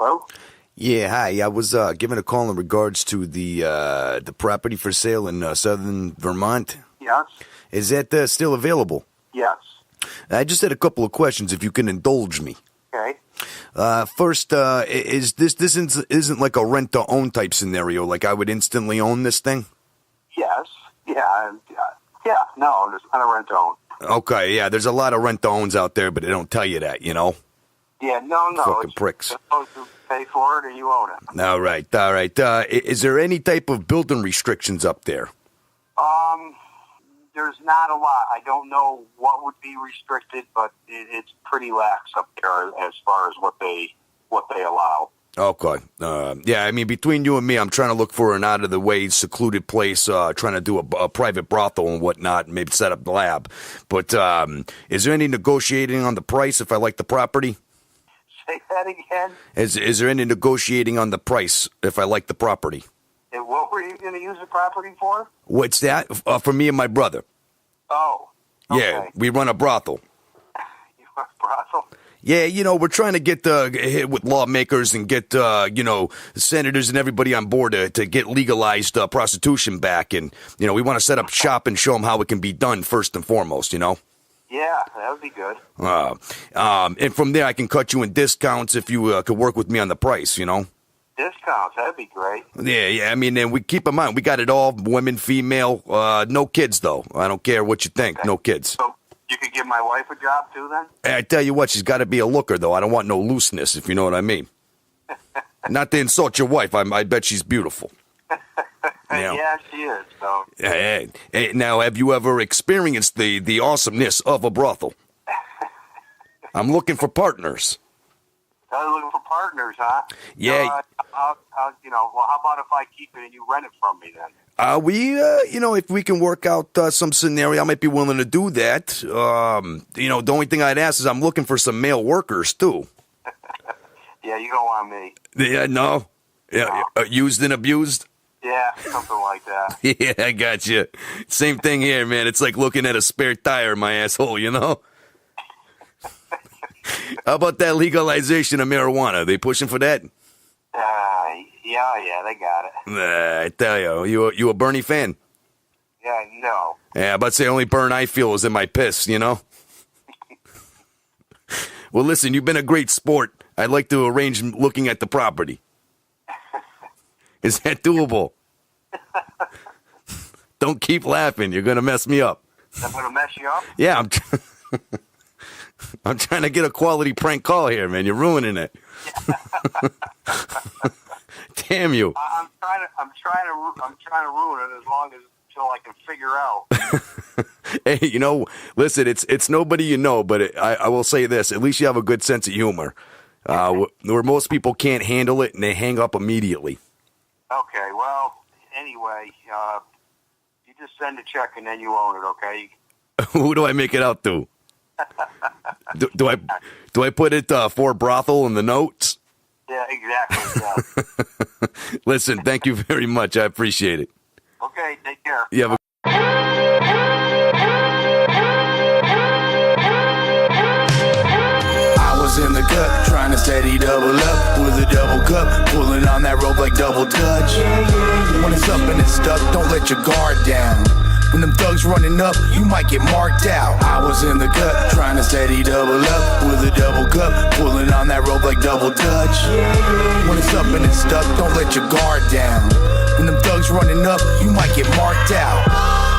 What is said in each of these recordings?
Hello? Yeah, hi. I was giving a call in regards to the property for sale in southern Vermont. Yes? Is that still available? Yes. I just had a couple of questions, if you can indulge me. Okay. First, is this isn't like a rent-to-own type scenario? Like I would instantly own this thing? Yes. Yeah. No, it's not a rent-to-own. Okay, yeah. There's a lot of rent-to-owns out there, but they don't tell you that, you know? Yeah, no. Fucking pricks. You're supposed to pay for it and you own it. All right. Is there any type of building restrictions up there? There's not a lot. I don't know what would be restricted, but it's pretty lax up there as far as what they allow. Okay. Yeah, I mean, between you and me, I'm trying to look for an out-of-the-way, secluded place, trying to do a private brothel and whatnot, and maybe set up a lab. But is there any negotiating on the price if I like the property? Say that again? Is there any negotiating on the price if I like the property? And what were you going to use the property for? What's that? For me and my brother. Oh, okay. Yeah, we run a brothel. You want a brothel? Yeah, we're trying to get hit with lawmakers and get, senators and everybody on board to get legalized prostitution back. And, we want to set up shop and show them how it can be done first and foremost, Yeah, that would be good. And from there, I can cut you in discounts if you could work with me on the price, Discounts, that'd be great. Yeah. I mean, and we keep in mind, we got it all, women, female, no kids, though. I don't care what you think, no kids. So you could give my wife a job, too, then? Hey, I tell you what, she's got to be a looker, though. I don't want no looseness, if you know what I mean. Not to insult your wife. I bet she's beautiful. Yeah, she is. So. Hey, now, have you ever experienced the awesomeness of a brothel? I'm looking for partners. You're looking for partners, huh? Yeah. Well, how about if I keep it and you rent it from me then? If we can work out some scenario, I might be willing to do that. The only thing I'd ask is I'm looking for some male workers, too. Yeah, you don't want me. Yeah, no? Yeah, used and abused? Yeah, something like that. Yeah, I got you. Same thing here, man. It's like looking at a spare tire in my asshole, How about that legalization of marijuana? They pushing for that? Yeah, they got it. I tell you a Bernie fan? Yeah, no. Yeah, but the only burn I feel is in my piss, Well, listen, you've been a great sport. I'd like to arrange looking at the property. Is that doable? Don't keep laughing. You're going to mess me up. I'm going to mess you up? Yeah, I'm trying to get a quality prank call here, man. You're ruining it. Damn you! I'm trying to ruin it as long as until I can figure out. Hey, listen, it's nobody you know, but I will say this: at least you have a good sense of humor. Where most people can't handle it and they hang up immediately. Okay. Well, anyway, you just send a check and then you own it. Okay. Who do I make it out to? Do I put it for brothel in the notes? Yeah, exactly. Yeah. Listen, thank you very much. I appreciate it. Okay, take care. You have a in the cut, trying to steady double up with a double cup, pulling on that rope like double touch. When it's up and it's stuck, don't let your guard down. When them thugs running up, you might get marked out. I was in the cut, trying to steady double up with a double cup, pulling on that rope like double touch. When it's up and it's stuck, don't let your guard down. When them thugs running up, you might get marked out.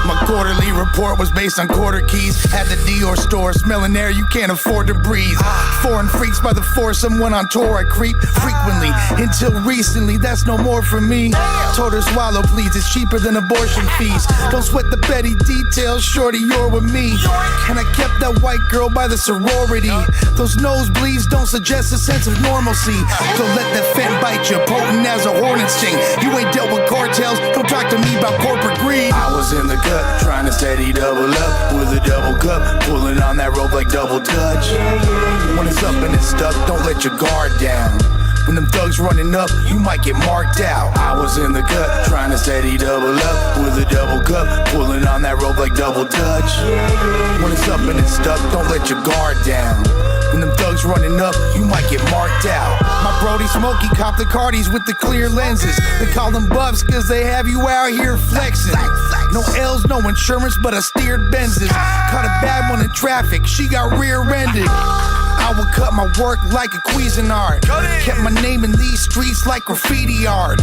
My quarterly report was based on quarter keys. At the Dior store, smelling air you can't afford to breathe. Foreign freaks by the foursome, went on tour, I creep frequently. Until recently, that's no more for me. Told her swallow please, it's cheaper than abortion fees. Don't sweat the petty details, shorty, you're with me. And I kept that white girl by the sorority. Those nosebleeds don't suggest a sense of normalcy. Don't let that fent bite you, potent as a hornet's sting. You ain't dealt with cartels, don't talk to me about corporate greed. I was in the cut, trying to steady double up with a double cup, pulling on that rope like double touch. When it's up and it's stuck, don't let your guard down. When them thugs running up, you might get marked out. I was in the cut, trying to steady double up with a double cup, pulling on that rope like double touch. When it's up and it's stuck, don't let your guard down. When them thugs running up, you might get marked out. My Brody Smokey cop the Cardis with the clear lenses. They call them buffs cause they have you out here flexing. No L's, no insurance, but I steered Benzes. Caught a bad one in traffic, she got rear-ended. I would cut my work like a Cuisinart. Kept my name in these streets like graffiti art.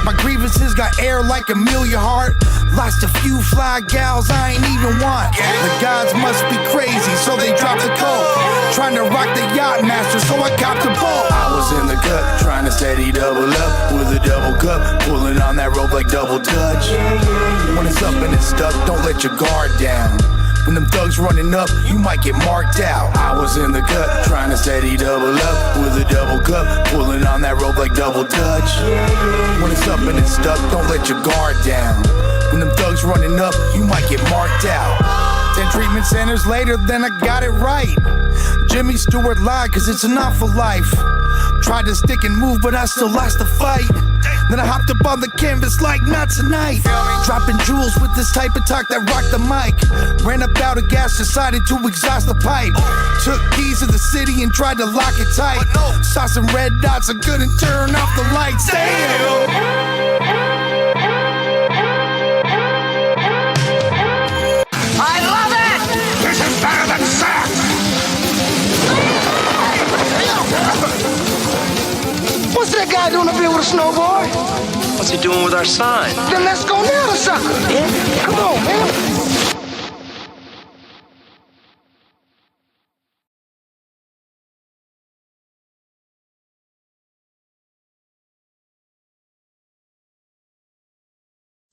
My grievances got air like Amelia Hart. Lost a few fly gals I ain't even want. The gods must be crazy, so they dropped the coke. Trying to rock the yacht master, so I got the boat. I was in the cut, trying to steady double up with a double cup, pulling on that rope like double touch. When it's up and it's stuck, don't let your guard down. When them thugs running up, you might get marked out. I was in the cut, trying to steady double up with a double cup, pulling on that rope like double touch. When it's up and it's stuck, don't let your guard down. When them thugs running up, you might get marked out. 10 treatment centers later, then I got it right. Jimmy Stewart lied, cause it's not for life. Tried to stick and move, but I still lost the fight. Then I hopped up on the canvas like not tonight. Dropping jewels with this type of talk that rocked the mic. Ran up out of gas, decided to exhaust the pipe. Took keys to the city and tried to lock it tight. Saw some red dots, I couldn't turn off the lights. Damn! I love it! This is better than sex! What's that guy doing up here with a snowboard? What's he doing with our sign? Then let's go nail the sucker. Yeah? Come on, man.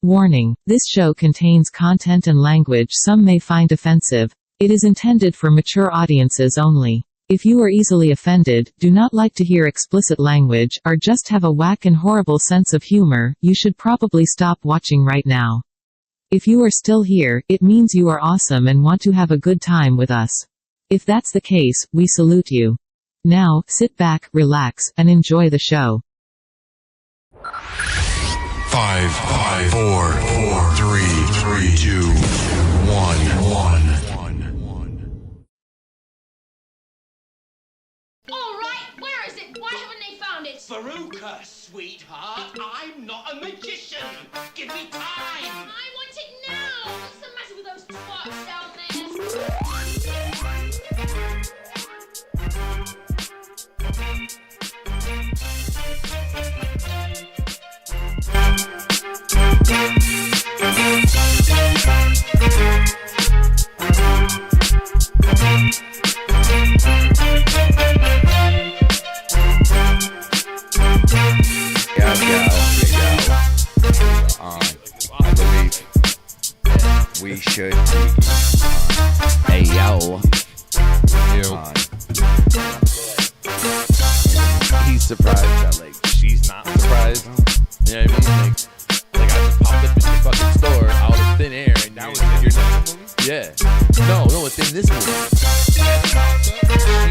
Warning, this show contains content and language some may find offensive. It is intended for mature audiences only. If you are easily offended, do not like to hear explicit language, or just have a whack and horrible sense of humor, you should probably stop watching right now. If you are still here, it means you are awesome and want to have a good time with us. If that's the case, we salute you. Now, sit back, relax, and enjoy the show. 5, 4, 3, 2, 1. All right, where is it? Why haven't they found it? Veruca, sweetheart, I'm not a magician. Give me time. I want it now. What's the matter with those twats down there? I believe we should be hey yo. He's surprised that like she's not surprised. You know what I mean? Like I just popped up in the fucking store out of thin air and that was in your movie? Yeah. No, it's in this movie.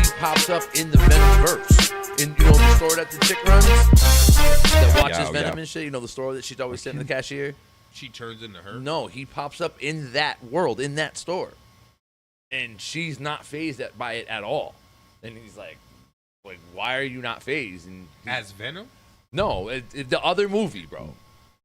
She pops up in the Venomverse. In the store that the chick runs that watches Venom and shit, the store that she's always sitting the cashier. She turns into her? No, he pops up in that world, in that store. And she's not fazed by it at all. And he's like, why are you not fazed? And as Venom? No, the other movie, bro.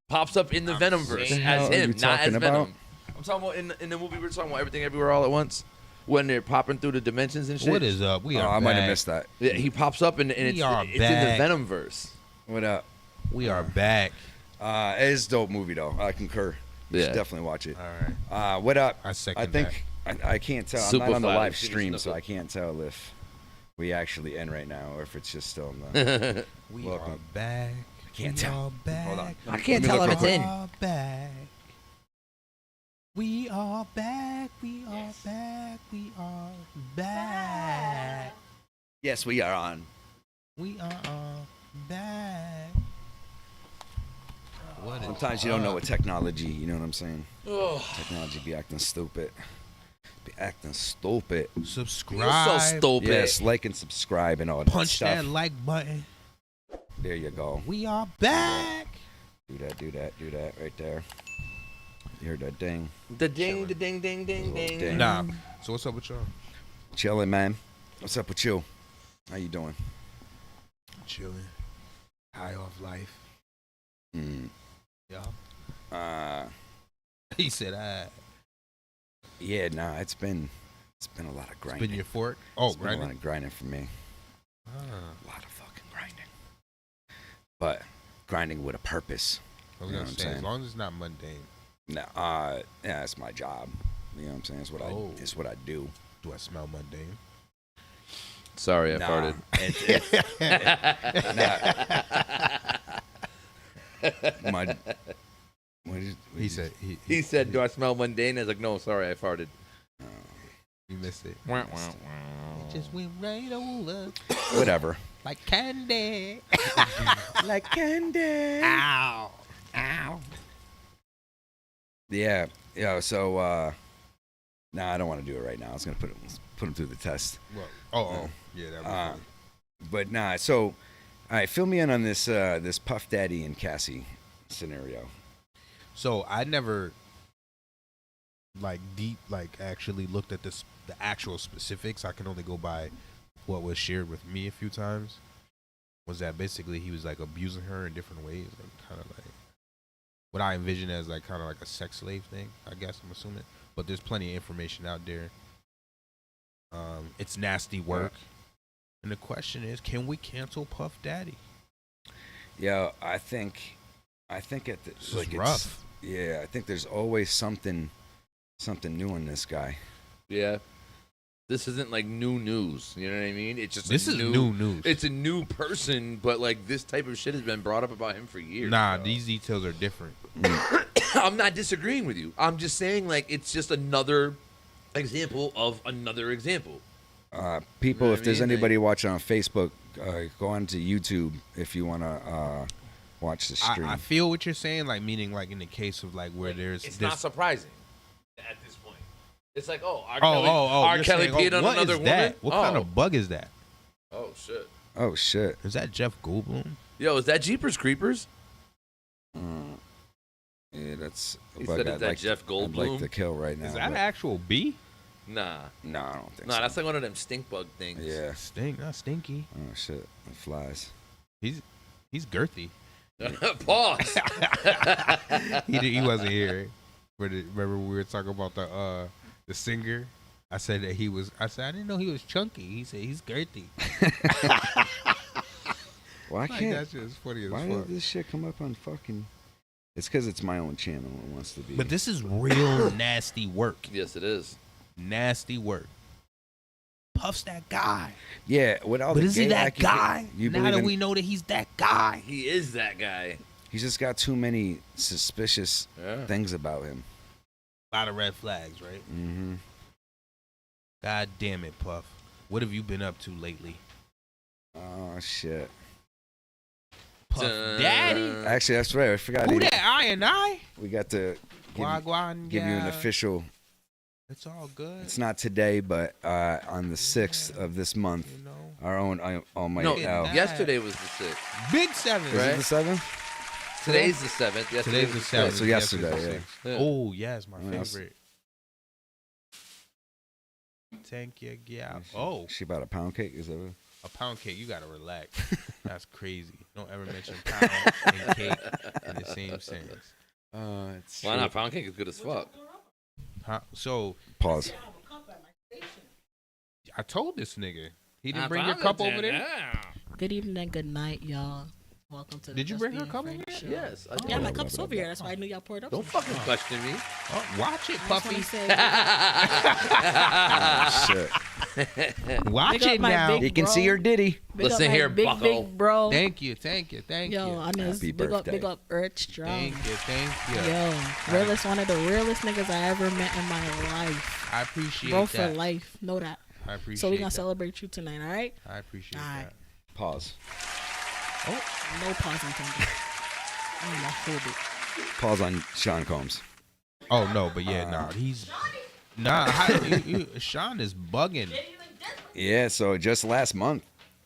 Pops up in the Venomverse as him, not as Venom. I'm talking about in the movie we're talking about Everything Everywhere All at Once. When they're popping through the dimensions and shit. What is up? I might have missed that. Yeah, he pops up and it's in the Venomverse. What up? We are back. It is a dope movie though. I concur. You should definitely watch it. All right. What up? I second think I can't tell. Super I'm not on the flat live stream, so I can't tell if we actually end right now or if it's just still in the. We are back. I can't tell. Hold on. I can't tell if it's in. Back. We are back. We are back. We are back. Yes, we are on. We are back. Sometimes you don't know what technology, you know what I'm saying? Technology be acting stupid. Subscribe. You're so stupid. Yes, like and subscribe and all that Punch stuff. that like button. There you go. We are back. Do that right there. You heard that ding. The ding. Ding. Nah. So what's up with y'all? Chilling, man. What's up with you? How you doing? Chilling. High off life. Yeah. He said, Yeah, nah, it's been a lot of grinding. Spin your fork? Oh, it's been grinding? a lot of grinding for me. A lot of fucking grinding. But grinding with a purpose. I was You know gonna what I'm say, as saying? long as it's not mundane. No, yeah, it's my job. You know what I'm saying? It's what I do. Do I smell mundane? Sorry, I farted. He said, he said, "Do I smell mundane?" I was like, "No, sorry, I farted." You missed it. Wah, It just went right over. Whatever. Like candy. Like candy. Ow. Ow. Yeah. So, I don't want to do it right now. I was gonna put him through the test. Well, yeah, that was funny. But nah. So, all right, fill me in on this this Puff Daddy and Cassie scenario. So I never actually looked at the actual specifics. I can only go by what was shared with me a few times. Was that basically he was like abusing her in different ways, like kind of like what I envision as like kind of like a sex slave thing, I guess I'm assuming. But there's plenty of information out there. It's nasty work. And the question is, can we cancel Puff Daddy? Yeah, I think at the This is rough. Yeah, I think there's always something new in this guy. Yeah. This isn't like new news. You know what I mean? It's just This is new news. It's a new person, but like this type of shit has been brought up about him for years. Nah, these details are different. I'm not disagreeing with you. I'm just saying like it's just another example of another example. People, You know if what there's I mean? anybody watching on Facebook, go on to YouTube if you want to watch the stream. I feel what you're saying, like meaning like in the case of like where there's It's this, not surprising at this point. It's like, R. you're Kelly saying, peed on what another is woman. that? What kind of bug is that? Oh shit! Oh shit! Is that Jeff Goldblum? Yo, is that Jeepers Creepers? Yeah, that's. He bug said, I'd "Is that like Jeff to, I'd like Goldblum?" to kill right now. Is that an but- actual bee? Nah. No, I don't think Nah, so. that's like one of them stink bug things. Yeah. Stink, not stinky. Oh shit! It flies. He's girthy. Pause. He wasn't here. Remember we were talking about the singer? I said that he was. I said I didn't know he was chunky. He said he's girthy. Why Like, can't? that's just funny as Why fuck. did this shit come up on fucking? It's because it's my own channel. It wants to be. But this is real nasty work. Yes, it is. Nasty work. Puff's that guy. Yeah, with all But the is he gay that guy? You Now believe that in- we know that he's that guy. He is that guy. He's just got too many suspicious things about him. A lot of red flags, right? Mm-hmm. God damn it, Puff. What have you been up to lately? Oh shit! Puff Daddy? Actually, that's right. I forgot. Who that? I and I? We got to give you an official. It's all good. It's not today, but on the 6th of this month, our own Almighty No, Al. yesterday was the 6th. Big 7. Is it the 7th? Today's the 7th. Today's the 7th. So yesterday, yeah. Oh, yes, my What else? favorite. Thank you, yeah. Oh, She bought a pound cake. Is that what? a pound cake. You gotta relax. That's crazy. Don't ever mention pound and cake in the same sentence. It's Why not? Pound cake is good as fuck. Huh? So Pause. I told this nigga he didn't bring your cup over there. Good evening and good night, y'all. Welcome to the Did you Just bring her Being cup Frank over show. there? Yes, I did. Yeah, my cup's over here. That's why I knew y'all poured up. Don't some. fucking question me. Oh, watch it, I just wanna Puffy. say- Shit. Watch Big up it my now. big You can bro. see your ditty. Big Listen up my here, big, bucko. big bro. Thank you. Yo, I know. Happy Big birthday. up Earth Strong. Thank you. Yo, realest, one of the realest niggas I ever met in my life. I appreciate Bro that. for life. Know that. I appreciate So we gonna that. celebrate you tonight, all right? I appreciate All right. that. Pause. Oh, no pause intended. I'm gonna hold it. Pause on Sean Combs. Oh no, but yeah, he's Sean is bugging. Yeah, so just last month,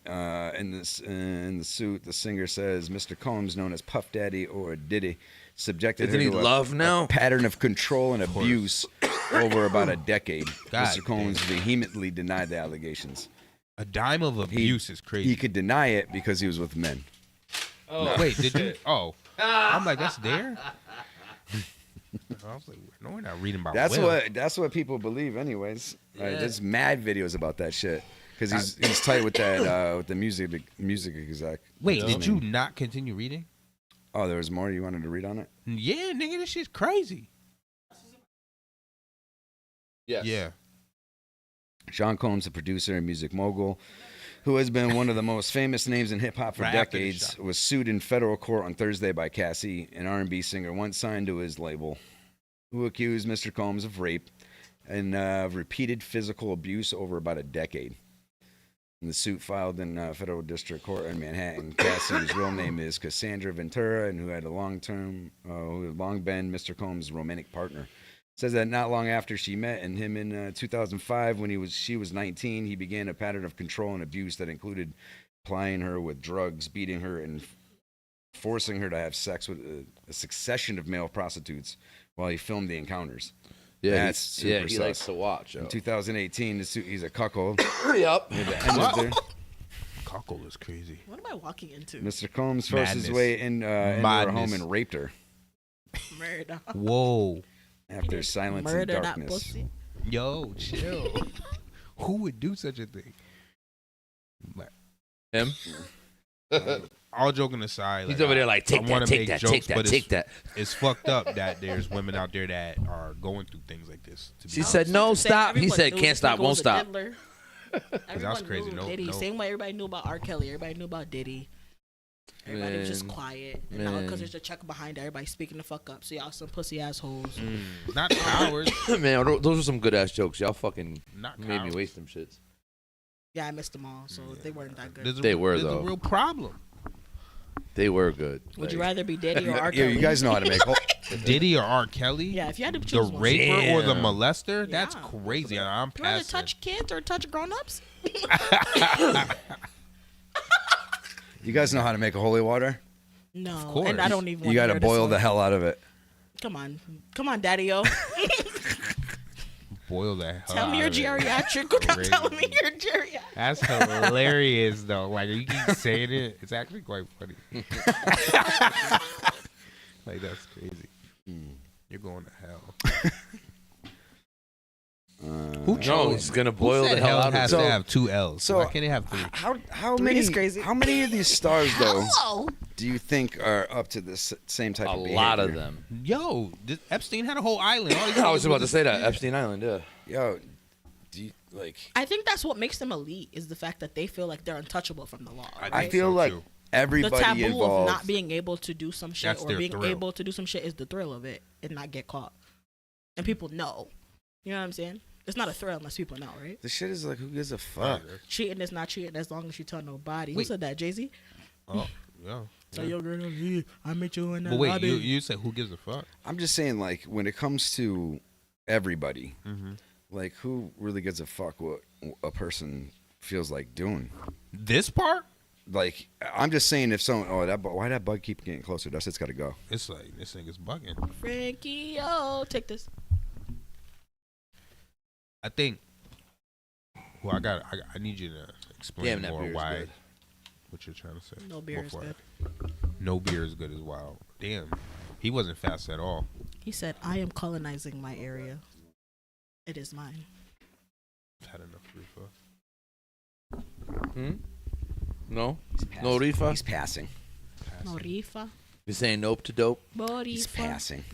in the suit, the singer says Mr. Combs, known as Puff Daddy or Diddy, subjected Isn't her he to love now? a pattern of control and abuse over about a decade. God Mr. Combs vehemently denied the allegations. A dime of abuse is crazy. He could deny it because he was with men. Oh, no. Wait, did you? Oh, I'm like, that's there. I was like, no, we're not reading about. That's what people believe, anyways. Yeah. Right, there's mad videos about that shit because he's tight with that with the music exec. Wait, did you not continue reading? Oh, there was more you wanted to read on it? Yeah, nigga, this shit's crazy. Yes. Yeah. Sean Combs, a producer and music mogul, who has been one of the most famous names in hip-hop for decades, was sued in federal court on Thursday by Cassie, an R&B singer once signed to his label, who accused Mr. Combs of rape and repeated physical abuse over about a decade. In the suit filed in federal district court in Manhattan, Cassie's real name is Cassandra Ventura, and who had long been Mr. Combs' romantic partner. Says that not long after she met him in 2005, when she was 19, he began a pattern of control and abuse that included plying her with drugs, beating her, and forcing her to have sex with a succession of male prostitutes while he filmed the encounters. Yeah, That's super he sus. likes to watch. In 2018, he's a cuckold. Yep. Cuckold is crazy. What am I walking into? Mr. Combs forced his way into her home and raped her. Murder. Whoa. After silence Murder, and not darkness. pussy. Yo, chill. Who would do such a thing? Him? All joking aside, He's over there like, take that, take that, take that, take that. It's fucked up that there's women out there that are going through things like this. She said, no, stop. He said, can't stop, won't stop. That's crazy. Knew Diddy. Same way everybody knew about R. Kelly. Everybody knew about Diddy. Everybody was just quiet. And now because there's a check behind it, everybody speaking the fuck up. So y'all some pussy assholes. Not cowards. Man, those are some good ass jokes. Y'all fucking Not made me cowards. waste them shits. Yeah, I missed them all, so they weren't that good. They were, there's though. a real problem. They were good. Would you rather be Diddy or R. Kelly? You guys know how to make Diddy or R. Kelly? Yeah, if you had to The choose one. raper or the Damn. molester? That's crazy. I'm You rather passing. touch kids or touch grown-ups? You guys know how to make a holy water? No, Of course. and I don't even. You got to boil the hell out of it. Come on, Daddy-o. Boil that hell Tell me out your of it. geriatric without Crazy. telling me your geriatric. That's hilarious, though. Like, you keep saying it. It's actually quite funny. Like, that's crazy. You're going to hell. Who chose? He's going to boil the hell out of it. has to have two L's. So Why can't it have three? How Three many is crazy. How many of these stars though Hello. do you think are up to this same type A of behavior? lot of them. Yo, Epstein had a whole island. All he I was did about to say that. Epstein Island, yeah. Yo, do you like? I think that's what makes them elite is the fact that they feel like they're untouchable from the law. I Right? feel like the everybody taboo involved. of not being able to do some shit That's or their being thrill. able to do some shit is the thrill of it and not get caught. And people know. You know what I'm saying? It's not a thrill unless people know, right? The shit is like, who gives a fuck? Cheating is not cheating as long as you tell nobody. Who Wait. said that, Jay-Z? Oh, yeah. Tell your girl, "Yeah, I met you in that But wait, lobby." you said who gives a fuck? I'm just saying, like, when it comes to everybody, Mm-hmm. like, who really gives a fuck what a person feels like doing? This part? Like, I'm just saying, if someone, why that bug keep getting closer? That shit's got to go. It's like, this thing is bugging. Frankie, oh, take this. I think. Well, I need you to explain Damn, that more beer is why. good. What you're trying to say? No beer is Before good. No beer is good as well. Damn, he wasn't fast at all. He said, I am colonizing my area. It is mine. I've had enough reefer. No? No Rifa? He's passing. No rifa. You're saying nope to dope? He's passing.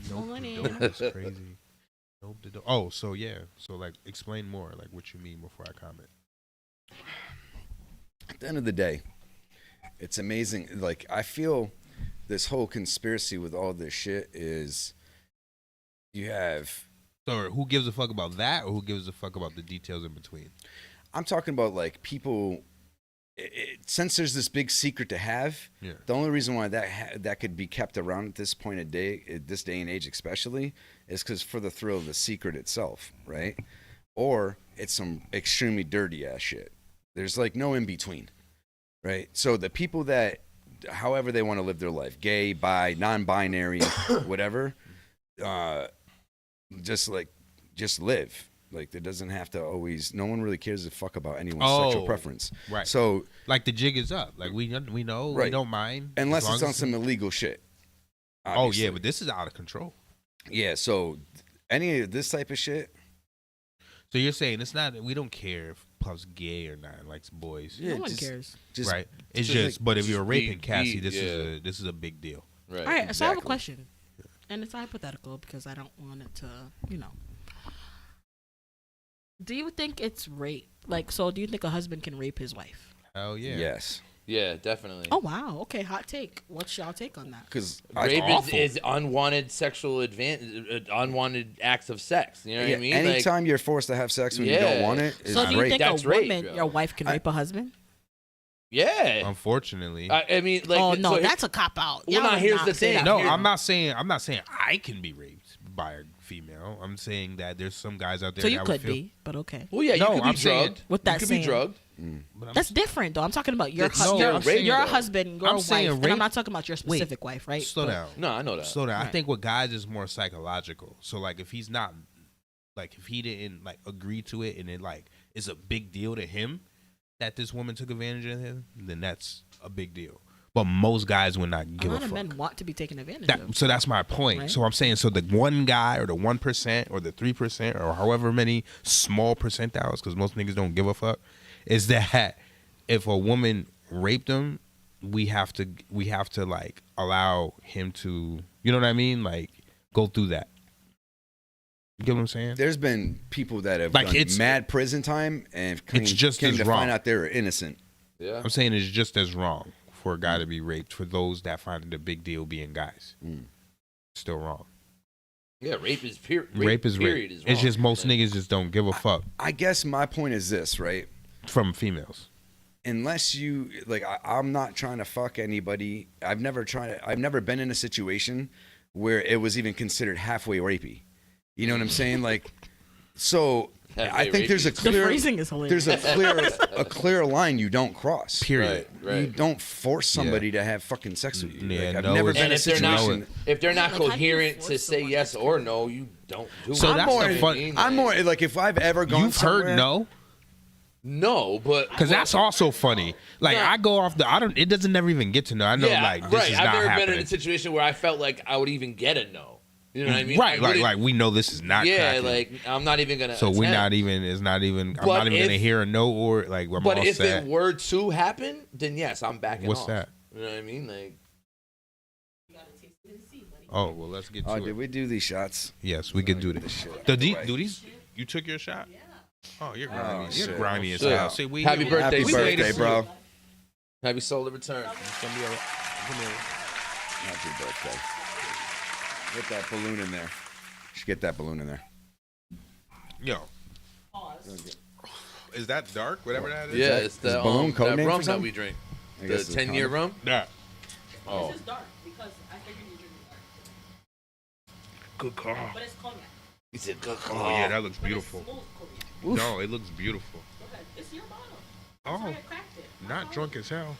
That's crazy. Nope. Oh, so yeah. So like, explain more. Like, what you mean before I comment. At the end of the day, it's amazing. Like, I feel this whole conspiracy with all this shit is you have. So who gives a fuck about that, or who gives a fuck about the details in between? I'm talking about like people. Since there's this big secret to have, Yeah. the only reason why that could be kept around at this point of day, at this day and age especially, is because for the thrill of the secret itself, right? Or it's some extremely dirty ass shit. There's like no in between, right? So the people that, however they want to live their life, gay, bi, non-binary, whatever, just live. Like, there doesn't have to always. No one really cares a fuck about anyone's sexual preference. Right. So, like, the jig is up. Like, we know, we don't mind. Unless as long it's on as some illegal shit. Oh, yeah, but this is out of control. Yeah, so any of this type of shit. So you're saying it's not, we don't care if Puff's gay or not, likes boys. No one cares. Right. It's just, but if you're raping Cassie, this is a big deal. Right. All right, so I have a question. And it's hypothetical because I don't want it to, Do you think it's rape? Like, so do you think a husband can rape his wife? Hell yeah. Yes. Yeah, definitely. Oh, wow. Okay, hot take. What's y'all take on that? Because rape is unwanted sexual unwanted acts of sex. You know what I mean? Anytime you're forced to have sex when you don't want it, is so do you rape. think a woman, your wife, can rape a husband? Yeah. Unfortunately. I mean, like. Oh no, so that's a cop out. Well, now here's the thing. No, I'm not saying I can be raped by a female. I'm saying that there's some guys out there. So you that could would feel, be, but okay. Well, yeah, you could be drugged. With that you could saying, be drugged. That's different, though. I'm talking about your husband, your husband, your wife, and I'm not talking about your specific wife, right? Slow down. No, I know that. Slow down. Right. I think with guys is more psychological. So like, if he's not, like, if he didn't like agree to it, and it like is a big deal to him that this woman took advantage of him, then that's a big deal. But most guys would not give a fuck. A lot of men want to be taken advantage of. So that's my point. Right? So I'm saying, so the one guy or the 1% or the 3% or however many small percentiles, because most niggas don't give a fuck, is that if a woman raped him, we have to like allow him to, you know what I mean? Like, go through that. You get what I'm saying? There's been people that have like done it's mad prison time and came just as to wrong. find out they were innocent. Yeah. I'm saying it's just as wrong for a guy to be raped for those that find it a big deal being guys. Still wrong. Yeah, rape is period. Rape is rape. It's just most niggas just don't give a fuck. I guess my point is this, right? From females. Unless you like, I'm not trying to fuck anybody. I've never been in a situation where it was even considered halfway rapey. You know what I'm saying? Like, so I think there's a clear, the phrasing is hilarious. There's a clear line you don't cross. Period. You don't force somebody to have fucking sex with you. Yeah, like, I've never been in a situation. If they're not coherent to say yes or no, you don't do it. So that's the fun. I'm more like, if I've ever gone. You've heard no. No, but because that's also funny. Like, I go off the, it doesn't never even get to know. I know, like, this is I've not never happening. been in a situation where I felt like I would even get a no. You know what I mean? Right, like we know this is not. Yeah, cracking. like I'm not even gonna. So we're not attempt. even. It's not even. I'm But not even gonna hear a no or like. I'm But all if set. it were to happen, then yes, I'm backing What's off. that? You know what I mean? Like. Oh well, let's get to it. Did we do these shots? Yes, we can do this. Do these? You took your shot? Yeah. Oh, you're grimy. You're shit. grimy as Shit. hell. See, we Happy birthday, Happy sir. birthday, bro. Happy solar return. Happy birthday. Get that balloon in there. Should get that balloon in there. Yo. Is that dark? Whatever that is. Yeah, it's the balloon code that name for rum that something? we drink. I The guess it's 10-year condom. rum. Yeah. Oh. This is dark because I figured you drink dark. Good call. But it's cognac. He said, "Good Oh call." yeah, that looks beautiful. Smooth cognac. No, it looks beautiful. Okay, it's your bottle. Oh, I cracked it. not drunk as hell.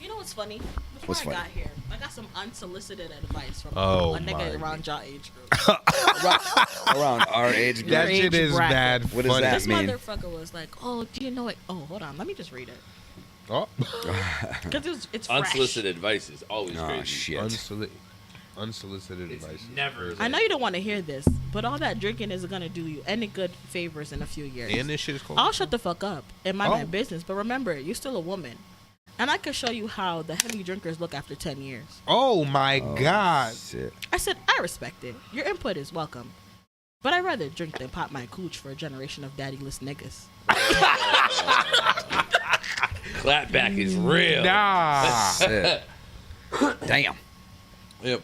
You know what's funny? Before What's I funny? got here, I got some unsolicited advice from Oh, a nigga my around y'all age group. Around our age group. That Age shit is bracket. bad. What does funny. that This mean? motherfucker was like, "Oh, do you know it? Oh, hold on, let me just read it Oh. because it's fresh." Unsolicited advice is always Oh crazy. shit. Unsolicited It's advice. never. I know you don't want to hear this, but all that drinking isn't gonna do you any good favors in a few years. And this shit is cold. I'll shut the fuck up and mind my Oh. business. But remember, you're still a woman, and I could show you how the heavy drinkers look after 10 years. Oh my god. Shit. I said I respect it. Your input is welcome, but I'd rather drink than pop my cooch for a generation of daddyless niggas. Clapback is real. Nah. Shit. Damn. Yep.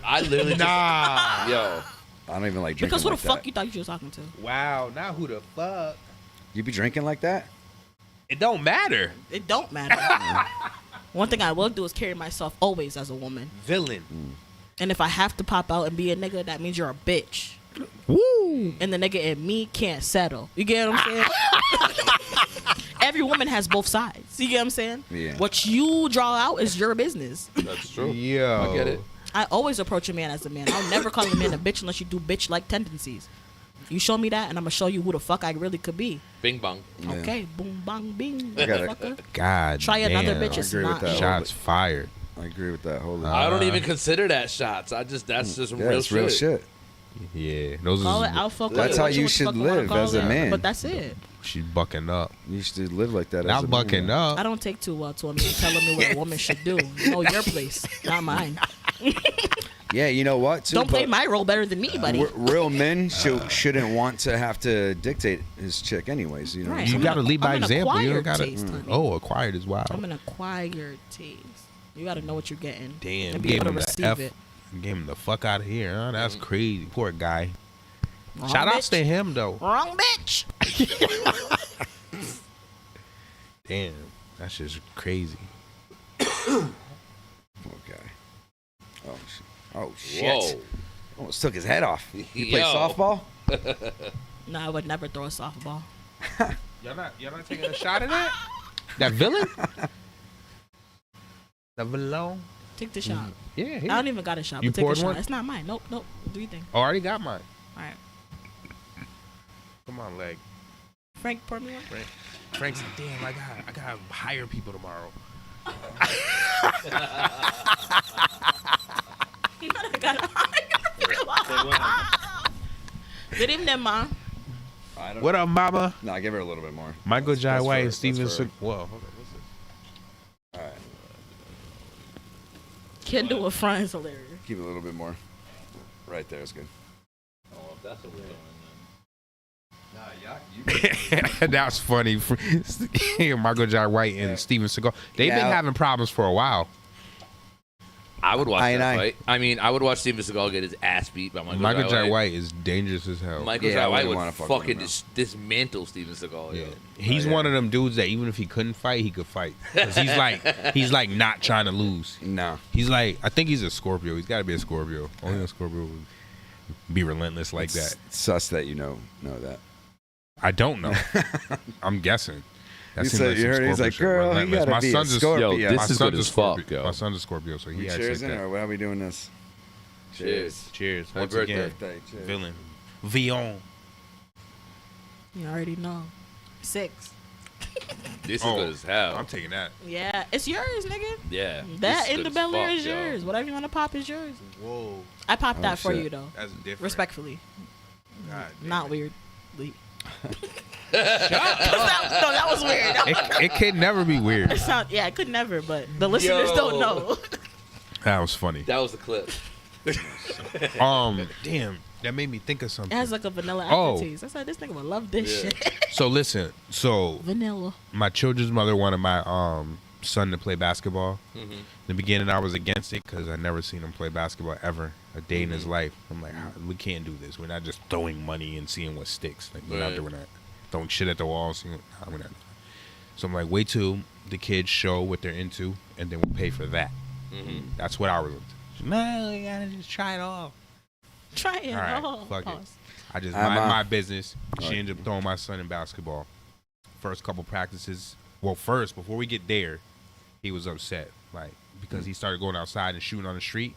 I literally just. Nah. Yo. I don't even like drinking Because who like the fuck that. you thought you was talking to? Wow. Now who the fuck? You be drinking like that? It don't matter. It don't matter. One thing I will do is carry myself always as a woman. Villain. And if I have to pop out and be a nigga, that means you're a bitch. Woo. And the nigga and me can't settle. You get what I'm saying? every woman has both sides. You get what I'm saying? Yeah. What you draw out is your business. That's true. Yo. I get it. I always approach a man as a man. I'll never call a man a bitch unless you do bitch-like tendencies. You show me that, and I'm gonna show you who the fuck I really could be. Bing bong. Okay, boom, bang, bing. I gotta- motherfucker. God Try another damn. bitch. It's I agree not. with that. Shots fired. I agree with that whole. I don't even consider that shots. That's just yeah, real it's shit. real shit. Yeah, those Call it is alpha. Call That's it how what you what the should fuck wanna live call as a it, man. But that's it. she's bucking up. You should live like that. as Not a bucking man. up. I don't take too well to a man telling me what a woman should do. Know your place, not mine. Yeah, you know what? Too, Don't play but my role better than me, buddy. Real men shouldn't want to have to dictate his chick, anyways. You know, Right. You I'm gotta an- lead by I'm an example. You don't acquired gotta. taste, honey. Oh, acquired is wild. I'm an acquired taste. You gotta know what you're getting. Damn, and be gave able him to the receive F. it. Gave him the fuck out of here. Huh? That's crazy. Poor guy. Wrong Shout outs bitch. to him though. Wrong bitch. Damn, that's just crazy. Okay. Oh shit! Oh shit! Whoa. Almost took his head off. You play Yo. softball? No, I would never throw a softball. Y'all not taking a shot at that? That villain? The villain? Take the shot. Yeah, here. I don't even got a shot. You But take a poured shot. one? It's not mine. Nope. Do you think? Oh, I already got mine. All right. Come on, leg. Frank, pour me one. Frank's like, damn, I gotta hire people tomorrow. I gotta hire. Good evening, Mom. I don't What up, mama? No, give her a little bit more. Michael Jai That's White for- and that's Steven for- Seagal. Whoa, hold on, what's this? All right, Can't do a front is hilarious. keep it a little bit more. Right there is good. Oh, that's what we're doing. That's funny. Michael Jai White and Steven Seagal. They've been Yeah. having problems for a while. I would watch I- that I- fight. I mean, I would watch Steven Seagal get his ass beat by Michael Jai White is dangerous as hell. Michael Yeah, I Jai White wouldn't would wanna fuck with fucking him, dismantle Steven Seagal. Yeah. Yeah. He's yeah. one of them dudes that even if he couldn't fight, he could fight. 'Cause he's like not trying to lose. No. He's like, I think he's a Scorpio. He's got to be a Scorpio. Only a Scorpio would be relentless like that. It's sus that you know that. I don't know. I'm guessing. That You seems said like you some heard it, he's Scorpio like, shit. "Girl, you Relentless." gotta My be a son's Scorpio." Yo, Yeah. this my is good son's a as fuck, Scorpio. yo. My son's a Scorpio, so he We has cheers like in, that. or how we doing this? Cheers. Cheers. Happy Once birthday. again, Birthday, cheers. villain. Vion. You already know. 6. This is Oh, good as hell. I'm taking that. Yeah, it's yours, nigga. Yeah. That this in good the as Bel Air fuck, is yo. yours. Whatever you want to pop is yours. Whoa. I popped Oh, that for shit. you though, That's different. respectfully, God damn not it. weirdly. that was weird. It could never be weird. It sound, yeah, I could never, but the listeners Yo. don't know. That was funny. That was the clip. Damn, that made me think of It something. has like a vanilla Oh. aftertaste. I said this nigga would love this Yeah. shit. So listen, Vanilla. my children's mother wanted my son to play basketball. Mm-hmm. In the beginning, I was against it because I never seen him play basketball ever a day in his life. I'm like, we can't do this. We're not just throwing money and seeing what sticks. Like we're not Right. doing that. Throwing shit at the wall. Seeing what, we're not. So I'm like, wait till the kids show what they're into, and then we'll pay for that. Mm-hmm. That's what I was. No, you gotta just try it all. Try it. All right, Oh, fuck it. pause. I just I'm mind my off. business. She ended up throwing my son in basketball. First couple practices. Well, first, before we get there, he was upset. Like, because he started going outside and shooting on the street.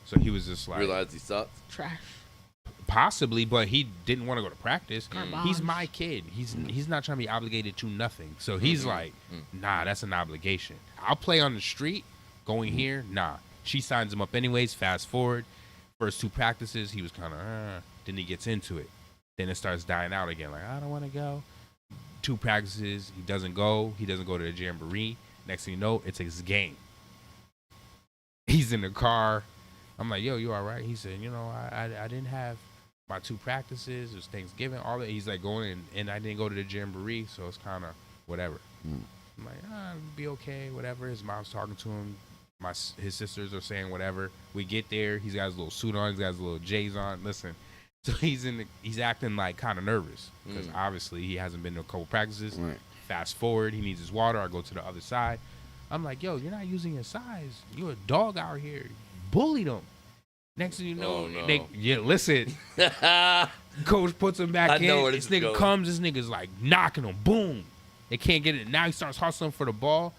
So he was just like. Realized he sucked. Trash. Possibly, but he didn't want to go to practice. Garbage. He's my kid. He's not trying to be obligated to nothing. So he's like, nah, that's an obligation. I'll play on the street. Going here, nah. She signs him up anyways. Fast forward, first 2 practices, he was kind of, then he gets into it. Then it starts dying out again. Like, I don't want to go. 2 practices, he doesn't go. He doesn't go to the jamboree. Next thing you know, it's his game. He's in the car. I'm like, yo, you all right? He said, you know, I didn't have my 2 practices. It was Thanksgiving. All that. He's like going, and I didn't go to the jamboree, so it's kind of whatever. I'm like, it'll be okay, whatever. His mom's talking to him. His sisters are saying whatever. We get there. He's got his little suit on. He's got his little J's on. Listen, so he's acting like kind of nervous because obviously he hasn't been to a couple practices. Right. Fast forward, he needs his water. I go to the other side. I'm like, yo, you're not using your size. You're a dog out here. Bullied him. Next thing you know, Oh, no. listen. Coach puts him back I in. know where This this is nigga going. comes. This nigga's like knocking him. Boom. They can't get it. Now he starts hustling for the ball.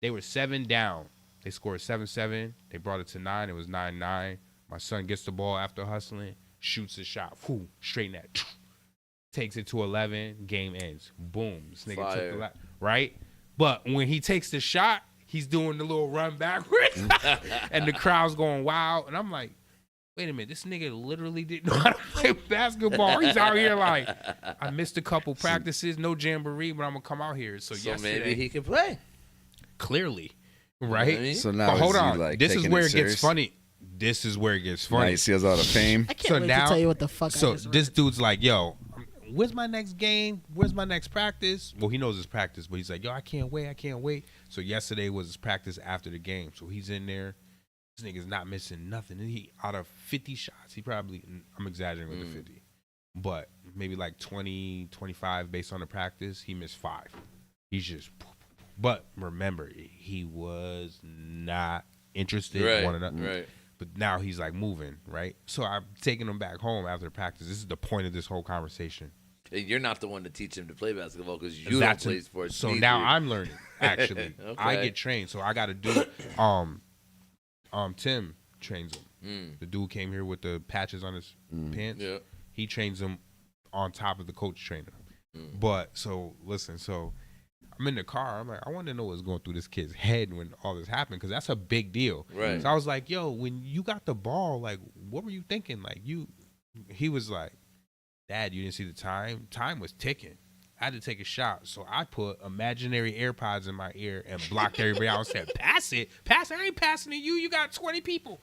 They were 7 down. They scored 7-7. They brought it to 9. It was 9-9. My son gets the ball after hustling, shoots a shot. Whoo, straight net. Takes it to 11. Game ends. Boom. This nigga took the lap. Right? But when he takes the shot, he's doing the little run backwards. And the crowd's going wild. And I'm like, wait a minute, this nigga literally didn't know how to play basketball. He's out here like, I missed a couple practices, no jamboree, but I'm going to come out here. So yesterday, maybe he can play. Clearly, right? You know what I mean? So now but hold is he, on. like, This is taking where it it gets serious? funny. This is where it gets funny. Now he sees all the fame. I can't wait to tell you what the fuck I So just this dude's like, yo, where's my next game? Where's my next practice? Well, he knows his practice, but he's like, yo, I can't wait. So yesterday was his practice after the game. So he's in there. This nigga's not missing nothing. And he, out of 50 shots, he probably, I'm exaggerating with the 50, but maybe like 20, 25 based on the practice, he missed 5. He's just, but remember, he was not interested. Right, One another. right. But now he's like moving, right? So I'm taking him back home after the practice. This is the point of this whole conversation. And you're not the one to teach him to play basketball because you That's don't play it. sports. So neither. now I'm learning, actually. Okay. I get trained. So I got to do Tim trains him. The dude came here with the patches on his pants. Yeah. He trains him on top of the coach training him. But so listen, so I'm in the car. I'm like, I want to know what's going through this kid's head when all this happened because that's a big deal. Right. So I was like, yo, when you got the ball, like, what were you thinking? Like, he was like, Dad, you didn't see the time? Time was ticking. I had to take a shot. So I put imaginary AirPods in my ear and blocked everybody out and said, pass it. Pass it. I ain't passing to you. You got 20 people.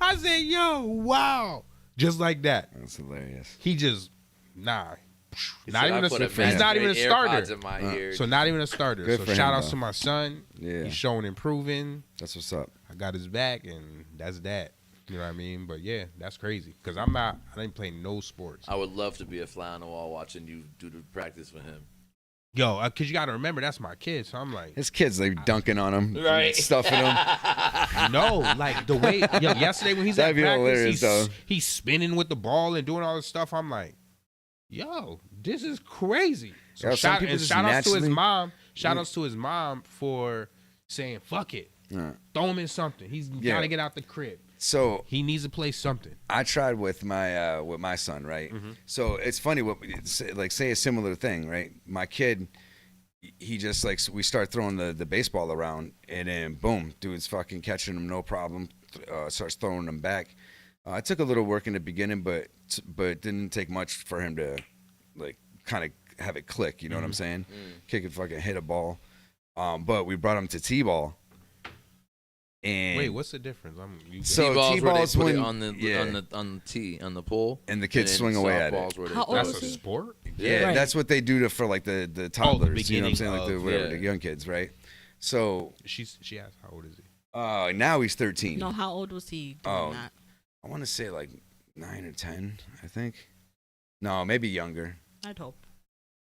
I said, yo, wow. Just like that. That's hilarious. He just, nah. He Not said, even "I put he's not even a imaginary starter. AirPods in my ear." So not even a starter. Good So for shout him, outs though. to my son. Yeah. He's showing improving. That's what's up. I got his back, and that's that. You know what I mean? But yeah, that's crazy. Because I didn't play no sports. I would love to be a fly on the wall watching you do the practice with him. Yo, because you got to remember, that's my kid. So I'm like, His kids, like dunking on him, Right. stuffing him. no, like the way, yo, yesterday when he's at That'd be practice, hilarious, though. he's spinning with the ball and doing all this stuff. I'm like, yo, this is crazy. So Yeah, some shout people just outs to his naturally- mom. Shout outs to his mom for saying, fuck it. Yeah. Throw him in something. He's Yeah. got to get out the crib. So He needs to play something. I tried with my son, right? So it's funny what say a similar thing, right? My kid, he just like we start throwing the baseball around, and then boom, dude's fucking catching him no problem. Starts throwing them back. It took a little work in the beginning, but it didn't take much for him to like kind of have it click. You know what I'm saying? Kick and fucking hit a ball. But we brought him to t-ball. And Wait, what's the difference? So T-balls where they t-balls put it when on the tee on the pole, and the kids swing away at it. How old That's is a he? sport? Yeah, Right. that's what they do for like the toddlers. You know what I'm saying? Like beginning the of- the young kids, right? So She asked, how old is he? now he's 13. No, how old was he doing Oh, that? I want to say like 9 or 10, I think. No, maybe younger. I'd hope.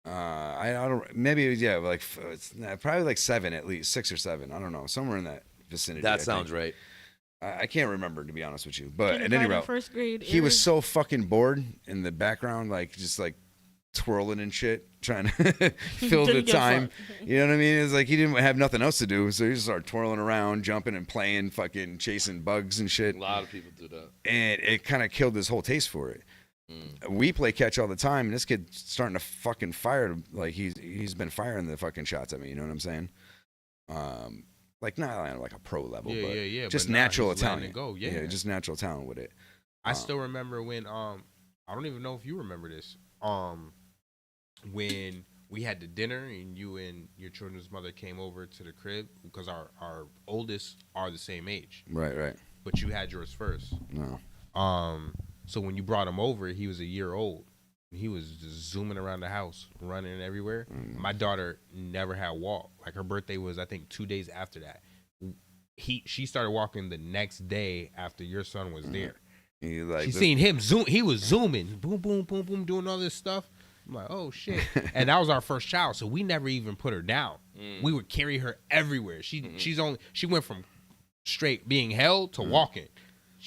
I don't. Maybe it was, yeah, like probably like 7 at least, 6 or 7. I don't know, somewhere in that vicinity. That I sounds think. right. I can't remember, to be honest with you. But at any Kindergarten, rate, first grade. he was area? so fucking bored in the background, like just like twirling and shit, trying to fill the Didn't give a time. fuck. You know what I mean? It's like he didn't have nothing else to do, so he just started twirling around, jumping and playing, fucking chasing bugs and shit. A lot of people do that. And it kind of killed his whole taste for it. We play catch all the time, and this kid's starting to fucking fire. Like he's been firing the fucking shots at me. You know what I'm saying? Like not like a pro level, but Yeah. just but nah, natural he's letting talent. it go. Yeah. just natural talent with it. I still remember when I don't even know if you remember this. When we had the dinner and you and your children's mother came over to the crib because our oldest are the same age. Right. But you had yours first. No. So when you brought him over, he was a year old. He was just zooming around the house, running everywhere. My daughter never had walk. Like her birthday was, I think, 2 days after that. She started walking the next day after your son was there. She seen him zoom. He was zooming, boom, boom, boom, boom, doing all this stuff. I'm like, oh shit! And that was our first child, so we never even put her down. We would carry her everywhere. She went from straight being held to walking.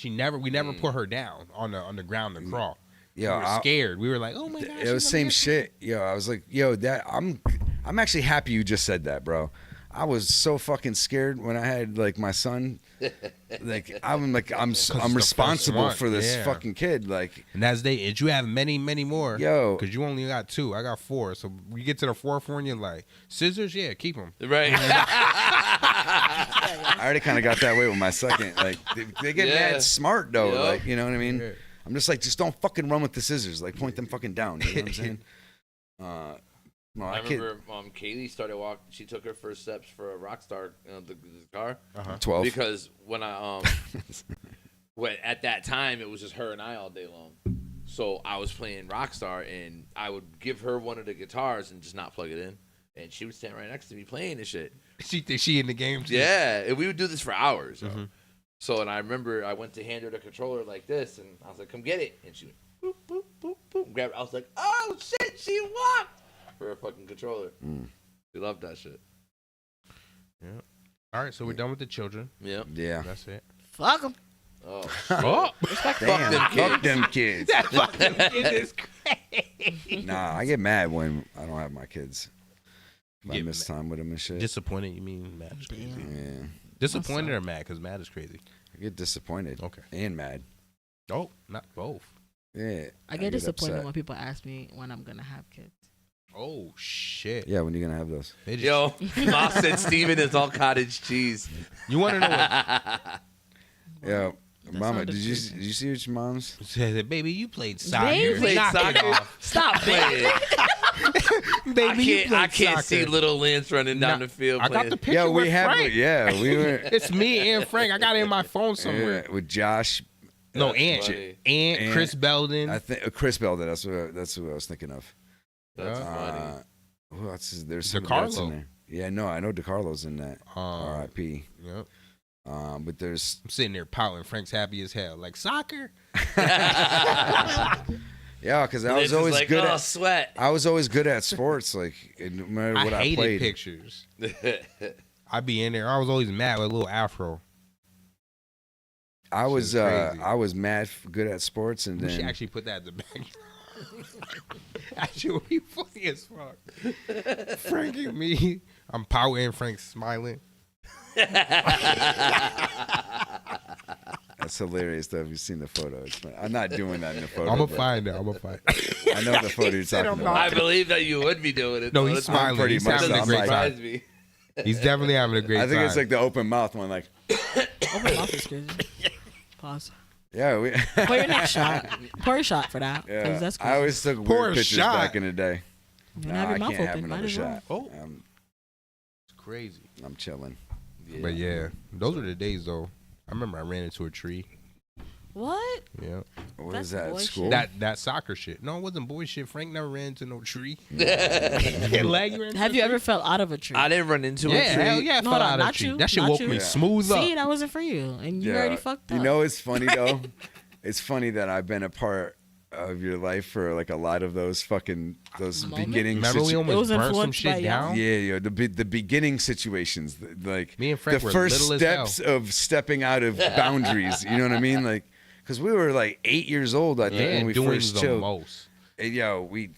We never put her down on the ground to crawl. Yo, we were scared. We were like, oh my gosh. It was same shit. Yo, I was like, yo, that I'm actually happy you just said that, bro. I was so fucking scared when I had like my son. Like I'm responsible for this fucking kid. Like, and as you have many more. Yo, because you only got 2. I got 4. So we get to the 4th one, you're like, scissors, yeah, keep them. Right. I already kind of got that way with my second. Like they get mad smart though. Yep. Like, you know what I mean? Yeah. I'm just like, just don't fucking run with the scissors. Like, point them fucking down. You know what I'm saying? No, I remember Kaylee started walking. She took her first steps for a Rockstar, the car. 12. Because when at that time it was just her and I all day long. So I was playing Rockstar, and I would give her one of the guitars and just not plug it in, and she would stand right next to me playing this shit. She in the game too. Yeah, and we would do this for hours. So, and I remember I went to hand her the controller like this, and I was like, "Come get it," and she went boop boop boop boop, and grabbed it. I was like, "Oh shit, she walked for a fucking controller." She loved that shit. Yeah. All right, so we're done with the children. Yep. Yeah. That's it. Fuck them. Oh. Fuck them kids. Fuck them kids is crazy. Nah, I get mad when I don't have my kids. I miss time with them and shit. Disappointed? You mean mad is crazy? Yeah. Disappointed or mad? Because mad is crazy. I get disappointed. Okay. And mad. Oh, not both. Yeah. I get disappointed upset when people ask me when I'm gonna have kids. Oh shit. Yeah, when you gonna have those? Yo, Ma said Steven is all cottage cheese. You want to know what? Yo, Mama, did you see what your mom's? Said, baby, you played soccer. You played soccer. Stop playing. Baby, I can't see little Lance running down the field. I got the picture. Yeah, we with have. Frank. Yeah, we were. It's me and Frank. I got it in my phone somewhere. With Josh. No, and Chris Belden. I think Chris Belden. That's who I was thinking of. That's funny. Who else is there's some DeCarlo in there? Yeah, no, I know DeCarlo's in that. R.I.P. Yep. But there's I'm sitting there pouting. Frank's happy as hell. Like soccer. Yeah, because I was always like, good at sweat. I was always good at sports. Like no matter what I hated played. pictures. I'd be in there. I was always mad with a little afro. I was mad good at sports, and we then should actually put that in the back. Actually, would be funny as fuck. Frank and me, I'm pouting. Frank's smiling. That's hilarious though. If you've seen the photo, it's funny. I'm not doing that in the photo. I'm gonna find it. I know the photo you're talking about. I believe that you would be doing it. No, he's smiling. Pretty He's much. having a great time. Me. He's definitely having a great time. I think it's like the open mouth one. Like open mouth is crazy. Pause. Yeah, pour your next shot. Pour a shot for that. Yeah, that's crazy. I always took weird pictures back in the day. You have your I mouth can't have open. another shot. Oh, it's crazy. I'm chilling. Yeah. But yeah, those were the days though. I remember I ran into a tree. What? Yeah. What is that? School? That soccer shit. No, it wasn't boy shit. Frank never ran into no tree. Have you ever fell out of a tree? I didn't run into a tree. Hell yeah, I fell out of a tree. That shit woke me smooth up. See, that wasn't for you, and you already fucked up. You know, it's funny though. It's funny that I've been a part of your life for like a lot of those beginning. Remember we almost burned some shit down. Yeah, the beginning situations, like me and Frank the were first little steps of stepping out of boundaries. You know what I mean? Like, because we were like 8 years old, I think, when we first chilled. Most. And,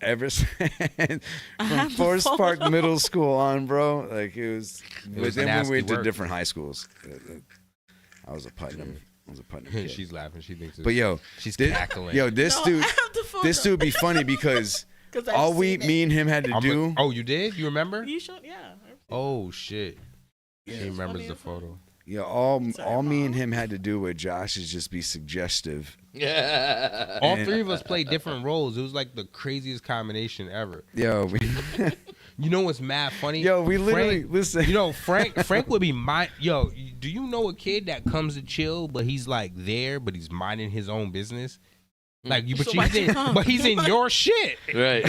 ever since from Forest Park Middle School on, bro. Like it was. But then we went to different high schools. I was a Putnam. Kid. She's laughing. She thinks. But she's cackling. This dude be funny because all me and him had to do. Oh, you did? You remember? You showed, yeah. Oh shit. Yeah, he remembers the photo. Yeah, all me and him had to do with Josh is just be suggestive. Yeah. All three of us played different roles. It was like the craziest combination ever. Yo, you know what's mad funny? Yo, we literally listen. You know, Frank would be Yo, do you know a kid that comes to chill, but he's like there, but he's minding his own business? Like you, but he's in your shit. Right.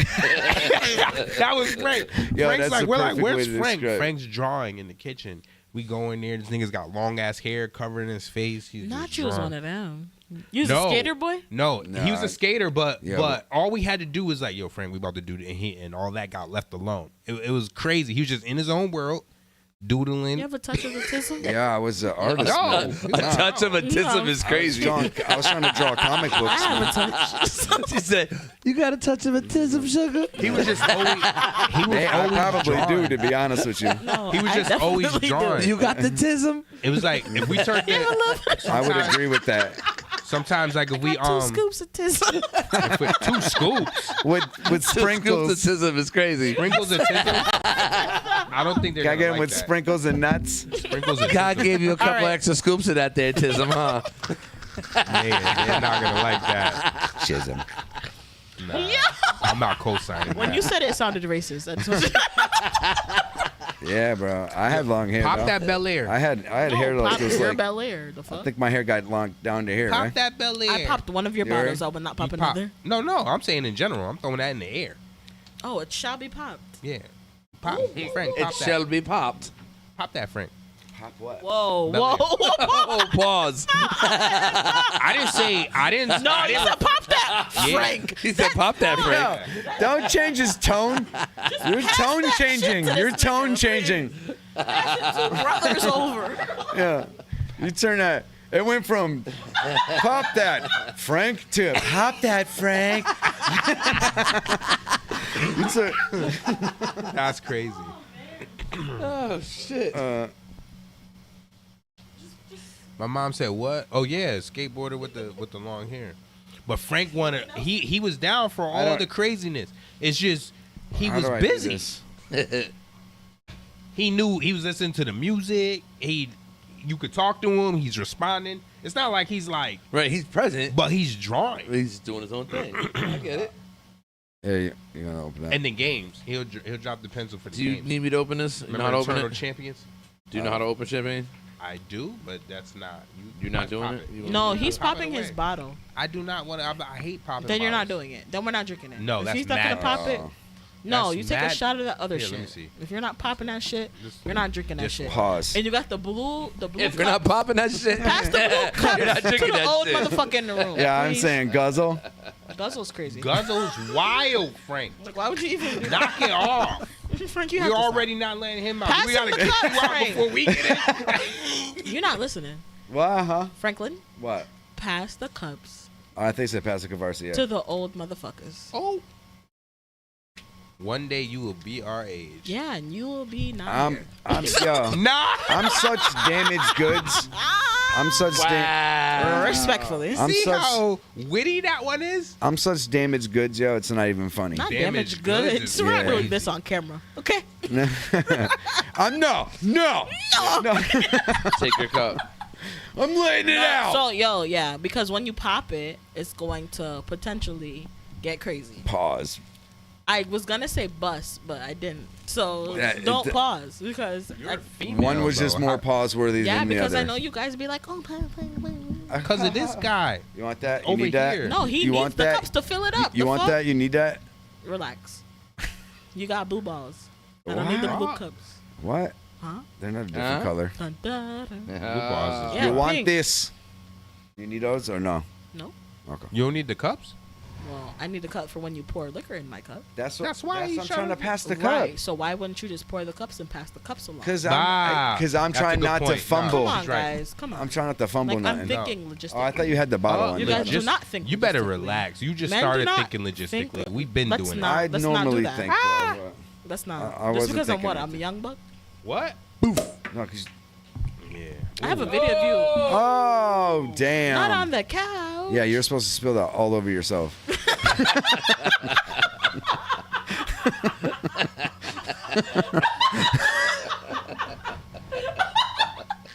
That was Frank. Yo, Frank's like, we're like, where's Frank? Describe. Frank's drawing in the kitchen. We go in there. This nigga's got long ass hair covering his face. He's Not you was one of them. You was a skater boy? No, he was a skater, but all we had to do was like, yo, Frank, we about to do it, and all that got left alone. It was crazy. He was just in his own world, doodling. You have a touch of autism? Yeah, I was an artist. No. man. A touch of autism is crazy. I was trying to draw comic books. I have man. a touch. She said, "You got a touch of autism, sugar." He was just always. He was Hey, I always probably drawing. do, to be honest with you. No, He was I just always definitely drawing. do. You got the tism. It was like if we turned it. I would agree with that. Sometimes like if we Two scoops of tism. if we, 2 scoops With sprinkles. The tism is crazy. sprinkles and tism. I don't think they're Can I gonna get him like with that. sprinkles and nuts? Sprinkles and God tism. gave you a couple right. extra scoops of that there tism, huh? Yeah, they're not gonna like that. Chisholm. Nah, I'm not co-signing When that. you said it sounded racist. I just want you Yeah, bro. I had long hair. Pop though. that Bel Air. I had hair to like pop this. your Like, Bel Air. The I fuck? think my hair got long down to here, Pop right? that Bel Air. I popped one of your You heard? bottles. I would not pop You pop- another. No, I'm saying in general. I'm throwing that in the air. Oh, it shall be popped. Yeah. Pop, Frank. It Pop shall that. be popped. Pop that, Frank. Pop what? Whoa, Bel whoa, Air. Oh, pause. I didn't say. I didn't. No, I you didn't. said pop that, Yeah. Frank. He said, "Pop that, Frank." No, don't change his tone. Your tone changing. Your tone changing. Two brothers over. Yeah. You turn that. It went from pop that, Frank, to pop that, Frank. It's a, That's crazy. Oh shit. My mom said, "What? Oh yeah, skateboarder with the long hair." But Frank wanted. He was down for all don't- the craziness. It's just he How was do I do busy. this? He knew he was listening to the music. You could talk to him. He's responding. It's not like he's like, Right, he's present, but he's drawing. he's doing his own thing. I get it. Yeah, you're gonna open that. And then games, he'll drop the pencil for the Do you games. need me to open this? You know Remember how to open Eternal it? Champions? Do you know how to open champagne? I do, but that's not. You're not doing pop it? You No, wanna- he's Pop it popping his away. bottle. I do not want to. I hate popping. Then you're not bottles. doing it. Then we're not drinking it. No, if that's he's not gonna mad. pop it. No, That's you take a mad- shot of that other Here, let me shit. see. If you're not popping that shit, Just- you're not drinking that just shit. Pause. And you got the blue If you're not popping that shit, pass the blue cup you're not to drinking the that old shit. motherfucker in the room. Yeah, I'm please. saying guzzle. Guzzle's crazy. Guzzle's wild, Frank. Like, why would you even do Knock it off. that? Frank, you have We're to stop. already not letting him out. Pass We him gotta the kick cup, you out Frank. before we get in. You're not listening. What, huh? Franklin, What? pass the cups I think it's Pastor Cavarsi. to the old motherfuckers. Oh. One day you will be our age. Yeah, and you will be not I'm here. yo. Nah. I'm such damaged goods. I'm such Respectfully. I'm See such how witty that one is? I'm such damaged goods, yo. It's not even funny. Not Damaged damaged goods goods. is We're not crazy. doing this on camera. Okay. I'm no. Take your cup. I'm laying it out. So, yeah, because when you pop it, it's going to potentially get crazy. Pause. I was gonna say bus, but I didn't. So Yeah, don't it- pause because One was just more pause worthy yeah, than the because other. I know you guys be like, oh, Because of this guy. You want that? You Over need that? here. no, he you needs want the that? cups to fill it up. You The want fuck? that? You need that? Relax. You got blue balls. I don't need the blue cups. What? Huh? They're not a different Huh? color. Dun, dun, dun. Blue balls is- Yeah, you want pink. this? You need those or no? No. Okay. You don't need the cups? Well, I need a cup for when you pour liquor in my cup. That's That's why that's you what I'm trying to showed- pass the Right. cup. So why wouldn't you just pour the cups and pass the cups along? Because Bah. I'm That's a trying good not to point. fumble. Come on, She's right. guys. Come on. I'm trying not to fumble like, nothing. I'm thinking logistically. Oh, I thought you had the bottle Oh, on. You there. guys do not think You better logistically. relax. You just Men do started not thinking logistically. think- We've been Let's doing not- I it. let's not do normally that. think, bro. That's not. I just wasn't because I'm thinking what? it. I'm a young buck. What? No, 'cause- Yeah. I have a video of you. oh, damn. Not on the couch. Yeah, you're supposed to spill that all over yourself.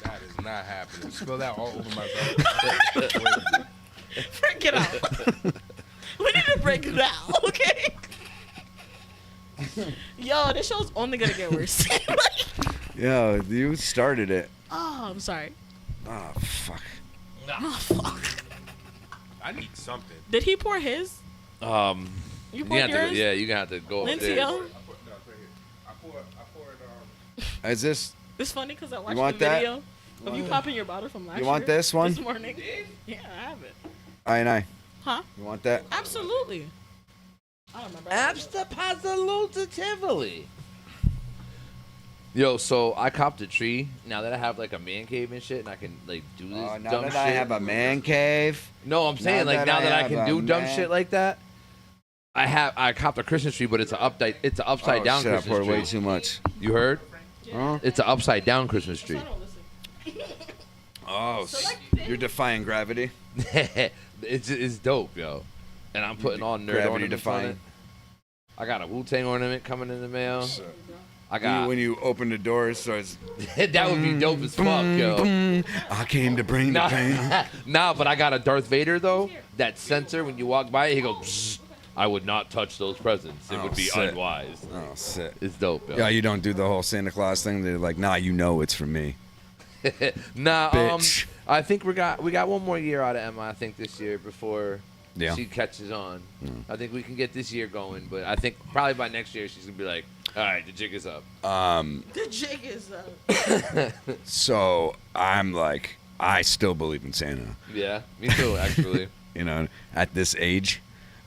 That is not happening. Spill that all over myself. Break it out. We need to break it out, okay? Yo, this show's only gonna get worse. Yo, you started it. Oh, I'm sorry. Oh, fuck. Oh, fuck. I need something. Did he pour his? You You poured have to, yours? yeah, you gonna have to go Lindsay, upstairs. yo. Is this? It's funny because I watched want the that? video of you popping your bottle from last You want year, this one? This morning. Yeah, I have it. I. Huh? You want that? Absolutely. I don't remember. Absta-positively. Yo, so I copped a tree. Now that I have like a man cave and shit, and I can like do this Now dumb that shit. I have a man cave. No, I'm saying like now that I can do dumb man- shit like that. I copped a Christmas tree, but it's an upside down shit, Christmas I poured tree. way too much. You heard? Huh? It's an upside down Christmas tree. Oh, you're defying gravity. It's dope, yo. And I'm putting all nerd Gravity ornaments on defying. it. I got a Wu-Tang ornament coming in the mail. I got when you open the door, it starts. that would be dope as fuck, yo. I came to bring the pain. Nah, but I got a Darth Vader though. That sensor when you walk by it, he goes. Bzz. I would not touch those presents. It would be sick. unwise. Oh, sick. It's dope, yo. Yeah, you don't do the whole Santa Claus thing. They're like, nah, you know it's from me. Nah, Bitch. I think we got one more year out of Emma. I think this year before Yeah. she catches on. Mm. I think we can get this year going, but I think probably by next year she's gonna be like, all right, the jig is up. The jig is up. So I'm like, I still believe in Santa. Yeah, me too, actually. You know, at this age,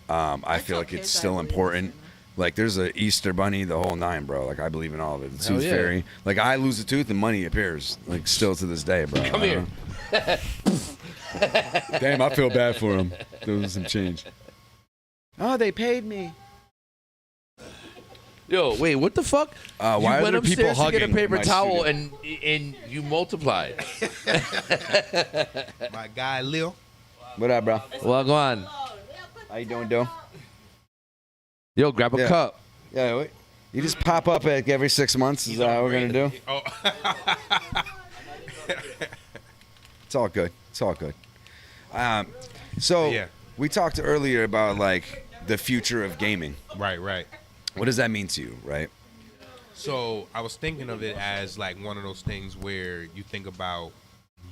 I feel like it's still important. Like, there's a Easter bunny, the whole nine, bro. Like, I believe in all of it. The Hell tooth yeah. fairy. Like, I lose a tooth and money appears. Like, still to this day, bro. Come here. Damn, I feel bad for him. There was some change. Oh, they paid me. Yo, wait, what the fuck? Why you are went there people upstairs to get a hugging paper my towel studio? and you multiplied. My guy Lil. What up, bro? Well, go on. How you doing, Doe? Yo, grab a Yeah. cup. Yeah, wait. You just pop up like every 6 months. Is that how we're gonna do? Oh. It's all good. It's all good. So Yeah. we talked earlier about like the future of gaming. Right. What does that mean to you, right? So I was thinking of it as like one of those things where you think about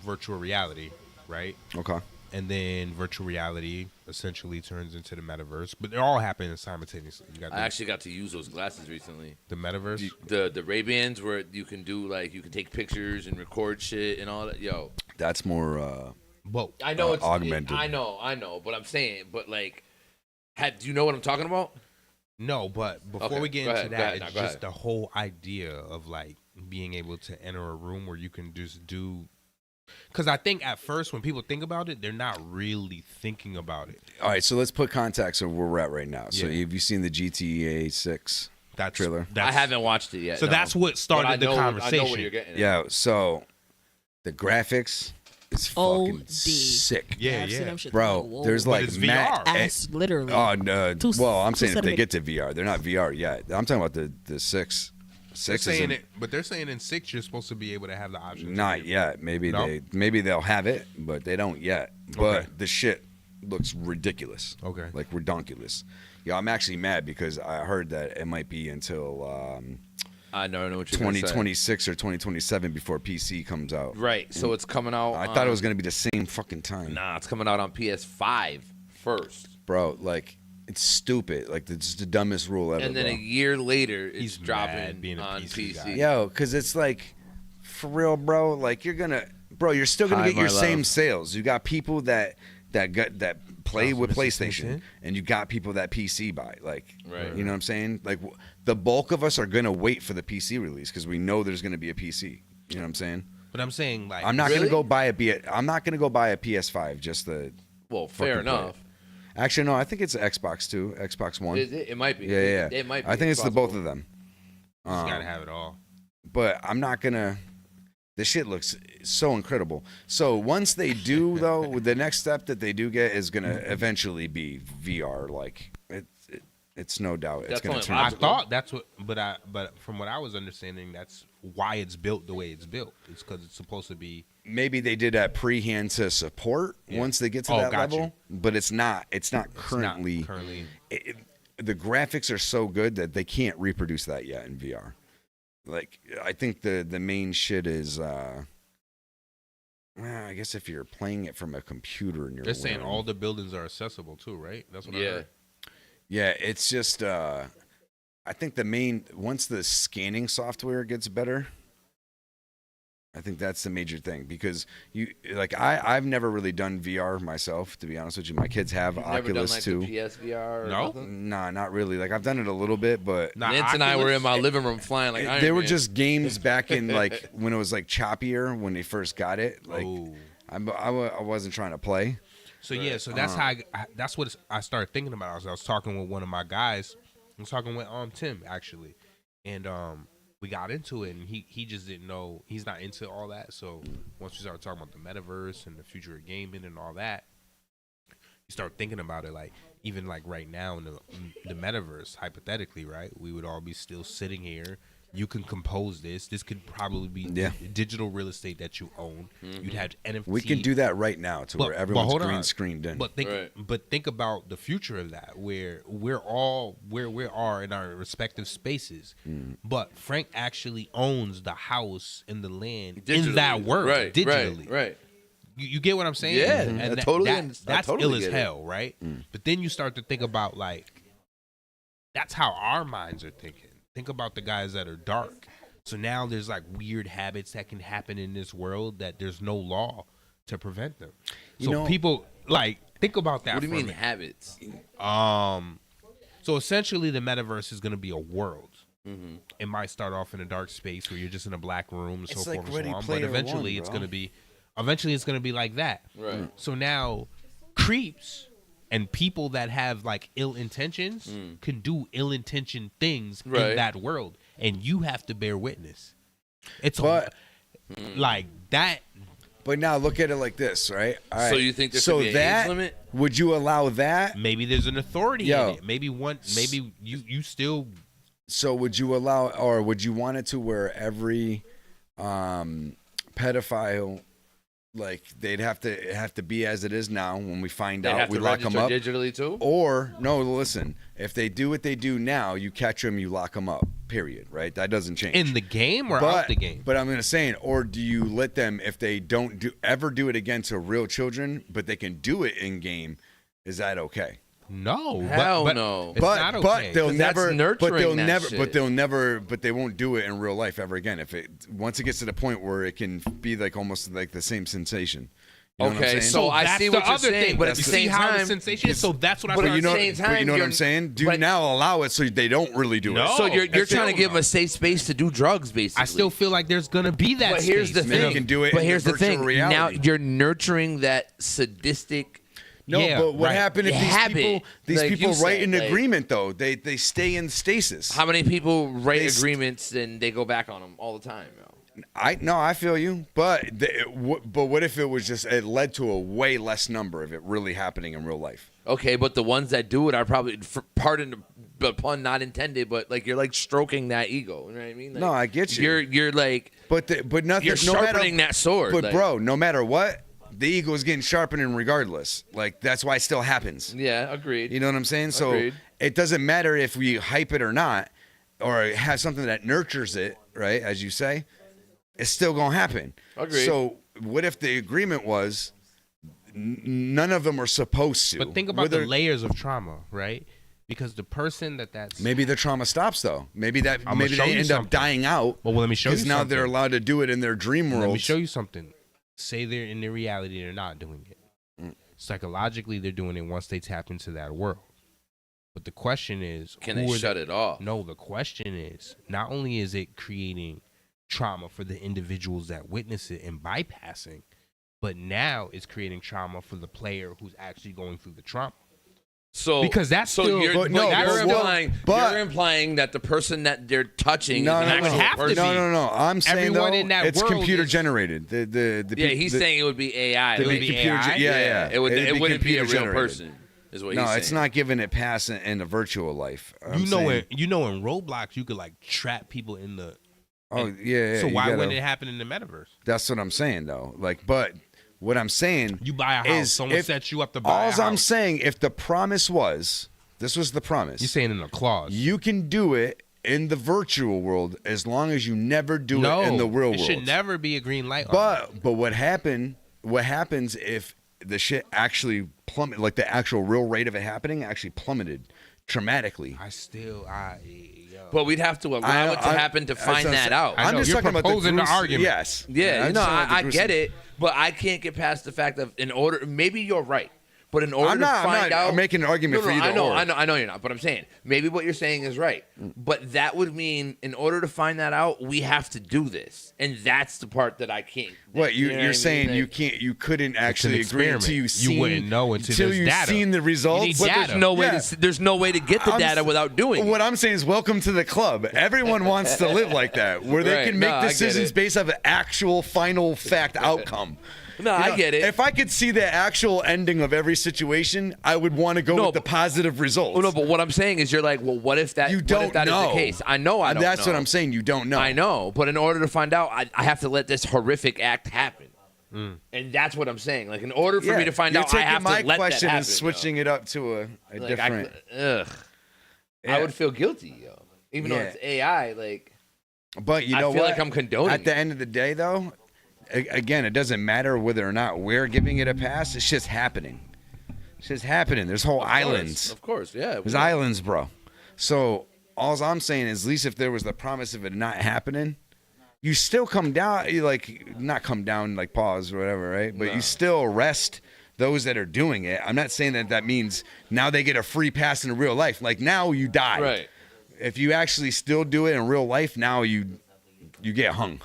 virtual reality, right? Okay. And then virtual reality essentially turns into the metaverse, but they're all happening simultaneously. You got I actually got to use those glasses recently. the metaverse. The Ray-Bans where you can do like you can take pictures and record shit and all that. Yo, That's more Whoa. I know it's augmented. I know, but I'm saying, but like, do you know what I'm talking about? No, but before Okay, we get go into ahead, that, go ahead, it's no, go just ahead. the whole idea of like being able to enter a room where you can just do. Because I think at first when people think about it, they're not really thinking about it. All right, so let's put context of where we're at right now. So Yeah. have you seen the GTA 6 trailer? I haven't watched it yet. So no. that's what started But I the know- conversation. I know what you're getting at. Yeah, so the graphics is fucking OD. sick. Yeah, I've seen them shit Bro, like, whoa. there's But like it's mad- VR. Ass, literally. Oh no! Two- Well, I'm saying if they 270. get to VR, they're not VR yet. I'm talking about the 6. They're 6 saying is it, but they're saying in 6 you're supposed to be able to have the option. to not be- yet. Maybe No? they'll have it, but they don't yet. But Okay. the shit looks ridiculous. Okay. Like redonkulous. Yeah, I'm actually mad because I heard that it might be until I know what you're gonna say. 2026 or 2027 before PC comes out. Right, so it's coming out. I thought it was gonna be the same fucking time. Nah, it's coming out on PS5 first, Bro, like it's stupid. Like it's the dumbest rule ever. and then bro. a year later it's He's mad dropping being a on PC PC. guy. Yo, because it's like, for real, bro. Like you're you're still gonna Hi, get your my same love. sales. You got people that play Sounds with Mr. PlayStation, Simpson. and you got people that PC buy. Like, Right. you know what I'm saying? Like the bulk of us are gonna wait for the PC release because we know there's gonna be a PC. You know what I'm saying? But I'm saying like I'm not Really? gonna go buy I'm not gonna go buy a PS5 just the. Well, fair fucking play enough. it. Actually, no. I think it's Xbox too. Xbox One. It might be. Yeah. It might be. I think it's the both possible. of them. you just gotta have it all. But I'm not gonna. The shit looks so incredible. So once they do, though, the next step that they do get is gonna eventually be VR. Like it's no doubt it's That's gonna only turn. I logical. thought that's what, but from what I was understanding, that's why it's built the way it's built. It's because it's supposed to be. Maybe they did that pre-hand to support Yeah. once they get to Oh, that got level, you. but it's not. It's not currently. Not currently. The graphics are so good that they can't reproduce that yet in VR. Like I think the main shit is. Well, I guess if you're playing it from a computer and you're They're saying wearing- all the buildings are accessible too, right? That's what I Yeah. heard. Yeah, it's just I think the main once the scanning software gets better, I think that's the major thing because I've never really done VR myself, to be honest with you. My kids have You've Oculus never done, too. the PSVR or No? nothing? Nah, not really. Like I've done it a little bit, but Nance and I were in my living room flying like Iron they were Man. just games back in like when it was like choppier when they first got it. Like I wasn't trying to play. So yeah, so that's how that's what I started thinking about. I was talking with one of my guys. I was talking with Tim actually, and we got into it, and he just didn't know. He's not into all that. So once we started talking about the metaverse and the future of gaming and all that, you start thinking about it. Like even like right now in the metaverse, hypothetically, right, we would all be still sitting here. You can compose this. This could probably be digital real estate that you own. Mm-hmm. You'd have NFT. We can do that right now where everyone's green screened in. But think about the future of that, where we're all where we are in our respective spaces. But Frank actually owns the house and the land in that world digitally. Right. You get what I'm saying? Yeah, and I that's totally ill as get it. hell, right? But then you start to think about like that's how our minds are thinking. Think about the guys that are dark. So now there's like weird habits that can happen in this world that there's no law to prevent them. So people like think about that. What do you for a mean minute. habits? So essentially the metaverse is going to be a world. Mm-hmm. It might start off in a dark space where you're just in a black room, so It's forth like and Ready so on. But Player eventually One, it's bro. going to be like that. Right. So now creeps and people that have like ill intentions can do ill-intentioned things in that world, and you have to bear witness. It's like that. But now look at it like this, right? All right. So you think there should be an age limit? Would you allow that? Maybe there's an authority in it. Maybe you still. So would you allow, or would you want it to where every pedophile, like they'd have to be as it is now when we find out we lock them up digitally too? Or no, listen, if they do what they do now, you catch them, you lock them up. Period. Right? That doesn't change In the game or out the game? But I'm gonna say, or do you let them if they don't ever do it again to real children, but they can do it in game? Is that okay? No, Hell but no. It's not okay. But they'll 'Cause that's never. nurturing that shit. But they won't do it in real life ever again. Once it gets to the point where it can be like almost like the same sensation. You know what I'm Okay, saying? so I see what you're saying, but at the same how the time, sensation is. So that's what I'm But saying. you know, at the same time, but you know what you're- I'm saying? Do but- now allow it so they don't really do No. it. So you're That's trying to still give them no. a safe space to do drugs, basically. I still feel like there's gonna be that. But here's the space. Then you thing. can do it But in here's the the thing. virtual reality. Now you're nurturing that sadistic. No, Yeah, but what right. happened if Habit, these like people you write said, an like- agreement though? They stay in stasis. How many people write They st- agreements and they go back on them all the time? Yo? I feel you, but but what if it was just it led to a way less number of it really happening in real life? Okay, but the ones that do it are probably, pardon the pun not intended, but like you're like stroking that ego. You know what I mean? Like, No, I get you. You're like, But nothing. you're no matter, sharpening that sword. But like- bro, no matter what, the ego is getting sharpened regardless. Like that's why it still happens. Yeah, agreed. You know what I'm saying? So Agreed. it doesn't matter if we hype it or not, or have something that nurtures it, right? As you say, it's still gonna happen. Agreed. So what if the agreement was none of them are supposed to? But think about the Whether- layers of trauma, right? Because the person that's Maybe the trauma stops though. Maybe I'ma maybe show they you end something. up dying out. Well, let me show you Because now they're something. allowed to do it in their dream world. Let me show you something. Say they're in their reality, they're not doing it. Psychologically, they're doing it once they tap into that world. But the question is, Can who they are shut it off? No, the question is, not only is it creating trauma for the individuals that witness it and bypassing, but now it's creating trauma for the player who's actually going through the trauma. So Because that's so still- you're, but no, you're but- you're implying that the person that they're touching No, is an no, actual no. have to person. be. No. I'm saying Everyone though, in that it's world computer is- generated. The Yeah, he's saying it would be AI. It'd Like, be computer AI? yeah. It It'd wouldn't be a real computer-generated. person. Is what No, he's saying. it's not giving it pass in a virtual life. You know, in Roblox, you could like trap people in the. Oh yeah. So you why gotta- wouldn't it happen in the metaverse? That's what I'm saying though. Like, but what I'm saying, You buy a house, is someone if- sets you up to buy a house. I'm saying, if the promise was, this was the promise. You're saying in a clause. You can do it in the virtual world as long as you never do no, it in the real it world. should never be a green light. on that. But what happens if the shit actually plummet, like the actual real rate of it happening actually plummeted traumatically. But we'd have to allow it to happen to find that out. I'm just talking about the argument. Yes. Yeah, I'm no, just talking about I the get gruesome- it, but I can't get past the fact of maybe you're right. But in order I'm to find not out, making an argument for either I know, or. I know you're not. But I'm saying maybe what you're saying is right. But that would mean in order to find that out, we have to do this, and that's the part that I can't. What you know you're what I saying? mean? You can't. You couldn't actually agree experiment. until You wouldn't know until there's you've data. seen the results. need But data. There's no way to get the data without doing it. What I'm saying is, welcome to the club. Everyone wants to live like that, where they Right. can make No, I get decisions it. based off an actual final fact outcome. No, You I know, get it. If I could see the actual ending of every situation, I would want to go with the positive results. No, but what I'm saying is, you're like, well, what if that? You what don't if that is know. the case? I know. I don't. That's know. what I'm saying. You don't know. I know, but in order to find out, I have to let this horrific act happen, and that's what I'm saying. Like, in order for me to find you're out, I taking have my to let question that happen. and switching it up to a Like, different. I Yeah. would feel guilty, yo. Even though Yeah. it's AI, like. But you know I feel what? like I'm condoning At the end of the day, though, again, it doesn't matter whether or not we're giving it a pass. It's just happening. It's just happening. There's whole islands. Of course, yeah. There's islands, bro. So all I'm saying is, at least if there was the promise of it not happening, you still come down. You like not come down, like pause or whatever, right? But you still arrest those that are doing it. I'm not saying that means now they get a free pass in real life. Like now you die. Right. If you actually still do it in real life, now you get hung.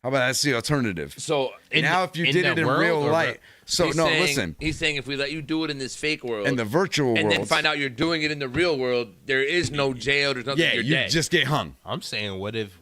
How about that's the alternative? So now if you did it in real life, so He's no, saying- listen. He's saying if we let you do it in this fake world, In the virtual and then world. find out you're doing it in the real world, there is no jail. There's nothing. Yeah, you're you dead. just get hung. I'm saying, what if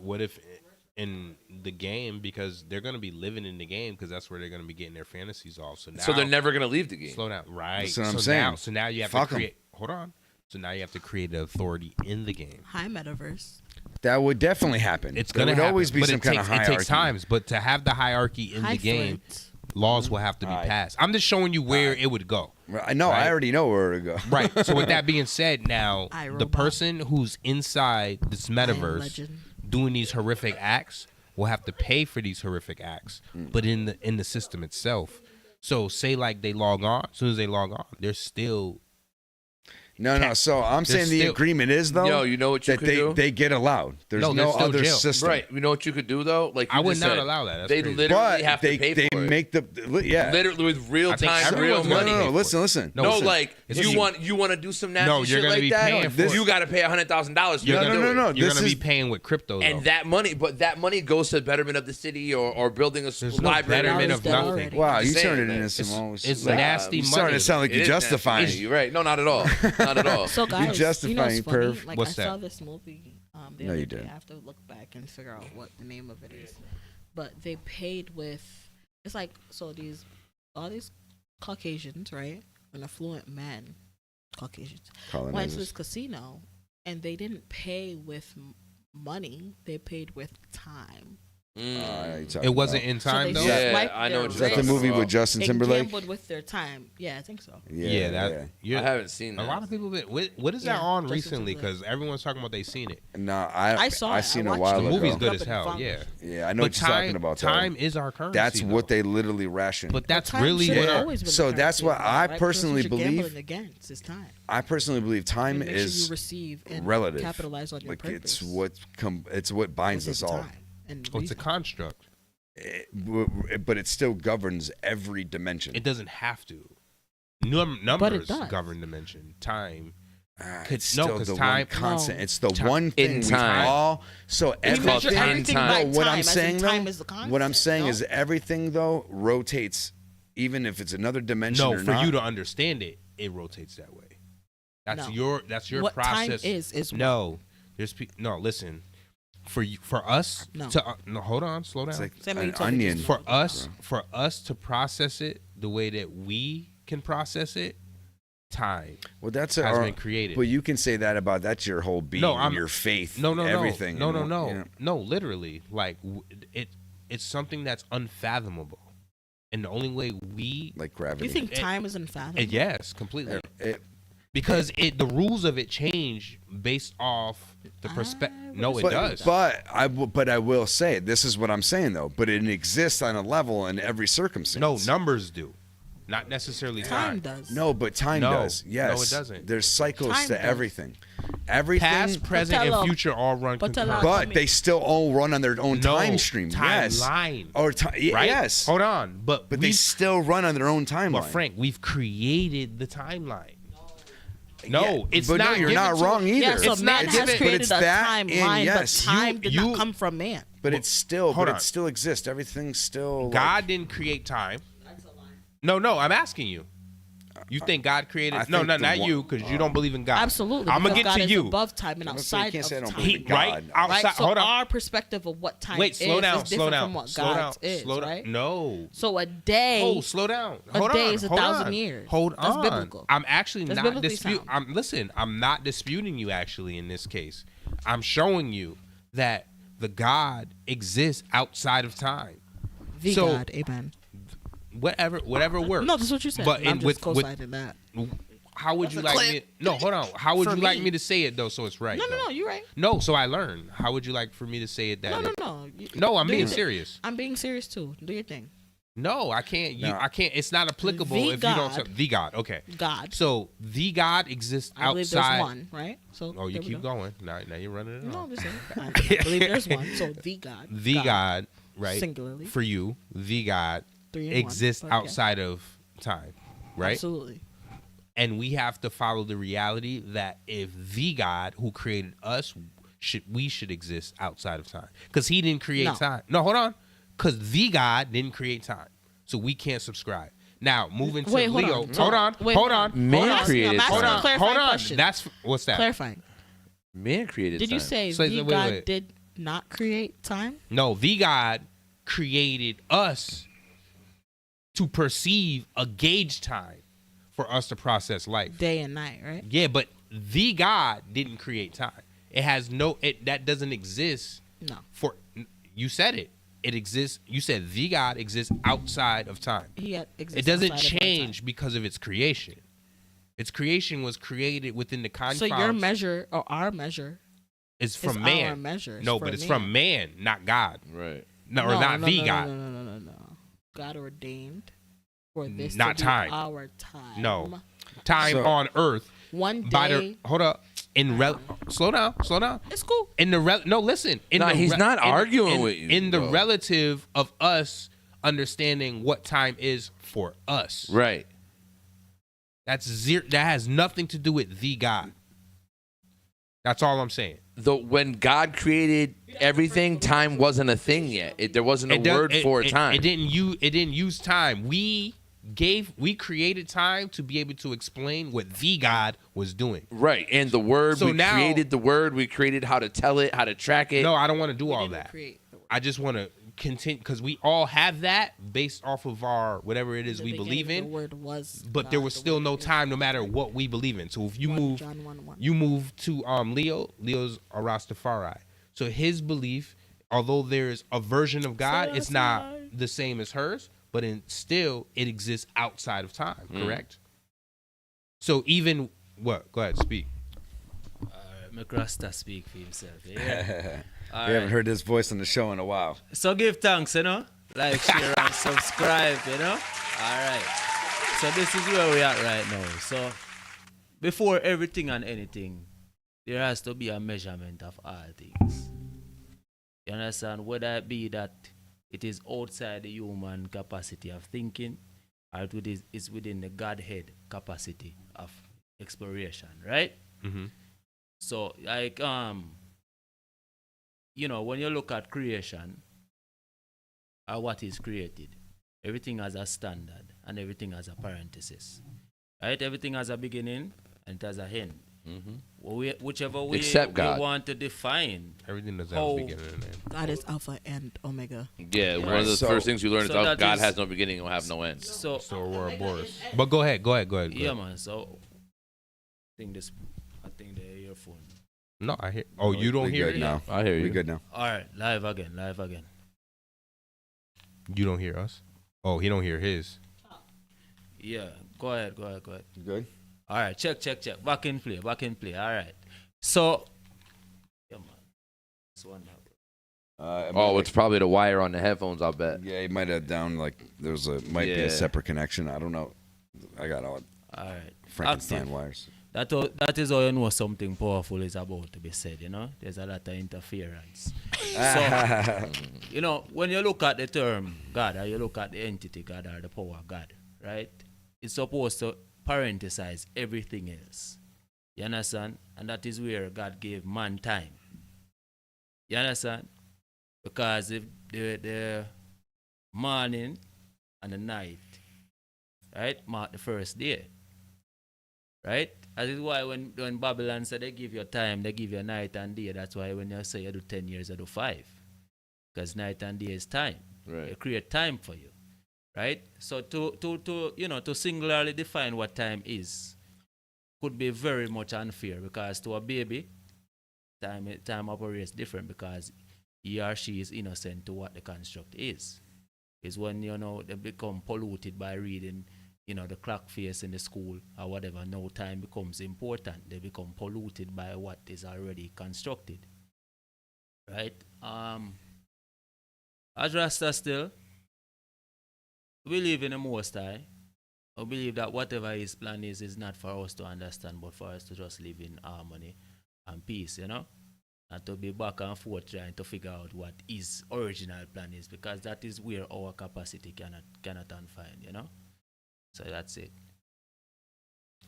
in the game, because they're gonna be living in the game, because that's where they're gonna be getting their fantasies off. So now, So they're never gonna leave the game. Slow down, right? That's what I'm so saying. now you have Fuck to 'em. create. Hold on. So now you have to create an authority in the game. Hi, metaverse. That would definitely happen. It's There gonna would happen, always be but some kind of hierarchy. It takes times, but to have the hierarchy in Hi, the game, Flint. laws will have to be passed. I'm just showing you where it would go. I know. I Right? already know where to go. Right. So with that being said, now iRobot. the person who's inside this metaverse Legend. doing these horrific acts will have to pay for these horrific acts, but in the system itself. So say like they log on, as soon as they log on, they're still. No. So I'm They're saying the still- agreement is though. Yo, you know what you that could do? they get allowed. There's No, no, there's still other jail. system. Right. You know what you could do though? Like you I would just not said, allow that. That's they crazy. literally But have they to pay they for it. make the yeah. Literally with real I think time, real everyone's money. gonna No, listen. No, No, listen. like Listen. you want to do some nasty No, you're shit gonna like be that. paying for you it. got to pay $100,000. You're No, gonna, no, no. You're This gonna be is- paying with crypto, though. And that money, but that money goes to the betterment of the city or building a There's no library. betterment It's of dead nothing. already. Wow, you Just turned it saying, into some. It's like, nasty you money. starting to sound like It you're is nasty. justifying. You're right. No, not at all. Not at all. So guys, justifying you know what's funny? perv. Like What's I saw that? this movie the No, other you day. didn't. I have to look back and figure out what the name of it is. But they paid with it's like so all these Caucasians, right? And affluent men, Caucasians, went to Colonizers. this casino and they didn't pay with money. They paid with time. It wasn't in time, so though? they Yeah, swiped I know their what Is that the wrist movie with Justin and Timberlake? gambled with their time. Yeah, I think so. Yeah, that. I You're, haven't seen a that. lot of people. What is that Yeah, on Justin recently? Timberlake. Because everyone's talking about they seen it. No, I saw it. I seen it a watched while it. The ago. movie's Look good up as in hell. Funk. Yeah. Yeah, I know But what you're talking about. though. Time is our currency. That's what though. they literally ration. But that's time really should what. have our- always been So the that's currency, what I right? Because personally what you're believe. gambling against is time. I personally believe time Make sure is you receive and relative. capitalize on your like purpose. it's what binds Within us all. time and Oh, it's a reason. construct. But it still governs every dimension. It doesn't have to. Numbers does. govern dimension. Time. It's no, still 'cause the time- one constant. No. It's the Time- one thing In we time. all. So We everything. measure everything by No, what time, I'm as in saying time though. is the What I'm constant, saying no? is everything though rotates, even if it's another dimension No, or for not. you to understand it, it rotates that way. That's No. your What time process. is no. No, listen. For us No. to no, hold on, slow down. It's like Same way an you talk onion. about for us to process it the way that we can process it, time Well, that's has been created. But you can say that about that's your whole being, your faith, everything. No, you know? no, literally. Like it's something that's unfathomable, and the only way we like gravity. You think time is unfathomable? yes, completely. It- Because the rules of it change based off the perspective. No, it does. But I will say this is what I'm saying though. But it exists on a level in every circumstance. No, numbers do. not necessarily Time time. does. No, but time No. does. Yes. No, it doesn't. There's cycles Time to does. everything. Everything. Past, present, and Patella. future all run Patella. concurrent. But they still all run on their own No, time stream. Yes. timeline. Or Right? yes. Hold on, but But they still run on their own timeline. But Frank, we've created the timeline. No, Yeah, it's but not. no, you're given not to- wrong either. Yeah, so It's man not has given- created it's a that and timeline, yes, but time did you- not come from man. But it's still, Hold but on. it still exists. Everything's still. God didn't create time. No, I'm asking you. You think God created? I No, think the not one- you, because you don't believe in God. Absolutely. I'm gonna because get God to is you. above time and I'm not saying you outside can't of say I don't time. believe in Right? God. Outside. Right? So Hold on. our perspective of what time Wait, is slow down, is slow different down, from what slow down, God's is, slow down. right? No. So a day. Oh, slow down. A Hold day on, is hold 1,000 on. years. Hold That's on. biblical. I'm actually That's not biblically disputing. sound. I'm not disputing you actually in this case. I'm showing you that the God exists outside of time. The So, God, amen. Whatever works. No, that's what you said. But I'm in, just with co-signing that. how would That's you a like clip. me? No, hold on. How would For you like me. me to say it though, so it's right? No, you're right. No, so I learned. How would you like for me to say it that? No. No, I'm Do being your thing. serious. I'm being serious too. Do your thing. No, I can't. No. I can't. It's not applicable The if you don't. God. The God. Okay. God. So the God exists I believe outside. there's one, right? So Oh, you there we keep go. going. Now you're running it No, off. I'm just saying. I believe there's one. So the God. The God, right? Singularly. For you, the God 3 in 1, exists but okay. outside of time, right? Absolutely. And we have to follow the reality that if the God who created us should exist outside of time, because He didn't create No. time. No, hold on, because the God didn't create time, so we can't subscribe. Now moving to Wait, hold Leo. on. Hold on. Wait, hold hold on. on. Man I'm asking- created I'm asking Hold a on. clarifying Hold on. question. That's what's that? Clarifying. Man created Did you time. say So, the wait, God wait. did not create time? No, the God created us to perceive a gauge time for us to process life. Day and night, right? Yeah, but the God didn't create time. It has no. That doesn't exist. No. For you said it. It exists. You said the God exists outside of time. Exists It doesn't outside of our change because of its creation. Its creation was created within the confines. So your measure or our measure is from is man. our measure. No, It's but for it's man. from man, not God. Right. No, or not the God. No. God ordained for this Not to be time. our time. No, time So- on Earth. One By day. hold up. Slow down. It's cool. In the no, listen. Nah, he's not arguing with you, In the bro. relative of us understanding what time is for us. Right. That's zero. That has nothing to do with the God. That's all I'm saying. When God created everything, time wasn't a thing yet. There wasn't a word for time. It didn't use time. We created time to be able to explain what the God was doing. Right. And the word, So we now- created the word. We created how to tell it, how to track it. No, I don't want to do all didn't that. create the word. I just want to continue because we all have that based off of our whatever it is The we beginning, believe in. The word was. But there God, was the still word no is time, no God. matter what we believe in. So if you 1 move, John 1:1. you move to Leo. Leo's a Rastafari. So his belief, although there's a version of God, it's not the same as hers. But still, it exists outside of time. Correct. So even what? Go ahead, speak. Make Rasta speak for himself. Yeah. We haven't heard his voice on the show in a while. So give thanks, like, share, and subscribe, All right. So this is where we are right now. So before everything and anything, there has to be a measurement of all things. You understand? Whether it be that it is outside the human capacity of thinking, or it is within the Godhead capacity of exploration, right? Mm-hmm. So, like, when you look at creation, or what is created, everything has a standard and everything has a parenthesis, right? Everything has a beginning and it has a end. Mm-hmm. Whichever way Except God. we want to define. Everything does have a beginning and end. God is Alpha and Omega. Yeah, one of the So- first things you learn is so that that God is- has no beginning and will have no end. So, Aurora Boris. But go ahead. yeah, man. So, I think the earphone. No, I hear. Oh, you don't We hear good it? now. I hear you. We good now. All right, live again. You don't hear us? Oh, he don't hear his. Yeah, go ahead. You good? All right, check. Back in play. All right. So, yeah, man. This one now. Oh, it's probably the wire on the headphones, I'll bet. Yeah, he might have down like might be a separate connection. I don't know. I got all right. Frankenstein Active. wires. That is how you know something powerful is about to be said, you know? There's a lot of interference. So, you know, when you look at the term God, or you look at the entity God or the power God, right? It's supposed to parenthesize everything else. You understand? And that is where God gave man time. You understand? Because if the morning and the night, right, mark the first day. Right? That is why when Babylon said they give you time, they give you night and day. That's why when you say you do 10 years, you do 5. Because night and day is time. Right. They create time for you. Right? So to singularly define what time is could be very much unfair, because to a baby, time operates different, because he or she is innocent to what the construct is. It's when, they become polluted by reading, the clock face in the school or whatever. Now time becomes important. They become polluted by what is already constructed. Right? As Rasta still, we believe in the Most High. I believe that whatever his plan is not for us to understand, but for us to just live in harmony and peace, and to be back and forth trying to figure out what his original plan is, because that is where our capacity cannot find, So that's it.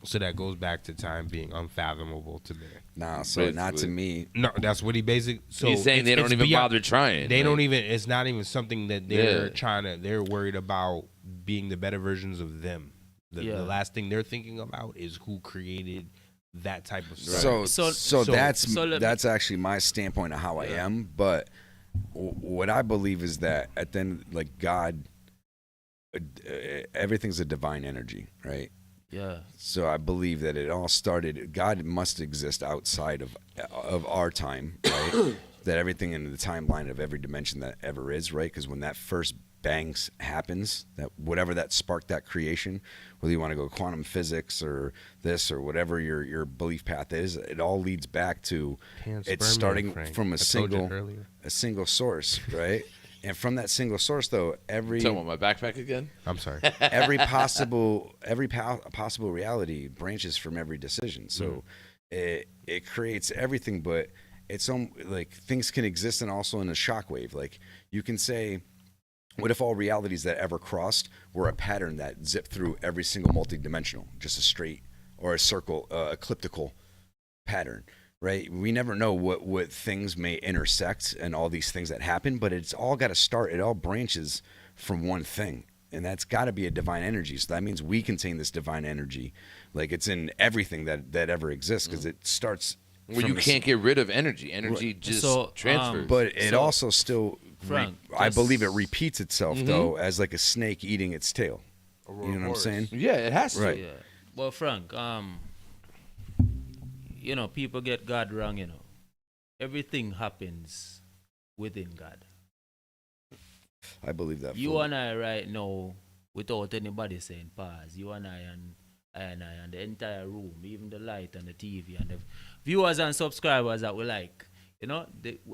So that goes back to time being unfathomable to me. Nah, so not to me. No, that's what he basically. So he's saying they don't even bother trying. They don't even. It's not even something that they're trying to. They're worried about being the better versions of them. The last thing they're thinking about is who created that type of stuff. So that's actually my standpoint of how I am. But what I believe is that at the end, like God, everything's a divine energy, right? Yeah. So I believe that it all started. God must exist outside of our time, right? That everything in the timeline of every dimension that ever is, right? Because when that first bangs happens, that whatever that sparked that creation, whether you want to go quantum physics or this or whatever your belief path is, it all leads back to it's starting from a single source, right? And from that single source, though, Talking about my backpack again? I'm sorry. Every possible reality branches from every decision. So it creates everything, but it's like things can exist and also in a shockwave. Like you can say, what if all realities that ever crossed were a pattern that zipped through every single multidimensional, just a straight or a circle, elliptical pattern? Right, we never know what things may intersect and all these things that happen, but it's all got to start. It all branches from one thing, and that's got to be a divine energy. So that means we contain this divine energy, like it's in everything that ever exists, because it starts. Well, you can't get rid of energy. Energy just transfers. But it also still, Frank, I believe it repeats itself though, as like a snake eating its tail. You know what I'm saying? Yeah, it has to. Right. Yeah. Well, Frank, people get God wrong, Everything happens within God. I believe that. You and I right now, without anybody saying pause, you and I and the entire room, even the light and the TV and the viewers and subscribers that we like,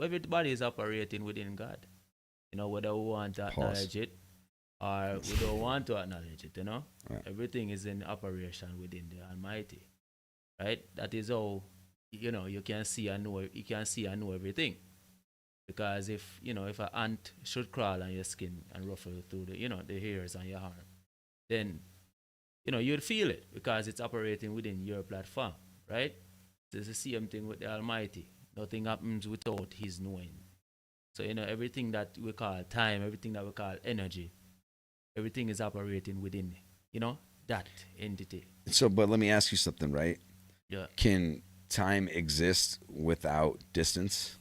everybody is operating within God. Whether we want to acknowledge it or we don't want to acknowledge it, Right. Everything is in operation within the Almighty. Right? That is how, you can see and know everything. Because if an ant should crawl on your skin and ruffle through the hairs on your arm, then, you'd feel it because it's operating within your platform, right? It's the same thing with the Almighty. Nothing happens without His knowing. So, everything that we call time, everything that we call energy, everything is operating within, that entity. So, but let me ask you something, right? Yeah. Can time exist without distance?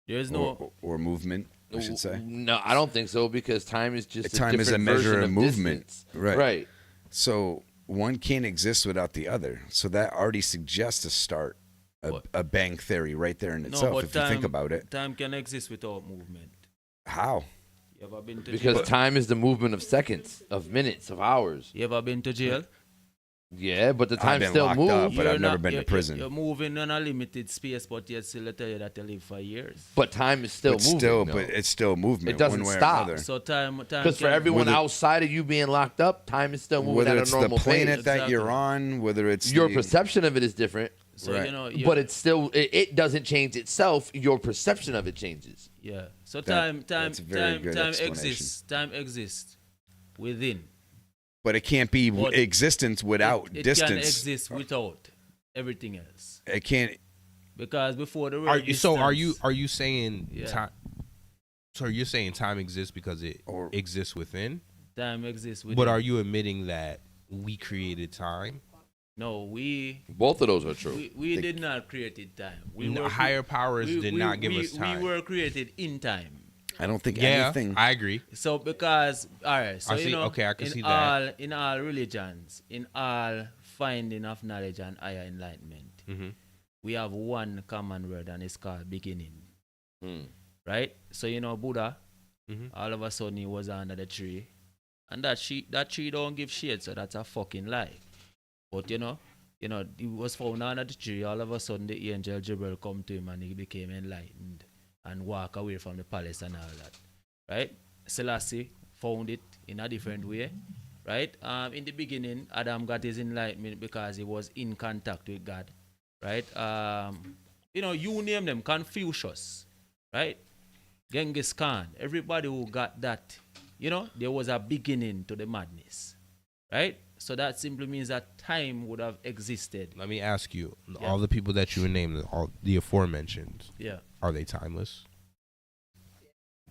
There's no or movement, I should say. No, I don't think so, because time is just time is a measure of movement, distance. right? So one can't exist without the other. So that already suggests a start, a bang theory right there in itself. If you think about it, time can exist without movement. How? You ever been to because jail? time is the movement of seconds, of minutes, of hours. You ever been to jail? Yeah, but the I've time's been still locked moving. up, but I've never been to prison. You're moving in a limited space, but yet still tell you that you live for years. But time is still moving. But it's still movement. It doesn't one way or stop. another. So time Because for everyone outside of you being locked up, time is still moving Whether at a it's the normal planet pace. that you're on, whether it's Your the- perception of it is different. So, Right. you know, But it's still it doesn't change itself. Your perception of it changes. Yeah. So That- time that's a very good explanation. exists. Time exists within. But it can't be But existence without it distance. can exist without everything else. It can't. Because before the word Are you distance- saying Yeah. time? So you're saying time exists because it exists within? Time exists within. But are you admitting that we created time? No, we. Both of those are true. We did not create time. No, higher powers did not give us time. We were created in time. I don't think Yeah, anything. I agree. So because all right, so I see- you know, okay, I can in see all, that. in all religions, in all finding of knowledge and higher enlightenment, we have one common word, and it's called beginning. Right? So you know, Buddha, all of a sudden he was under the tree, and that tree don't give shade, so that's a fucking lie. But you know, he was found under the tree. All of a sudden, the angel Jibril come to him, and he became enlightened and walk away from the palace and all that. Right? Selassie found it in a different way. Right? In the beginning, Adam got his enlightenment because he was in contact with God. Right? You know, you name them, Confucius. Right? Genghis Khan. Everybody who got that, you know, there was a beginning to the madness. Right? So that simply means that time would have existed. Let me ask you: Yeah. all the people that you named, all the aforementioned, Yeah. are they timeless?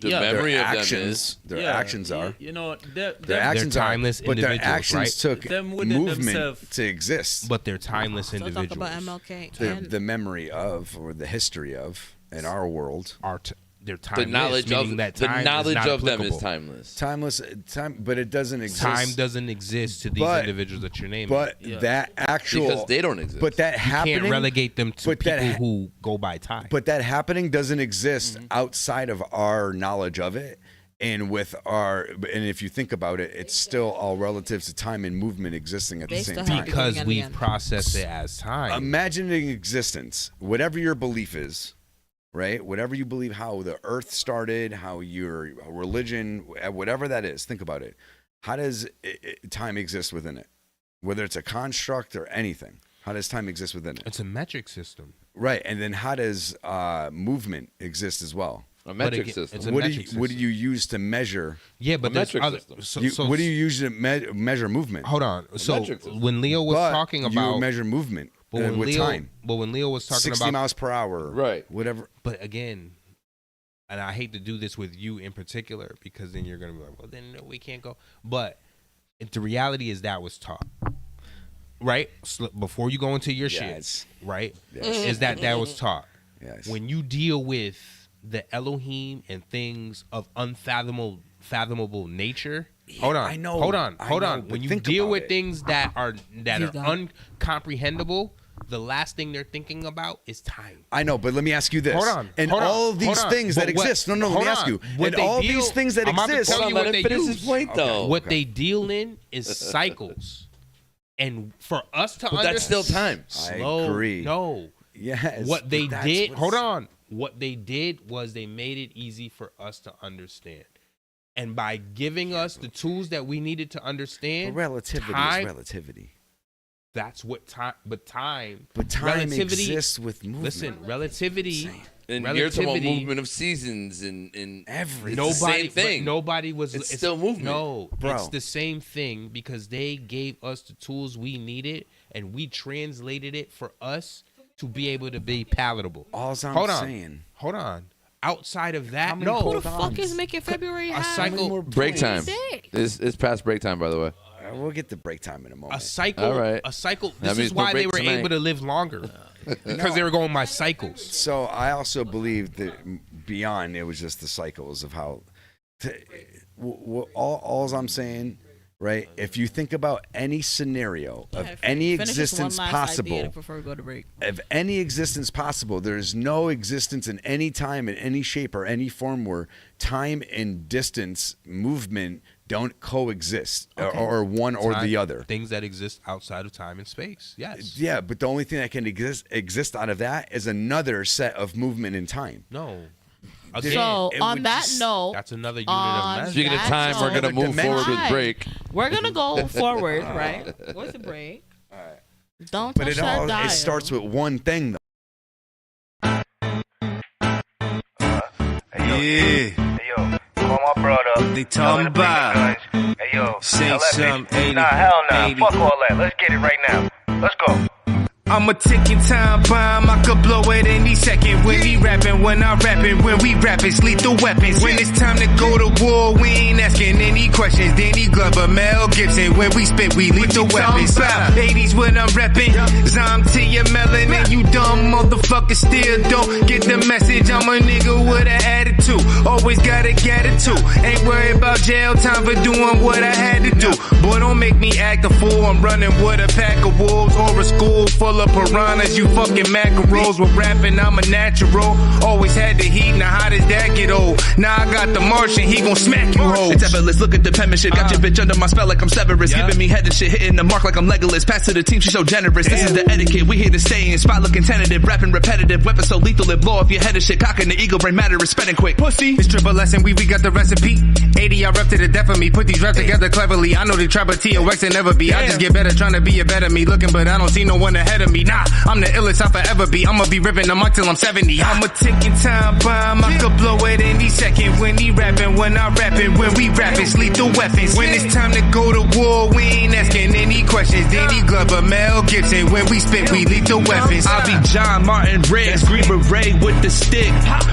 The Yeah. memory Their of them actions, is. their Yeah, actions are. You know, Their They're actions are timeless but their individuals, actions right? took Them within movement themselves. to exist. But they're timeless So talk individuals. about MLK. The, and the memory of, or the history of, in our world, they're The timeless. knowledge meaning of that the time knowledge is not of them is applicable. timeless. timeless time, but it doesn't exist. Time doesn't exist to these But- individuals that you're naming. But Yeah. that actual, Because they don't exist. But that you happening, can't relegate them to but that people ha- who go by time. but that happening doesn't exist outside of our knowledge of it. And with our, and if you think about it, it's still all relative to time and movement existing at the They same still time. have because beginning and we've end. processed it as time. Imagining existence, whatever your belief is, right? Whatever you believe, how the earth started, how your religion, whatever that is, think about it. How does time exist within it? Whether it's a construct or anything, how does time exist within it? It's a metric system. Right. And then how does movement exist as well? A metric again, system. it's a What do, metric you, what do system. you use to measure? Yeah, but A there's metric other. system. So, What do you use to measure movement? Hold on. So metric system. when Leo was But talking you about, measure movement but when with Leo, time. but when Leo was talking 60 about, miles per hour. Right. Whatever. but again, and I hate to do this with you in particular because then you're gonna be like, well, then we can't go. But the reality is that was taught, right? So before you go into your shit, Yes. right? Yes. Is that was taught? Yes. When you deal with the Elohim and things of unfathomable nature. Hold on. I know. Hold on. I Hold know, on. but When you think deal about with it. things that are You got it. uncomprehendable, the last thing they're thinking about is time. I know, but let me ask you this. Hold on. And hold on, all these hold on. things that But what- exist. No, let hold me ask on. you. What And they all deal- these things that I'm about to exist. tell Hold you on, what let they him finish use. his point, though. What they deal in is cycles. And for us to But that's still time. Slow, I agree. No. Yes. What they but that's did, what's- hold on. What they did was they made it easy for us to understand. And by giving us the tools that we needed to But understand, relativity time, is relativity. that's what time, but time Relativity exists with movement. Listen, relativity, And you're talking about relativity- movement of seasons and Everything. It's the nobody, same thing. but nobody was. It's still movement. No, Bro. it's the same thing because they gave us the tools we needed, and we translated it for us to be able to be palatable. All I'm Hold on. saying. Hold on. Outside of that, many no. Who the Hold on. fuck is making February A high? cycle, break time. Sick. It's past break time, by the way. We'll get to break time in a moment. a cycle, All right. a cycle. That This means is no why they break were tonight. able to live longer because they were going by cycles. So I also believe that beyond it was just the cycles of how. All I'm saying, right? If you think about any scenario of any Finish this one existence last possible, idea before we go to break. of any existence possible, there is no existence in any time, in any shape or any form where time and distance movement don't coexist Okay. or one or the other. Things that exist outside of time and space. Yes. Yeah, but the only thing that can exist out of that is another set of movement in time. No. So on that note, that's another unit on of measure. Speaking of time, we're gonna move forward with break. We're gonna go forward, right? What's the break? All right. Don't But touch it that all dial. it starts with one thing though. Yeah. Hey, yo, call my brother. They talking about. Hey, yo, say some 80. Nah, hell no. 80. Fuck all that. Let's get it right now. Let's go. I'm a ticking time bomb, I could blow it any second. When we rapping, when I'm rapping, when we rap, it's lethal weapons. When it's time to go to war, we ain't asking any questions. Danny Glover, Mel Gibson, when we spit, we lethal weapons. 80s when I'm rapping, Zom to your melon, and you dumb motherfuckers still don't get the message. I'm a nigga with an attitude, always gotta get it too. Ain't worried about jail time for doing what I had to do. Boy, don't make me act a fool, I'm running with a pack of wolves or a school full of piranhas, you fucking mackerels. With rapping, I'm a natural. Always had the heat, now how does that get old? Now I got the Martian, he gon' smack you hoes. It's effortless, look at the penmanship. Got your bitch under my spell like I'm Severus. Giving me head and shit, hitting the mark like I'm Legolas. Pass to the team, she's so generous. This is the etiquette, we here to stay in. Spot looking tentative, rapping repetitive. Weapon so lethal, it blow off your head and shit. Cocking the ego, brain matter is spinning quick. Pussy. It's triple lesson, we got the recipe. 80, I rep to the death of me. Put these reps together cleverly. I know they trap a TOX and never be. I just get better trying to be a better me. Looking, but I don't see no one ahead of me. Nah, I'm the illest I'll forever be. I'ma be ripping the mic till I'm 70. I'm a ticking time bomb. I could blow it any second. When he rapping, when I'm rapping, when we rap, it's lethal weapons. When it's time to go to war, we ain't asking any questions. Danny Glover, Mel Gibson, when we spit, we lethal weapons. I be John Martin Riggs, Green Beret with the stick.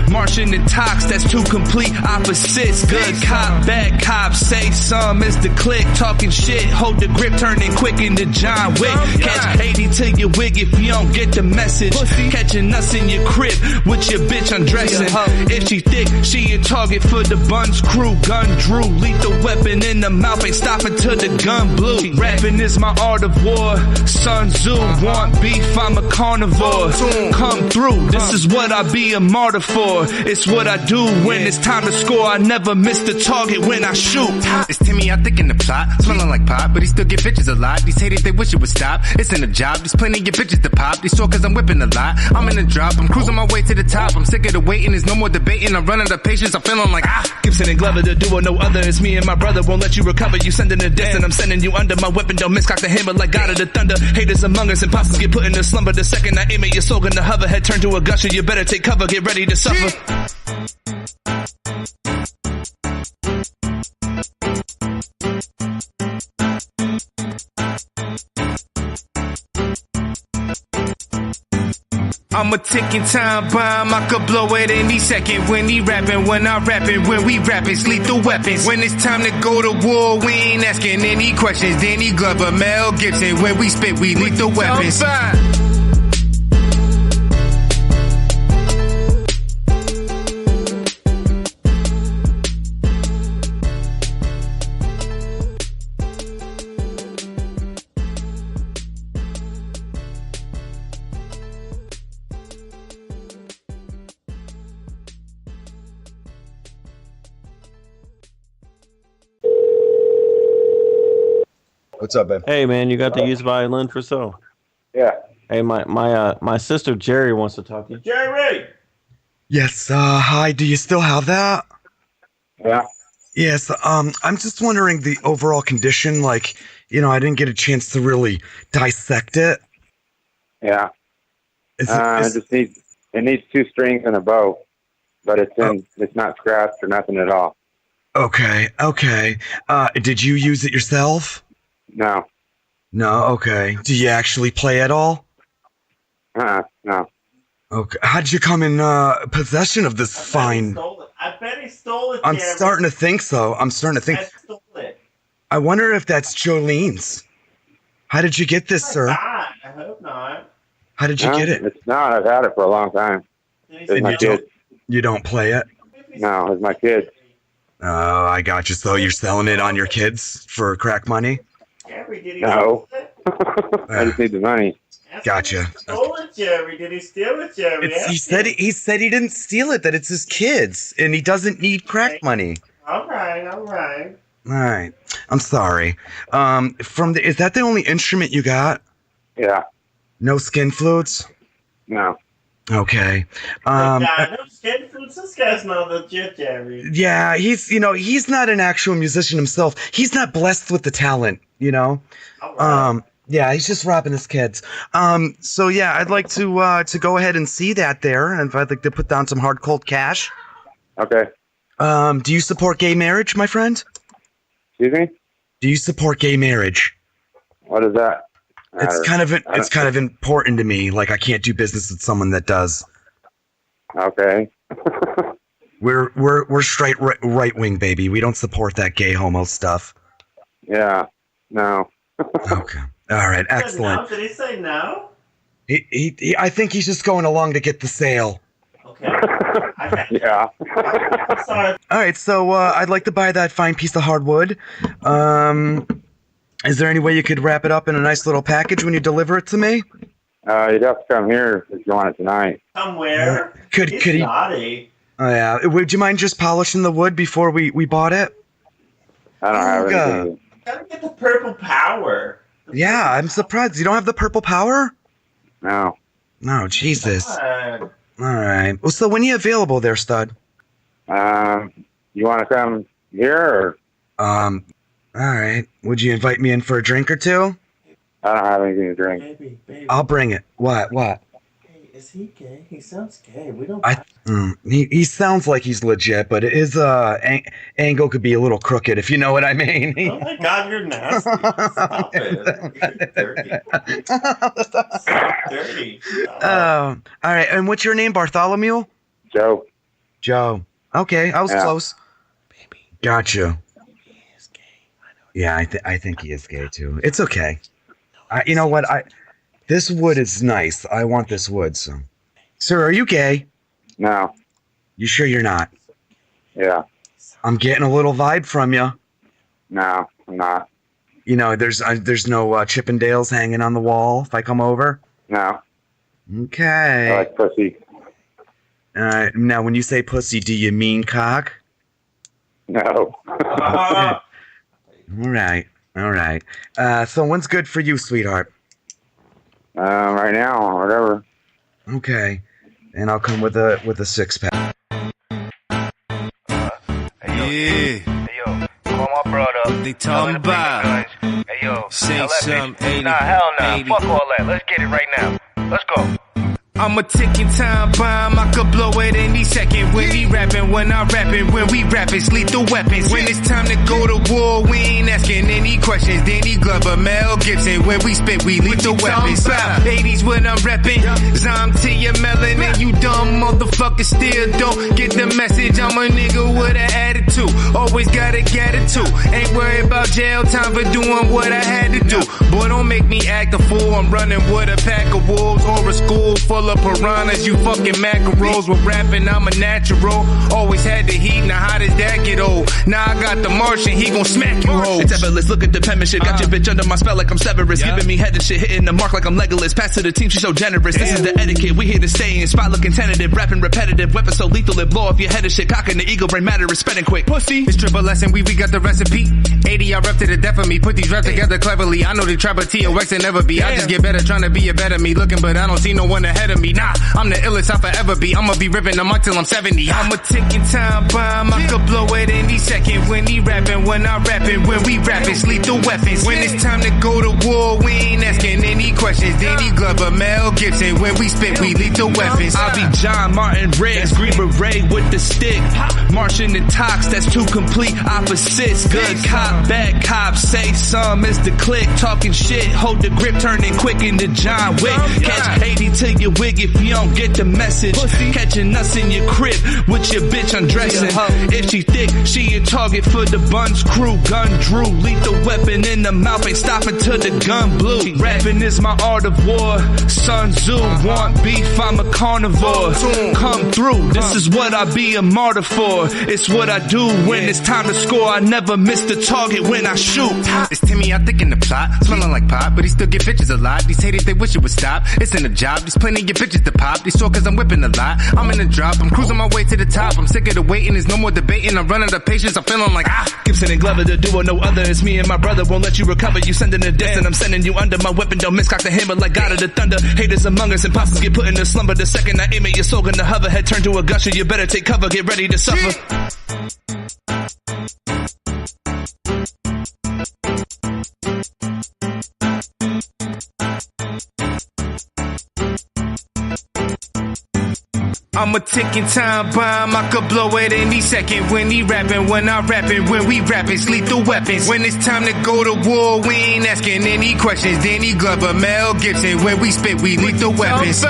Marching in tox, that's two complete opposites. Good cop, bad cop, say some is the click. Talking shit, hold the grip, turning quick into John Wick. Catch 80 to your wig if you don't get the message. Catching us in your crib with your bitch undressing. If she thick, she a target for the Buns crew. Gun drew, lethal weapon in the mouth, ain't stopping till the gun blew. Rapping is my art of war. Sun Tzu, want beef, I'm a carnivore. Come through, this is what I be a martyr for. It's what I do when it's time to score. I never miss the target when I shoot. It's Timmy, I think in the plot, smelling like pop, but he still get bitches a lot. These haters, they wish it would stop. It's in the job, there's plenty of bitches to pop. These talk cause I'm whipping a lot. I'm in the drop, I'm cruising my way to the top. I'm sick of the waiting, there's no more debating. I'm running the patience, I'm feeling like Gibson and Glover, the duo, no other. It's me and my brother, won't let you recover. You sending a diss and I'm sending you under. My weapon don't miscock the hammer like God of the thunder. Haters among us, imposters get put in the slumber. The second I aim at your soul, gonna hover. Head turn to a gusher, you better take cover, get ready to suffer. I'm a ticking time bomb, I could blow it any second. When he rapping, when I'm rapping, when we rap, it's lethal weapons. When it's time to go to war, we ain't asking any questions. Danny Glover, Mel Gibson, when we spit, we lethal weapons. What's up, babe? Hey, man, you got the used violin for sale? Yeah. Hey, my sister Jerry wants to talk to you. Jerry! Yes, hi, do you still have that? Yeah. Yes, I'm just wondering the overall condition, like, I didn't get a chance to really dissect it. Yeah. It needs 2 strings and a bow, but it's not scratched or nothing at all. Okay. Did you use it yourself? No. No, okay. Do you actually play at all? No. Okay. How'd you come in possession of this fine? I bet he stole it, I'm starting to think so. I stole it. I wonder if that's Jolene's. How did you get this, sir? I hope not. How did you get it? It's not. I've had it for a long time. It's my kid. You don't play it? No, it's my kid. Oh, I got you. So you're selling it on your kids for crack money? No. I just need the money. Gotcha. Stole it, Jerry. Did he steal it, Jerry? He said he didn't steal it. That it's his kids, and he doesn't need crack money. All right. All right. I'm sorry. Is that the only instrument you got? Yeah. No skin flutes? No. Okay. No skin flutes. This guy's not legit, Jerry. Yeah, he's not an actual musician himself. He's not blessed with the talent, you know? Right. Yeah, he's just robbing his kids. So yeah, I'd like to go ahead and see that there, and I'd like to put down some hard cold cash. Okay. Do you support gay marriage, my friend? Excuse me? Do you support gay marriage? What is that? It's kind of important to me. Like, I can't do business with someone that does. Okay. We're straight right wing, baby. We don't support that gay homo stuff. Yeah. No. Okay. All right. Excellent. Did he say no? He I think he's just going along to get the sale. Okay. Yeah. Sorry. All right. So I'd like to buy that fine piece of hardwood. Is there any way you could wrap it up in a nice little package when you deliver it to me? You'd have to come here if you want it tonight. Somewhere. Could he? Naughty. Oh yeah. Would you mind just polishing the wood before we bought it? I don't have anything. Gotta get the purple power. Yeah, I'm surprised. You don't have the purple power? No. No, Jesus. All right. Well, so when are you available there, stud? You want to come here or? All right. Would you invite me in for a drink or two? I don't have anything to drink. Baby. I'll bring it. What? Hey, is he gay? He sounds gay. We don't. He sounds like he's legit, but his angle could be a little crooked, if you know what I mean. Oh my God, you're nasty. Stop it. You're dirty. Stop dirty. All right. And what's your name, Bartholomew? Joe. Joe. Okay, I was close. Baby. Gotcha. He is gay. I know. Yeah, I think he is gay too. It's okay. You know what? This wood is nice. I want this wood. So, sir, are you gay? No. You sure you're not? Yeah. I'm getting a little vibe from you. No, I'm not. You know, there's no Chippendales hanging on the wall if I come over? No. Okay. I like pussy. Now, when you say pussy, do you mean cock? No. All right. So when's good for you, sweetheart? Right now, or whatever. Okay. And I'll come with a 6-pack. Yeah. Hey, yo. Call my brother. They talking about. Hey, yo. Say some 80. Nah, hell no. Fuck all that. Let's get it right now. Let's go. I'm a ticking time bomb, I could blow it any second. When we rapping, when I'm rapping, when we rap, it's lethal weapons. When it's time to go to war, we ain't asking any questions. Danny Glover, Mel Gibson, when we spit, we lethal weapons. 80s when I'm rapping, Zom to your melon, and you dumb motherfuckers still don't get the message. I'm a nigga with an attitude, always gotta get it too. Ain't worried about jail time for doing what I had to do. Boy, don't make me act a fool, I'm running with a pack of wolves or a school full of piranhas, you fucking macaroons. With rapping, I'm a natural. Always had the heat, now how does that get old? Now I got the Martian, he gon' smack you hoes. It's effortless, look at the penmanship. Got your bitch under my spell like I'm Severus. Giving me head and shit, hitting the mark like I'm Legolas. Pass to the team, she's so generous. This is the etiquette, we here to stay in. Spot looking tentative, rapping repetitive. Weapon so lethal, it blow off your head and shit. Cocking the ego, brain matter is spreading quick. Pussy. It's triple S and we got the recipe. 80, I rep to the death of me. Put these reps together cleverly. I know they trap a TOX and never be. I just get better trying to be a better me. Looking, but I don't see no one ahead of me. Nah, I'm the illest I'll forever be. I'ma be ripping them up till I'm 70. I'm a ticking time bomb. I could blow it any second. When he rapping, when I'm rapping, when we rap, it's lethal weapons. When it's time to go to war, we ain't asking any questions. Danny Glover, Mel Gibson, when we spit, we lethal weapons. I be John Martin Riggs, Green Beret with the stick. Martian and Tox, that's two complete opposites. Good cop, bad cop, say some is the click. Talking shit, hold the grip, turning quick into John Wick. Catch 80 to your wig if you don't get the message. Catching us in your crib with your bitch undressing. If she thick, she a target for the Buns crew. Gun drew, lethal weapon in the mouth, ain't stopping till the gun blue. Rapping is my my art of war. Sun Tzu want beef, I'm a carnivore. Come through, this is what I be a martyr for. It's what I do when it's time to score. I never miss the target when I shoot. It's Timmy, I think in the plot, smelling like pop, but he still get bitches a lot. These haters, they wish it would stop. It's in the job, there's plenty of bitches to pop. They sore cause I'm whipping a lot. I'm in the drop, I'm cruising my way to the top. I'm sick of the waiting, there's no more debating. I'm running out of patience, I'm feeling like Gibson and Glover, the duo, no other. It's me and my brother, won't let you recover. You sending a diss and I'm sending you under. My weapon don't miscock the hammer like God of the thunder. Haters among us, imposters get put in the slumber. The second I aim at your soul, gonna hover. Head turn to a gusher, you better take cover, get ready to suffer. I'm a ticking time bomb, I could blow it any second. When he rapping, when I'm rapping, when we rap, it's lethal weapons. When it's time to go to war, we ain't asking any questions. Danny Glover, Mel Gibson, when we spit, we lethal weapons.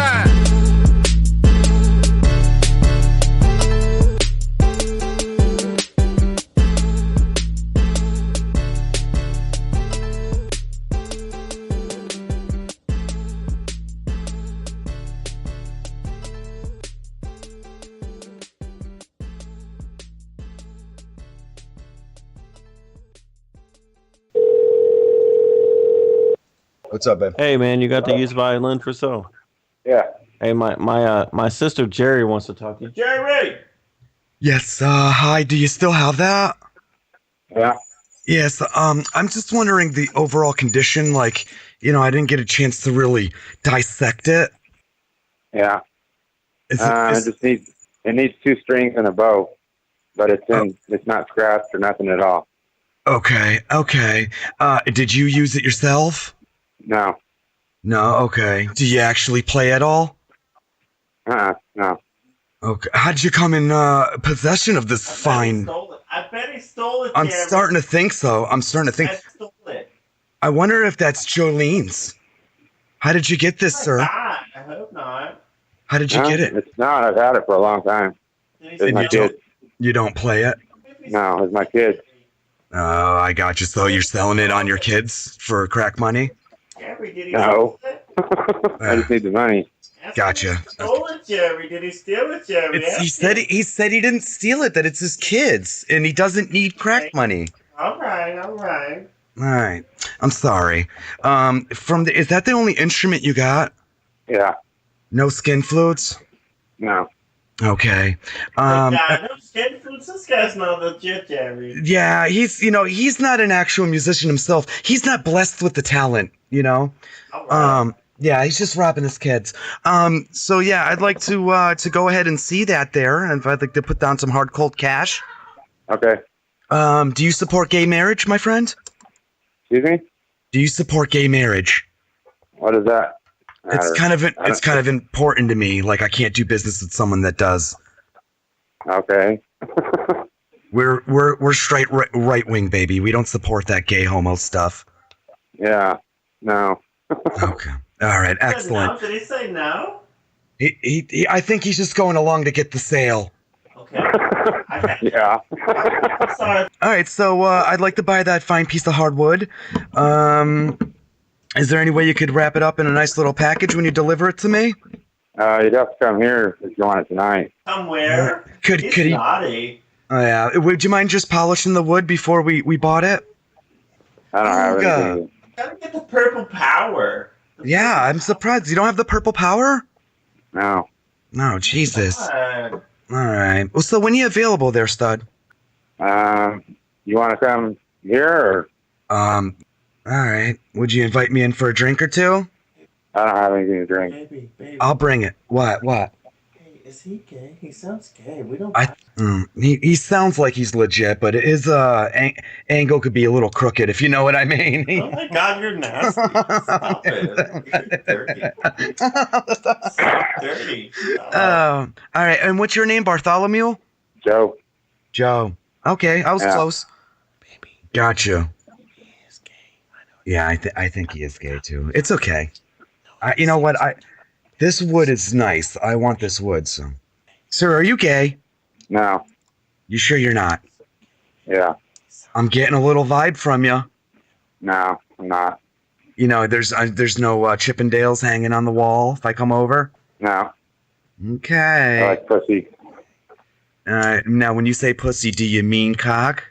What's up, babe? Hey, man, you got the used violin for sale? Yeah. Hey, my sister Jerry wants to talk to you. Jerry! Yes, hi, do you still have that? Yeah. Yes, I'm just wondering the overall condition, like, I didn't get a chance to really dissect it. Yeah. It needs 2 strings and a bow, but it's not scratched or nothing at all. Okay. Did you use it yourself? No. No, okay. Do you actually play at all? No. Okay. How did you come in possession of this fine? I bet he stole it. I'm starting to think so. I stole it. I wonder if that's Jolene's. How did you get this, sir? I hope not. How did you get it? It's not. I've had it for a long time. It's my kid. You don't play it? No, it's my kid. Oh, I got you. So you're selling it on your kids for crack money? No. I just need the money. Gotcha. Stole it, Jerry. Did he steal it, Jerry? He said he didn't steal it. That it's his kids, and he doesn't need crack money. All right. All right. I'm sorry. Is that the only instrument you got? Yeah. No skin flutes? No. Okay. No skin flutes. This guy's not legit, Jerry. Yeah, he's not an actual musician himself. He's not blessed with the talent, All right. Yeah, he's just robbing his kids. So yeah, I'd like to go ahead and see that there, and I'd like to put down some hard cold cash. Okay. Do you support gay marriage, my friend? Excuse me? Do you support gay marriage? What is that? It's kind of important to me. Like, I can't do business with someone that does. Okay. We're straight right wing, baby. We don't support that gay homo stuff. Yeah. No. Okay. All right. Excellent. Did he say no? He I think he's just going along to get the sale. Okay. Yeah. Sorry. All right. So I'd like to buy that fine piece of hardwood. Is there any way you could wrap it up in a nice little package when you deliver it to me? You'd have to come here if you want it tonight. Somewhere. Could he? Naughty. Oh yeah. Would you mind just polishing the wood before we bought it? I don't have anything. Gotta get the purple power. Yeah, I'm surprised you don't have the purple power. No. No, Jesus. All right. Well, so when are you available there, stud? You want to come here or? All right. Would you invite me in for a drink or two? I don't have anything to drink. Baby. I'll bring it. What? Hey, is he gay? He sounds gay. We don't. He sounds like he's legit, but his angle could be a little crooked, if you know what I mean. Oh my God, you're nasty. Stop it. You're dirty. Stop dirty. All right. And what's your name, Bartholomew? Joe. Okay, I was close. Baby. Gotcha. He is gay. I know. Yeah, I think he is gay too. It's okay. You know what? This wood is nice. I want this wood. So, sir, are you gay? No. You sure you're not? Yeah. I'm getting a little vibe from you. No, I'm not. You know, there's no Chippendales hanging on the wall if I come over. No. Okay. I like pussy. Now, when you say pussy, do you mean cock?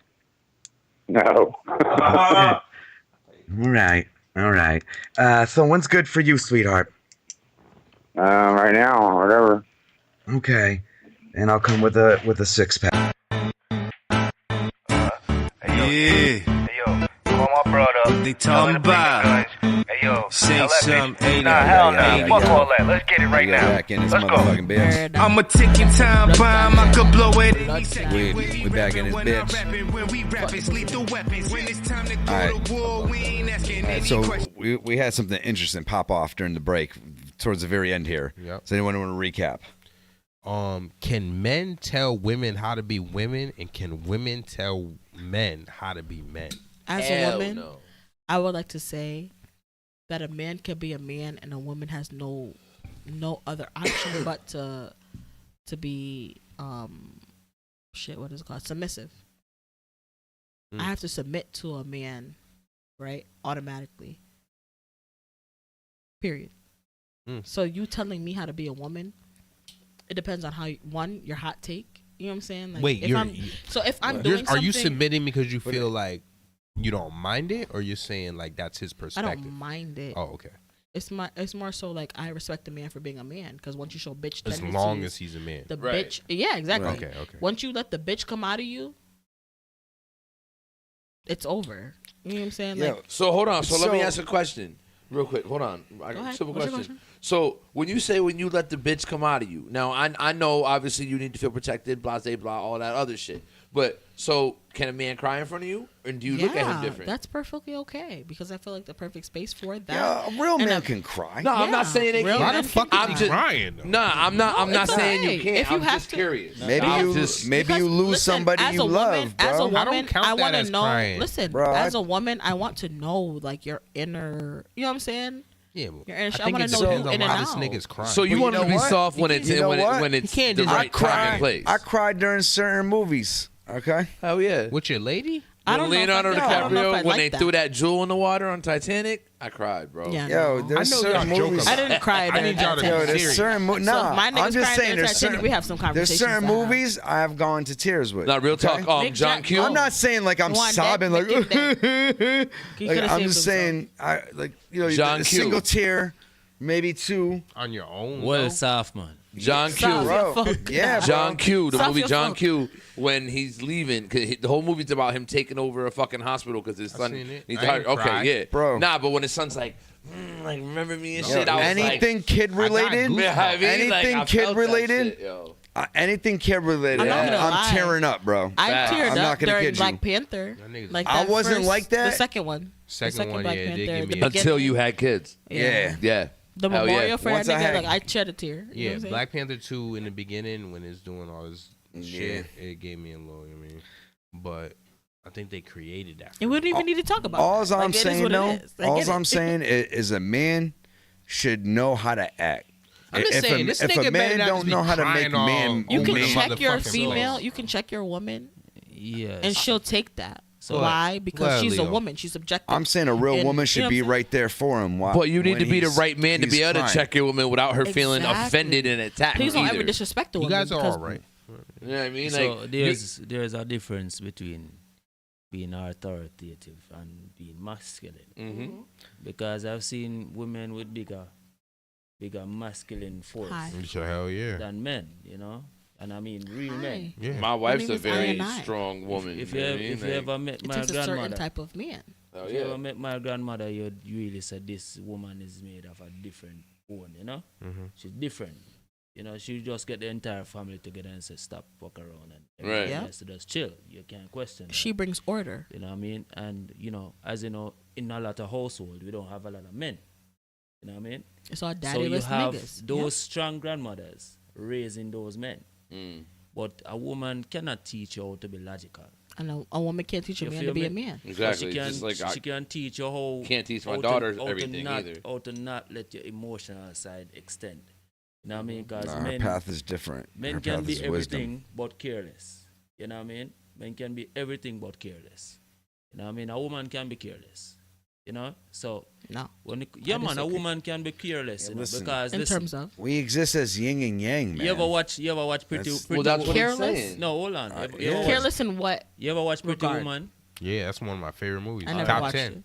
No. All right. So when's good for you, sweetheart? Right now, whatever. Okay. And I'll come with a 6-pack. Yeah. Come on, my brother. They talking about. Hey, yo. Say some 80. Nah, hell no. Fuck all that. Let's get it right now. Back in this Let's go. motherfucking bitch. I'm a ticking time bomb, I could blow it. We back in this bitch. Alright, so we had something interesting pop off during the break towards the very end here. Yep. Does anyone want to recap? Can men tell women how to be women, and can women tell men how to be men? As a woman, I would like to say that a man can be a man and a woman has no other option but to be what is it called? Submissive. I have to submit to a man, right? Automatically. Period. So you telling me how to be a woman, it depends on how your hot take. You know what I'm saying? Like, Wait, if I'm doing something, are you submitting because you feel like you don't mind it, or you're saying like that's his I perspective? don't mind it. Oh, okay. It's more so like I respect a man for being a man, because once you show bitch As tendencies, long as he's a man. the Right. bitch, yeah, exactly. Right. Okay. Once you let the bitch come out of you, it's over. You know what I'm saying? Like, So hold on. So let me ask a question real quick. Hold on. I got a ahead. simple What's your question. question? So when you let the bitch come out of you, now I know obviously you need to feel protected, blah blah blah, all that other shit. But so can a man cry in front of you, or do you look at him different? That's perfectly okay, because I feel like the perfect space for that. Yeah, a real man can cry. No, I'm not saying they real can't. men can cry. I'm just crying. Nah, I'm not it's saying okay. you can't. If you I'm have just to- curious. Maybe Because, you lose listen, somebody as you a woman, love, bro. As a woman, I don't count I that want to as know. crying. Listen, Bro, as a woman, I want to know like your inner. You know what I'm saying? Yeah, Your inner. I I think want it to know depends you on in and why this out. nigga's crying. So you Well, want you to know be what? soft when it's You know what? when it's can't the just- right time and place. I cried during certain movies. Okay. Hell yeah. With your lady? I don't know if Leonardo I- I don't know if I DiCaprio when like they that. threw that jewel in the water on Titanic, I cried, bro. Yeah, Yo, no. there's I know certain y'all joke movies. a I didn't cry. I need y'all to be Yo, there's serious. certain movies. So Nah, if my I'm niggas just crying saying during there's Titanic, certain we have some there's conversations certain to have. movies I have gone to tears with. Not real okay? talk. Nick John Jack- Q. I'm not saying like I'm One sobbing dead, like, Nick He like, could've I'm saved just himself. saying I like John a Q. single tear, maybe two. On your own? Well, though? soft man. John Q. Stop your Bro. fuck. Yeah, bro. John Q. The Stop movie your John fuck. Q. When he's leaving, cause the whole movie's about him taking over a fucking hospital because his son. seen it. He's I hurt. ain't Okay, cry. yeah, Bro. Nah, but when his son's like remember me and Yo, shit, I was anything like, kid related, You know what I mean? anything Like, I kid felt that related, shit, yo. anything kid related, I'm not gonna I'm lie. tearing up, bro. I Facts. teared I'm up not gonna during kid you. Black Panther. nigga's- Like I that wasn't first- like that. The second one. Second one, Black yeah, they Panther, give me the a- Until you beginning. had kids. Yeah. Yeah. The Hell memorial yeah. for Once that I nigga, had- like I shed a tear. You know what Yeah, I'm saying? Black Panther 2 in the beginning when it's doing all this shit, it gave me a little, I mean, but I think they created that. And we don't even need to talk about All it. Like, I'm it is saying what it though, is. I all get I'm it. saying is a man should know how to act. I'm just if saying, a, this if nigga a man better not don't just be know how to make crying all man, You over can the man, check your motherfucking female. floor. You can check your woman, Yes. and she'll take that. So- Why? Because Well, she's a Leo. woman. She's objective. I'm saying a real And- woman you should know be what I'm right there for him. While, But you need to when be the he's- right man to be he's able to crying. check your woman without her feeling Exactly. offended and attacked. Please don't either. ever disrespect a You woman. guys are because- all right. You know what I mean? So Like, there's a difference between being authoritative and being masculine. Mhm. Because I've seen women with bigger masculine force Hi. Sure, hell yeah. than men, you know. And I mean real men. Yeah. my wife's name a is very I&I. strong woman. If you you know ever, what I mean? if you Like, ever met It my takes a certain grandmother, type of man. oh, if you yeah. ever met my grandmother, you'd really say this woman is made of a different bone, you know. She's different. You know, she just get the entire family together and say, stop, fuck around, and everybody Right. has to just chill. You can't question that. She brings order. You know what I mean? And, you know, as you know, in a lot of households, we don't have a lot of men. You know what I mean? It's all So you daddyless have niggas. those strong grandmothers raising those men. Mm. But a woman cannot teach you how to be logical. And a woman can't teach a You man feel to be me? a man. Exactly. She can, Just like she can teach you how. can't teach my how to- daughter how to everything not, either. How to not let your emotional side extend. You know what I mean? Because Nah, her men, path is different. men Her can path be is everything wisdom. but careless. You know what I mean? Men can be everything but careless. You know what I mean? A woman can be careless. You know, so no. When a disagree. woman can be careless, you know, listen, because in terms of we exist as yin and yang, man. You ever watch Pretty that's Woman? Careless? No, hold on. Careless in what? You ever watch Pretty regard? Woman? Yeah, that's one of my favorite movies. I never Top watched 10. it.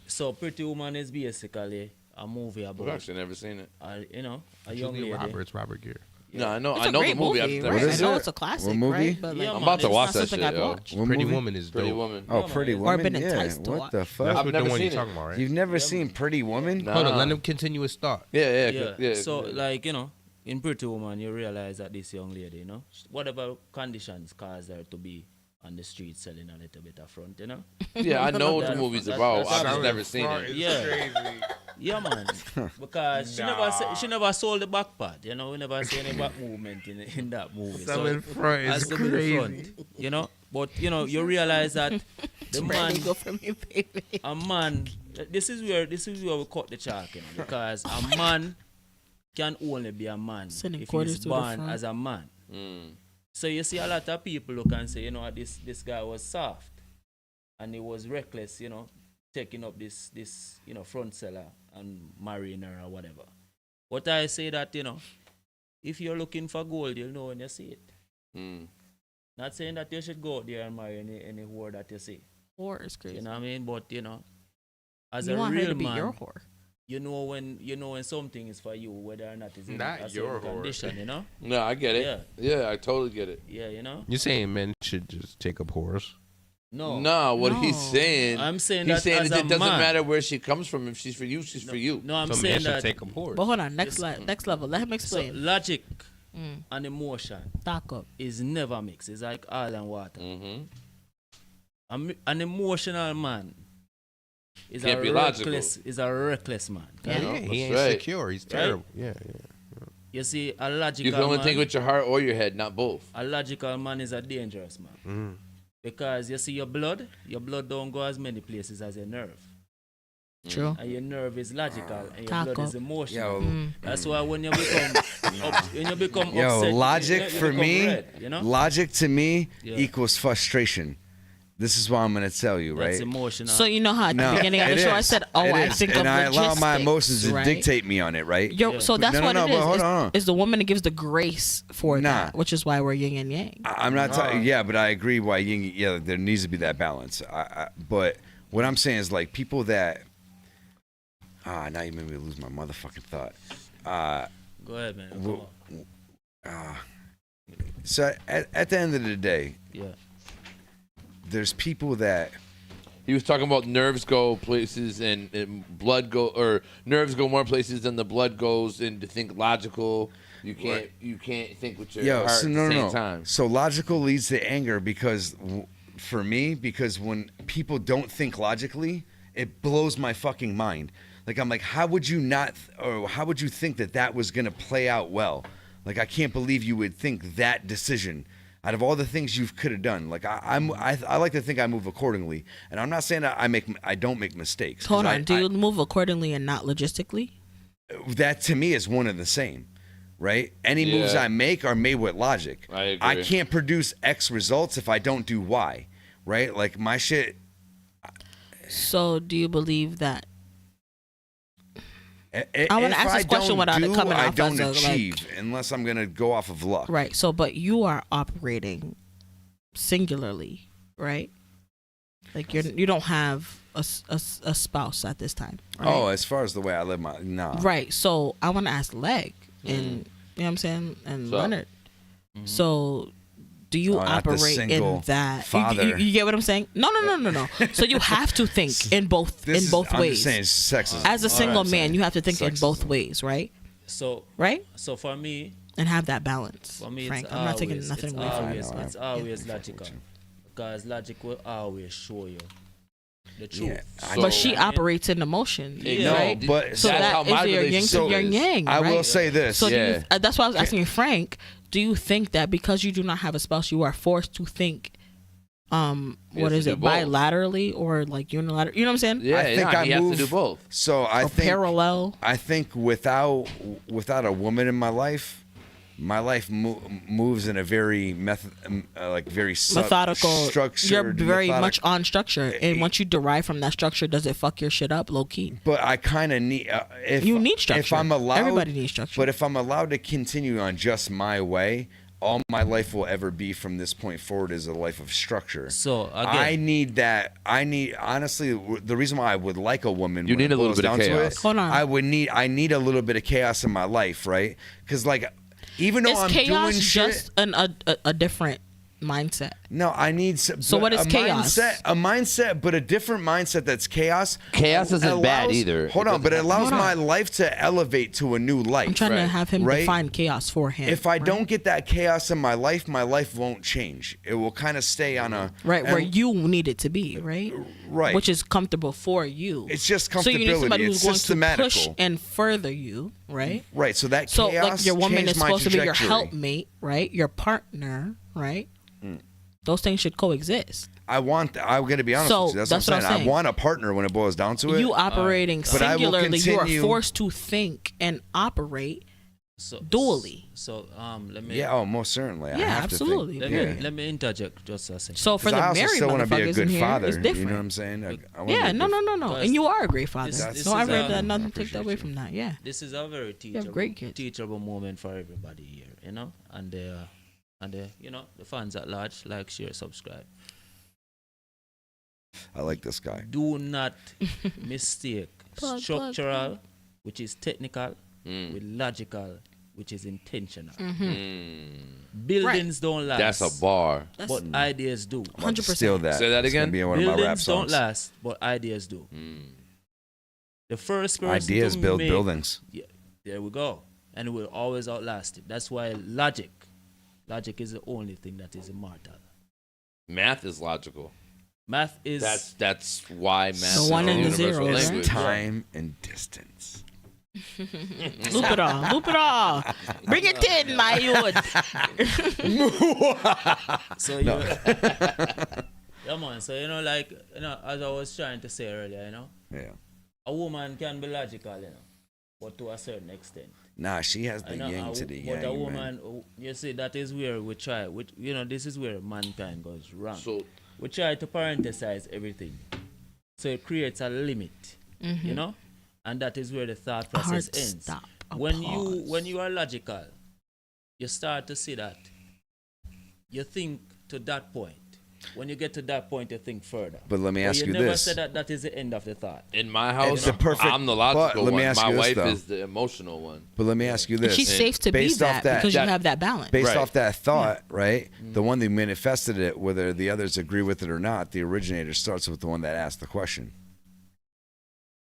So Pretty Woman is basically a movie about. I've actually never seen it. You know, a young Julia lady. Roberts, Robert Gere. No, I know. It's I a know great the movie. movie, I've right? never I seen know it. it's a classic, What movie? right? But, like, Yeah, I'm about to it's watch not that something shit, I've yo. watched. What Pretty movie? Woman is Pretty dope. Woman. Oh, Pretty Or Woman. been Yeah. enticed to What watch. the That's fuck? I've what never the one seen you're it. talking about, right? You've never seen Pretty Woman? Nah. Hold on, let him continue his thought. Yeah. So like, you know, in Pretty Woman, you realize that this young lady, you know, whatever conditions cause her to be on the street selling a little bit of front, you know. Yeah, I know what the movie's about. I've just how- never seen it. Yeah, yeah, man. Because she never sold the back part. You know, we never see any back movement in that movie. Selling front is has to be the crazy. front, you know. But you know, you realize that the man, Go for me, baby. a man. This is where we cut the chalk, you know, because a man can only be a man Sending if quarters he's to the born front. as a man. Mm. So you see a lot of people look and say, you know, this guy was soft and he was reckless, you know, taking up this you know, front seller and marrying her or whatever. But I say that, you know, if you're looking for gold, you'll know when you see it. Mm. Not saying that you should go out there and marry any whore that you see. Whore is crazy. You know what I mean? But you know, as You a want her real to be man, your whore. you know when something is for you, whether or not it's in Not a your certain whore. condition, you know? No, I get it. Yeah, I totally get it. Yeah, you know? You're saying men should just take up whores? No. What he's saying, I'm saying he's that saying as that a it doesn't man. matter where she comes from. If she's for you, she's for you. No, I'm So saying men should that. take up whores. But hold on, next level. Let him So explain. logic Mm. and emotion Talk up. is never mixed. It's like oil and water. Mm-hmm. An emotional man is Can't a be logical. reckless man. Yeah, You know, he ain't that's right. secure. He's terrible. Yeah. You see, a logical You can only man, think with your heart or your head, not both. a logical man is a dangerous man. Mm. Because you see your blood don't go as many places as your nerve. True. And your nerve is logical and your Talk blood is up. emotional. Yo. That's why when you become Yo, upset, logic you for become me, red, you know? logic to me Yeah. equals frustration. This is what I'm gonna tell you, right? That's emotional. So you know how at the beginning of the it show I is. said, "Oh, It I is. think and of I allow my logistics, emotions to right? dictate me on it, right? So that's no, what no, it but is. hold on. Is the woman that gives the grace for that, which is why we're yin and yang. I'm not talking. Yeah, but I agree. Why yin? Yeah, there needs to be that balance. But what I'm saying is like people that. Now you made me lose my motherfucking thought. Go ahead, man. Come on. So at the end of the day, Yeah. there's people that. He was talking about nerves go places and blood go, or nerves go more places than the blood goes, and to think logical. You can't think with your heart So at no, the same no. time. So logical leads to anger because, for me, because when people don't think logically, it blows my fucking mind. Like I'm like, how would you not, or how would you think that was gonna play out well? Like I can't believe you would think that decision out of all the things you could have done. Like I like to think I move accordingly, and I'm not saying that I don't make mistakes. Hold on, do you move accordingly and not logistically? That to me is one and the same, right? Any moves Yeah. I make are made with logic. I agree. I can't produce X results if I don't do Y, right? Like my shit. So do you believe that? I wanna ask this question without it coming I off don't as a, achieve unless I'm gonna go off of luck. Right. So, but you are operating singularly, right? Like you don't have a spouse at this time. Right? Oh, as far as the way I live my Right. So I want to ask Leg and you know what I'm saying, and So- Leonard. So do you not the operate single in that? father. You get what I'm saying? No. So you have to think in both I'm ways. just saying sex is As a single man, you have to think in Sexism. both ways, right? So Right? So for me, And have that balance. for me, Frank, it's I'm not taking always- nothing it's away from always, you. It's always logical, because logic will always show you the truth. Yeah, But she operates in emotion, Yeah. right? No, but so that is your yin to your yang. I will right? say this. So do you, that's why I was asking Frank. Do you think that because you do not have a spouse, you are forced to think, what is to it, do both. bilaterally or like unilaterally? You know what I'm saying? Yeah, I think yeah, I he has move, to do both. So I Or think parallel. I think without a woman in my life, my life moves in a very very methodical, structured. You're very much on structure, and once you derive from that structure, does it fuck your shit up low key? But I kind of need. You need structure. If I'm allowed, everybody needs structure. But if I'm allowed to continue on just my way, all my life will ever be from this point forward is a life of structure. So again, I need that. I need, honestly, the reason why I would like a woman. You when need it a little boils bit of down to chaos. it, Hold on. I need a little bit of chaos in my life, right? Because like, even though is I'm chaos doing just shit, a different mindset? no, I need. So what is chaos? A mindset, but a different mindset that's chaos. Chaos isn't bad either. Hold on, but it allows my life to elevate to a new life. I'm trying to have him right? define chaos for him. If I don't get that chaos in my life won't change. It will kind of stay on a where you need it to be, right? Right. Which is comfortable for you. It's just comfortability. So you need somebody who's it's going systematical. to push and further you, right? Right. So that So chaos like your woman changed is my supposed to be your trajectory. helpmate, right? Your partner, right? Those things should coexist. I'm going to be honest So, with you. That's, that's what what I'm I'm saying. I saying. want a partner when it boils down to it. You operating But I will singularly, you are continue- forced to think and operate dually. So let me. Yeah, most certainly. I Yeah, have absolutely. To think. Let me interject just a second. So for 'Cause the I also married still want to be a motherfuckers good in here, father. it's different. You know what I'm saying? I wanna Yeah, be no, good- no, no, no. And you are a great father. This No, I is, read that. um, Nothing take that away from that. Yeah. This is a very teachable moment for everybody here, you know, and you know, the fans at large, like, share, subscribe. I like this guy. Do not mistake Plug, structural, which is technical, with logical, which is intentional. Buildings don't last. That's a bar. But ideas do. 100%. Steal that. Say that It's gonna again? be one of my rap Buildings don't songs. last, but ideas do. The first person Ideas to build make- buildings. Yeah, there we go. And it will always outlast it. That's why logic is the only thing that is immortal. Math is logical. Math is that's why math The is one a and the universal zeros, language. Time and distance. Loop it all. Loop it all. Bring it in, my youth. So you yeah, man. So you know, like, you know, as I was trying to say earlier, you know, Yeah. a woman can be logical, you know, but to a certain extent. Nah, she has the You know, yang to the yang. but a man. woman, you see, that is where we try. You know, this is where mankind goes wrong. So We try to parenthesize everything, so it creates a limit. You know, and that is where the thought A hard process ends. stop. A When pause. you are logical, you start to see that. You think to that point. When you get to that point, you think further. But let me But ask you never this. say that is the end of the thought. in my house, It's the perfect- I'm the logical but let me one. ask My you this, wife though. is the emotional one. But let me ask you this. She's safe to be Based off that because you that- have that balance. Based Right. off that thought, right? The one that manifested it, whether the others agree with it or not, the originator starts with the one that asked the question.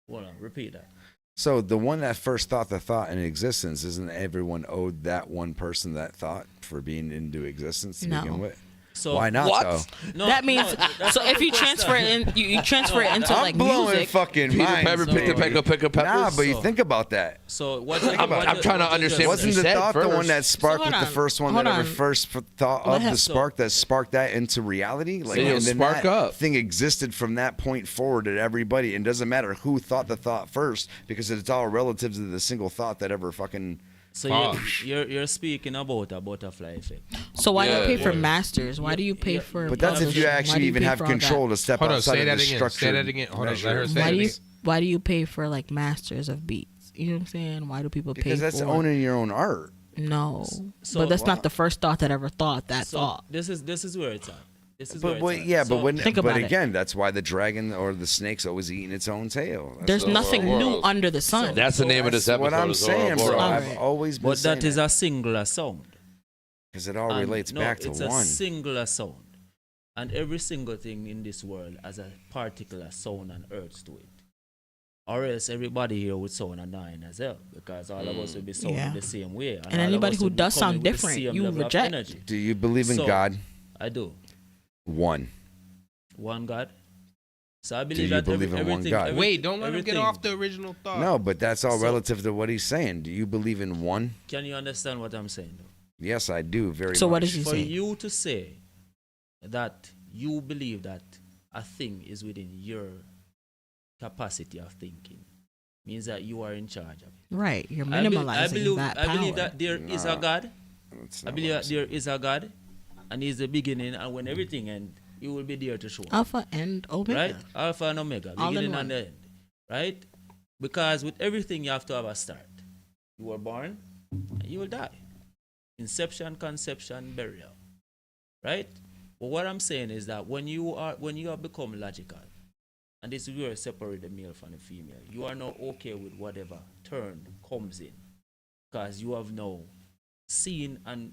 Hold on, repeat that. So the one that first thought the thought in existence, isn't everyone owed that one person that thought for being into existence to No. begin with? So Why not what? though? No, That means that's so not if the you transfer it in, you transfer it into I'm like blowing music. fucking Peter minds, Pepper, baby. pick a pepper. Nah, but you So- think about that. So what? I'm trying to understand what Wasn't you the said thought the one first. that sparked So with hold the on, first one hold that ever on. first thought Let of him- the spark that sparked that into reality? Like, So you'll and then spark that up. thing existed from that point forward at everybody. And it doesn't matter who thought the thought first because it's all relative to the single thought that ever fucking. So Bosh. you're speaking about a butterfly effect. So why do you Yeah, pay for yeah. masters? Why do you pay for? But that's if you publishing? Why actually do you even pay have for all that? control to step Hold on, outside say of that the again. structure. Say that again. Hold on, let her say Why it do you again. why do you pay for like masters of beats? You know what I'm saying? Why do people pay Because that's for? owning your own art. No, So- but that's Wow. not the first thought that ever thought that So thought. this is where it's at. This is But where wait, it's at. yeah, So- but when, think but about it. again, that's why the dragon or the snake's always eating its own tail. There's nothing new under the sun. That's the name of this episode. What I'm is saying, bro. Ouroboros. I've always been But saying that is a singular sound. because it all And relates no, back to it's one. a singular sound. And every single thing in this world has a particular sound and earth to it. Or else everybody here would sound a 9 as well. Because all of us would be sounding Yeah. the same way. And all of anybody us who would be does coming sound with the different, same you level of reject. energy. Do you believe in So, God? I do. One. One God. So I Do believe you that believe in one everything, God? Wait, don't let him get everything- off the original thought. No, but that's all So- relative to what he's saying. Do you believe in one? Can you understand what I'm saying though? Yes, I do. Very So much. what is he For saying? you to say that you believe that a thing is within your capacity of thinking means that you are in charge of it. Right, you're I minimalizing believe that I power. believe that there is a God. I believe that there is a God, and He's the beginning, and when everything ends, He will be there to show. Alpha and Omega. Right? Alpha and Omega, All in beginning one. and the end. Right? Because with everything, you have to have a start. You were born, and you will die. Inception, conception, burial. Right? But what I'm saying is that when you have become logical, and this is where you separate the male from the female, you are now okay with whatever turn comes in. Because you have now seen and,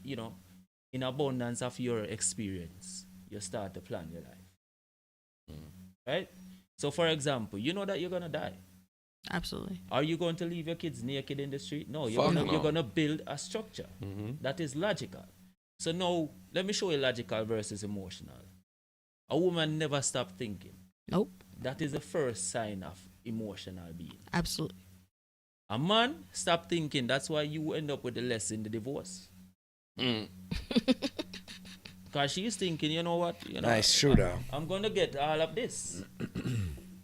in abundance of your experience, you start to plan your life. Right? So, for example, you know that you're going to die. Absolutely. Are you going to leave your kids naked in the street? No, Fuck no. you're going to build a structure that is logical. So now, let me show you logical versus emotional. A woman never stops thinking. Nope. That is the first sign of emotional being. Absolutely. A man stop thinking. That's why you end up with the less in the divorce. Because she's thinking, you know what? Nice shootout. I'm going to get all of this.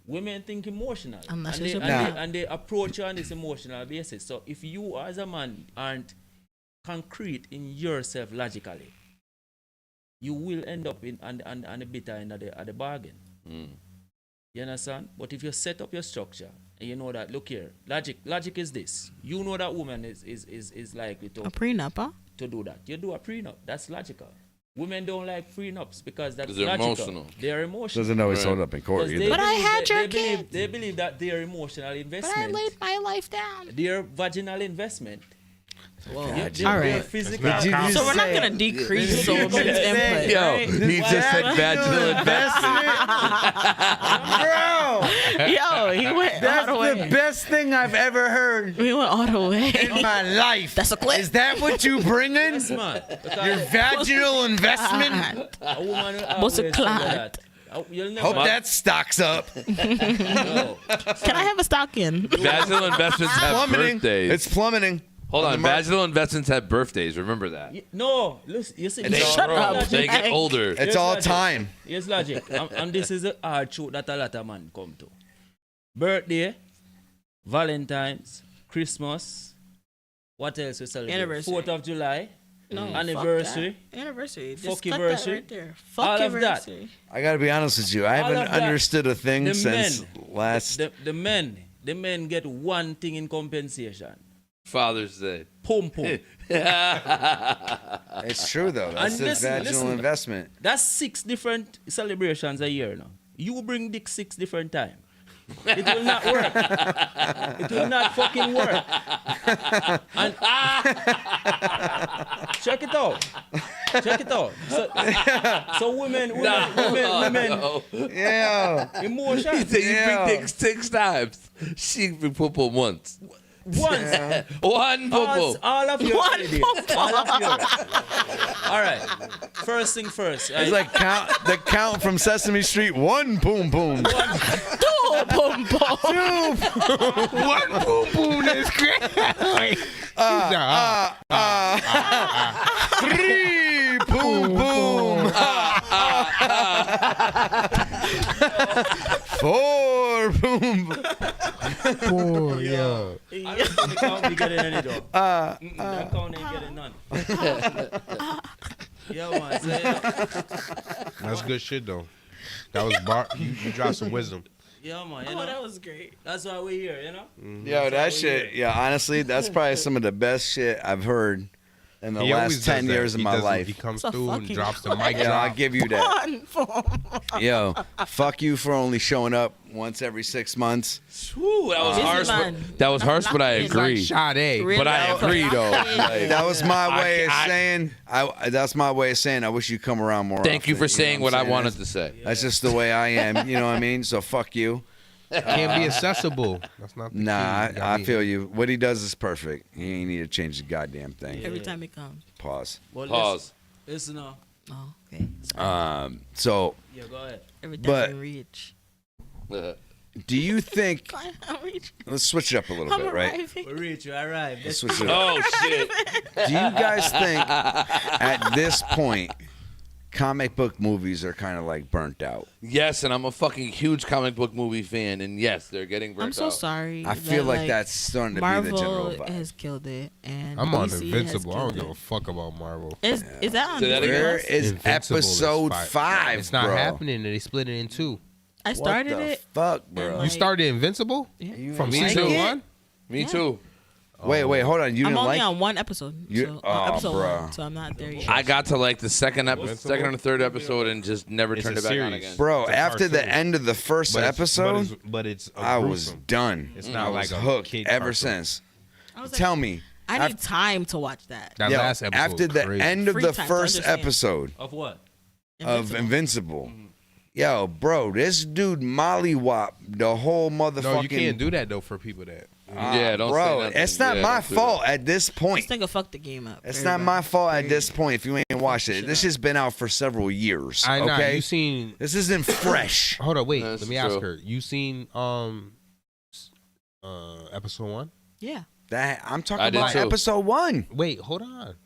Women think emotional. I'm not and they approach you on this emotional basis. So if you as a man aren't concrete in yourself logically, you will end up on the bitter end of the bargain. You understand? But if you set up your structure and you know that, look here, logic is this. You know that woman is likely to A prenup, huh? to do that. You do a prenup. That's logical. Women don't like prenups because that's they're logical. emotional. They're emotional. Doesn't always hold up in court either. But I had your kid. They believe that their emotional But investment, I laid my life down. their vaginal investment. Whoa. Their All right. physical. So we're not going to decrease the woman's input. Yo, right? he just said vaginal investment. Bro, Yo, he went that's all the way. the best thing I've ever heard We went all the way. in my life. That's a clip. Is that what you bring in? Yes, man. Your vaginal investment? A woman will What's a always say clot? that. You'll never Hope that stocks up. No. Can I have a stocking? Vaginal investments have Plummeting. birthdays. It's plummeting. Hold on, vaginal investments have birthdays. Remember that. No, listen, you see, And they Shut grow. up. They get older. It's Here's all logic. time. Here's logic. And this is a hard truth that a lot of men come to. Birthday, Valentine's, Christmas, what else we celebrate? Anniversary. 4th of July, No, anniversary. fuck that. Anniversary. Just Fuck cut that anniversary. right there. Fuck All of that. anniversary. I got to be honest with you. I All haven't of that. understood a thing The since men, last. The men get one thing in compensation. Father's Day. Pum pum. It's true though. That's And the listen, vaginal investment. That's 6 different celebrations a year now. You bring dick 6 different times. It will not work. It will not fucking work. And check it out. Check it out. So women, Yeah. emotion. He said you bring dick 6 times. She bring poo-poo once. Once. One poo-poo. All of your One ladies. poo-poo. All of your. All right. First thing first. It's like the count from Sesame Street. 1 boom boom. Two boom boom. One boom boom is great. 3 boom boom. 4 boom. Poor yo. That count ain't getting any though. That count ain't getting none. Yeah, man. So, That's good shit though. That was bar. You dropped some wisdom. yeah, man. You Oh, know? that was great. That's why we're here, you know? Yo, that shit. Yeah, honestly, that's probably some of the best shit I've heard in the He always last does 10 that. years of He my does it. life. He comes It's a through and fucking drops the mic Yeah, drop. I'll give you that. One boom. Yo, fuck you for only showing up once every 6 months. Whew, that was Busy harsh. man. That was harsh, but I agree. Sade. But I agree though. Like, That was my way of I- saying. That's my way of saying. I wish you'd come around more. Thank you often, for saying what I I'm wanted That's- to say. That's just the way I am. You know what I mean? So fuck you. Can't be accessible. That's not the key. Nah, You got I me. feel you. What he does is perfect. He ain't need to change the goddamn thing. Every time he comes. Pause. Well, Pause. Listen now. Oh, okay. Sorry. So, Yeah, go ahead. Every time but- we reach. do you think? I'm reaching. Let's switch it up a little I'm bit, right? arriving. We reach, you arrived. Let's switch it up. Oh shit. Do you guys think at this point, comic book movies are kind of like burnt out. Yes, and I'm a fucking huge comic book movie fan, and yes, they're getting burnt out. I'm so sorry. I feel like that's starting to Marvel be the general vibe. has killed it, and I'm on DC Invincible. I has don't killed give a fuck about Marvel. Is that on Say that Disney again? Where Plus? is Invincible episode 5? It's not bro? happening. They split it in 2. I started what the it. Fuck, bro. and, You like, started Invincible from Me season too. 1. Me too. Wait, hold on. You I'm didn't only like? on one episode. You- So, oh, episode bruh. 1, so I'm not there yet. I got to like the second Invincible? or third episode and just never It's turned a it back on series. again. Bro, It's a after the cartoon. end of the first episode, but it's I was gruesome. done. It's not I like was a hooked kid ever cartoon. since. I was like, Tell me. I need time to watch that. That Yo, last episode after was the crazy. end of Free the time to first understand. episode Of what? of Invincible, yo, bro, this dude mollywopped the whole motherfucking. No, you can't do that though for people that. Yeah, don't say bro, nothing. it's not Yeah, my don't do fault at this point. This nigga fucked the game up. It's Very not bad. my fault at this point if you ain't watched it. This has been out for several years. I know. Okay, You seen? this isn't fresh. Hold on, wait. That's Let me ask true. her. You seen episode 1? Yeah. That I'm I talking did about too. episode 1. Wait, hold on.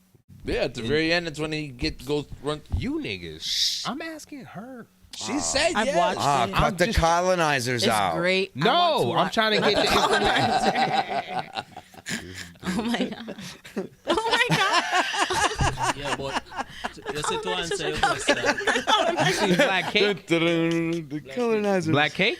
Yeah, at the very end, it's when he goes run. You niggas. I'm asking her. She said I've yes. watched it. Cut the colonizers It's out. great. I want No, to I'm watch- trying to get the information. Oh my god. Oh my god. Yeah, but you see to answer your Oh question. You seen Black Cake? The colonizers. Black Cake?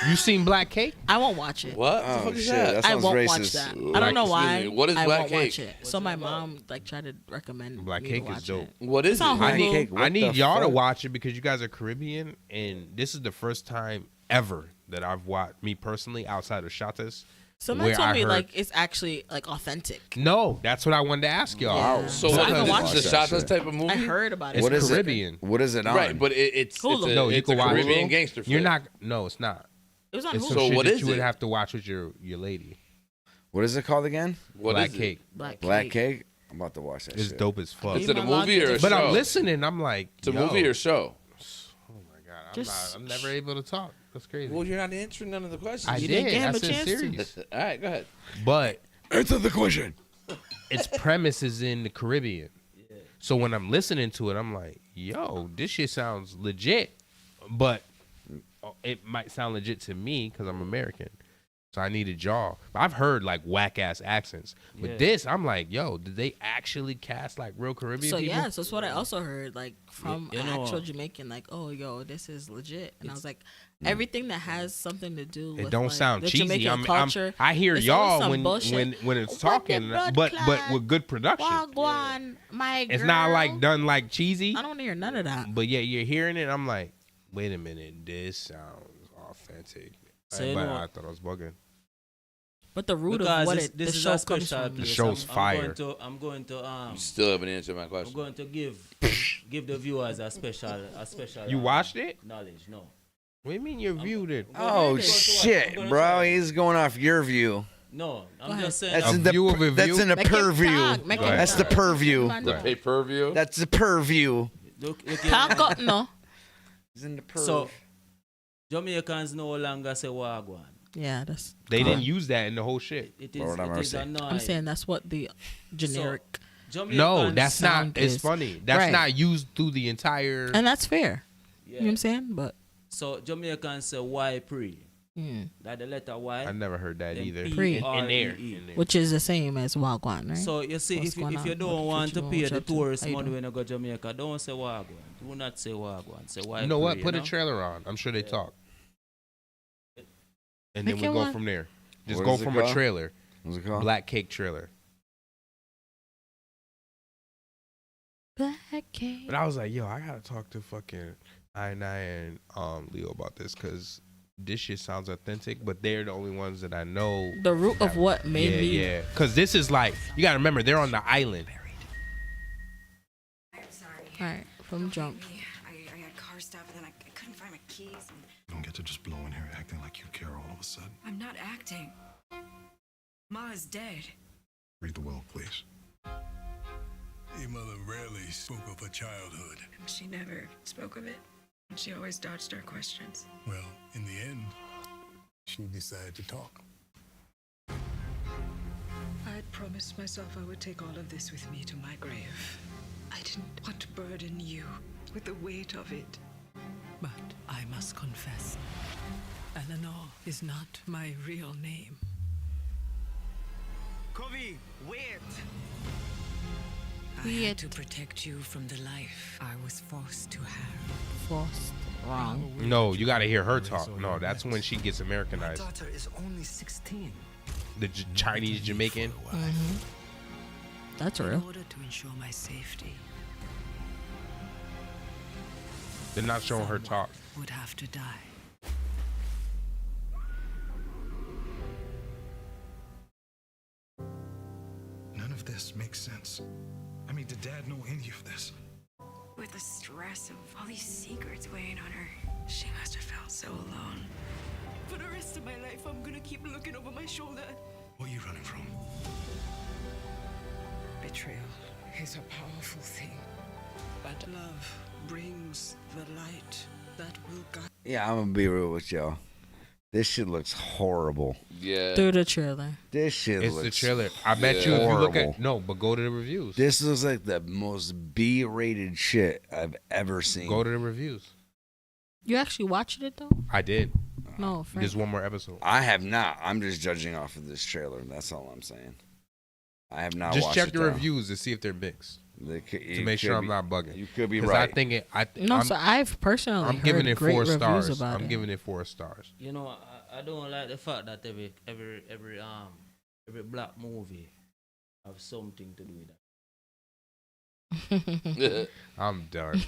You seen Black Cake? I won't watch it. What the Oh fuck is shit, that? that I sounds won't racist. watch that. I don't know Excuse why. me, what is I Black won't watch Cake? it. So my mom like tried to recommend Black me Cake to is watch dope. it. What is It's it? on Black Hulu. Cake? What I need the y'all to fuck? watch it because you guys are Caribbean, and this is the first time ever that I've watched, me personally, outside of Shatas. Somebody where told I me heard- like it's actually like authentic. No, that's what I wanted to ask y'all. Yeah. So So what I haven't is watched this? it. The Shatas type of movie? I heard about it. It's What is Caribbean. it? What is it on? Right, but it's Hulu. a, No, you it's can a watch Caribbean it. gangster flick. You're not. No, it's not. It was on It's Hulu. some So shit what that is you would it? have to watch with your lady. What is it called again? What Black is it? Cake. Black Cake. I'm about to watch that It's shit. dope as fuck. Is it a movie or a But show? I'm listening. I'm like, It's a yo. movie or show? Oh my god, Just- I'm never able to talk. That's crazy. Well, you're not answering none of the questions. I You did. didn't give him I a said chance to. series. All right, go ahead. But Answer the question. its premise is in the Caribbean. So when I'm listening to it, I'm like, yo, this shit sounds legit. But it might sound legit to me because I'm American. So I need a jaw. I've heard like whack ass accents. But Yeah. this, I'm like, yo, did they actually cast like real Caribbean So people? yeah, so that's what I also heard, like from You an know, actual Jamaican, like, oh yo, this is legit, and I was like, everything that has something to do with It don't like, sound the cheesy. Jamaican I'm- culture. I hear it's y'all always some when bullshit. when it's What talking, the but blood with good production. Wagwan, my It's not girl. like done like cheesy. I don't want to hear none of that. But yeah, you're hearing it. I'm like, wait a minute, this sounds authentic. So you But know- I thought I was bugging. But the root Because of what this, the this is show a comes special from. The place. show's fire. I'm going to You still haven't answered my I'm question. going to give the viewers a special You watched it? knowledge. No. What do you mean you viewed it? Oh shit, bro! He's going off your view. No, I'm ahead. just saying. That's A in the view of a that's view? in the Make it purview. talk, make it That's the talk. purview. Right. The pay-per-view? That's the purview. Look here. Talk up, no. It's in the purview. So Jamaicans no longer say wagwan. Yeah, that's. They didn't use that in the whole shit. It is. Lord have It is mercy. annoying. I'm saying that's what the generic, Jamaicans, No, that's not. sound It's is- funny. That's Right. not used through the entire. and that's fair. Yeah. You know what I'm saying? But So Jamaicans say Y pre. That the letter Y. I never heard that then either. Pre. In there. P-R-E-E. In there. which is the same as Wagwan, right? So you see, What's if you, going if you on? don't What want to you pay want the to- tourist how you money doing? when you go to Jamaica, don't say wagwan. Do not say wagwan. Say why. You know what? pre, Put you a know? trailer on. I'm sure they talk. And then Make we it go one. from there. Just What go is it from a called? trailer. What's it called? Black Cake trailer. Black cake. But I was like, yo, I gotta talk to fucking I and Leo about this because this shit sounds authentic, but they're the only ones that I know. The root of what made Yeah, me. yeah. Because this is like, you gotta remember, they're on the island. All right, from jump. I had car stuff and then I couldn't find my keys. And You don't get to just blow in here acting like you care all of a sudden. I'm not acting. Ma is dead. Read the will, please. Your mother rarely spoke of her childhood. She never spoke of it. She always dodged our questions. Well, in the end, she decided to talk. I had promised myself I would take all of this with me to my grave. I didn't imagined what burdened you with the weight of it. But I must confess, Eleanor is not my real name. Kobe, wait! I had to protect you from the life I was forced to have. Forced? Wrong. No, you got to hear her talk. No, that's when she gets My Americanized. daughter is only 16. The Chinese Jamaican. Mm-hmm. That's In real. order to ensure my safety, They're not showing her talk. would have to die. None of this makes sense. I mean, did Dad know any of this? With the stress of all these secrets weighing on her, she must have felt so alone. For the rest of my life, I'm gonna keep looking over my shoulder. What are you running from? Betrayal is a powerful thing, but love brings the light that will guide. Yeah, I'm gonna be real with y'all. This shit looks horrible. Yeah. Through the trailer. This shit It's looks the trailer. I bet you if you look horrible. at no, but go to the reviews. This looks like the most B-rated shit I've ever seen. Go to the reviews. You actually watched it though? I did. No, Frank. There's one more episode. I have not. I'm just judging off of this trailer. That's all I'm saying. I have not Just watched check it, the though. reviews to see if they're mixed. You To make sure could I'm be- not bugging. You could be 'Cause right. I think it. No, I'm, so I've personally I'm heard giving it great 4 reviews stars. about I'm it. giving it 4 stars. You know, I don't like the fact that every black movie have something to do with that. I'm done.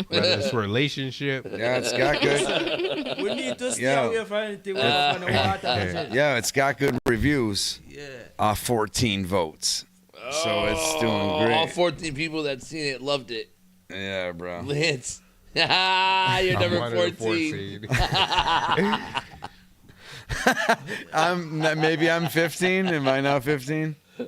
Whether it's relationship. Yeah, it's got good. We need to stay Yeah. away from anything with on the water and shit. Yeah, it's got good reviews. Yeah. 14 votes. So it's doing All great. 14 people that seen it loved it. Yeah, bro. Lance. You're number one of the 14. Maybe I'm 15. Am I now 15? Or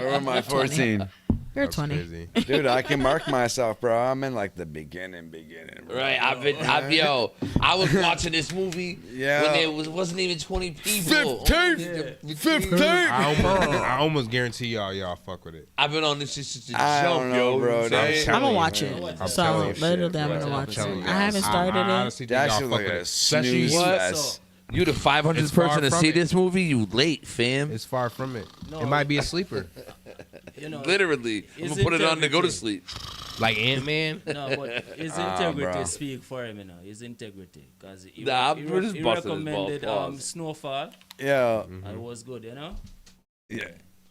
am I 14? You're 20. Dude, I can mark myself, bro. I'm in like the beginning, bro. Right, I was watching this movie Yeah. when there wasn't even 20 people. 15! I almost guarantee y'all fuck with it. I've been on this shit since the I jump, don't know, yo. bro. You know what I'm That- saying? I'm gonna watch I'm it. telling So you later, shit, then I'm bro. gonna I'm watch telling it. you I haven't guys. started I it. honestly think That y'all shit fuck like with a it. Especially snooze What? fest. You the 500th It's far person to from see it. this movie? You late, fam. It's far from it. No. It might be a sleeper. You know, Literally. I'm his going to put it on to go to integrity. sleep. Like Ant-Man. No, but his Ah, integrity bro. speak for him, you know. His integrity, because he, Nah, he, we're just he busting his balls. recommended Pause. Snowfall. Yeah. And it was good, you know. Yeah.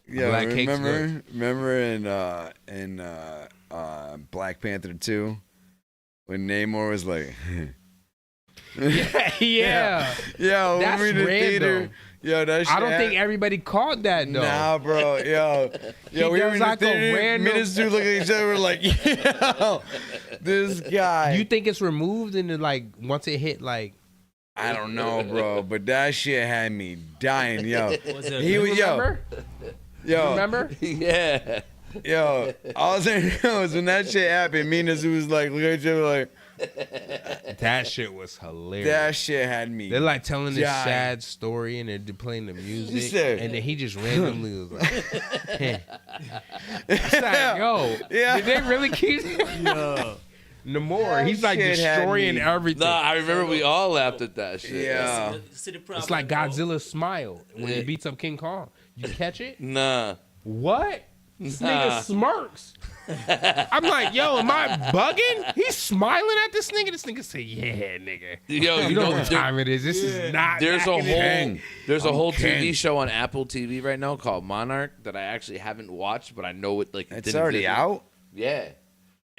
Yeah, Black Cake's remember in Black Panther 2 when Namor was like Yeah. Yo, when That's we in the random. theater. Yo, that shit I don't think everybody caught that though. Nah, bro. Yo, He we were does in the like a theater. random- Minutes two look at each other like, yo, this guy. You think it's removed and then like once it hit like I don't know, bro, but that shit had me dying, yo. Was it- He was, remember? yo, Remember? Yeah. yo. All I was saying was when that shit happened, me and this was like, look at each other like, That shit was hilarious. that shit had me. They're like telling this dying. sad story and they're playing the music, said- and then he just randomly was like, hey. It's like, yo, Yeah. did they really keep Namor? He's like shit had destroying me- everything. Nah, I remember we all laughed at that shit. Yeah. See the problem, It's like bro? Godzilla's smile when he Yeah. beats up King Kong. You catch it? Nah. What? This Nah. nigga smirks. I'm like, yo, am I bugging? He's smiling at this nigga. This nigga say, yeah, nigga. Yo, you know what time it is. This is not. There's back a in the day. whole there's a whole Ken. TV show on Apple TV right now called Monarch that I actually haven't watched, but I know it like It's didn't already visit. out. Yeah,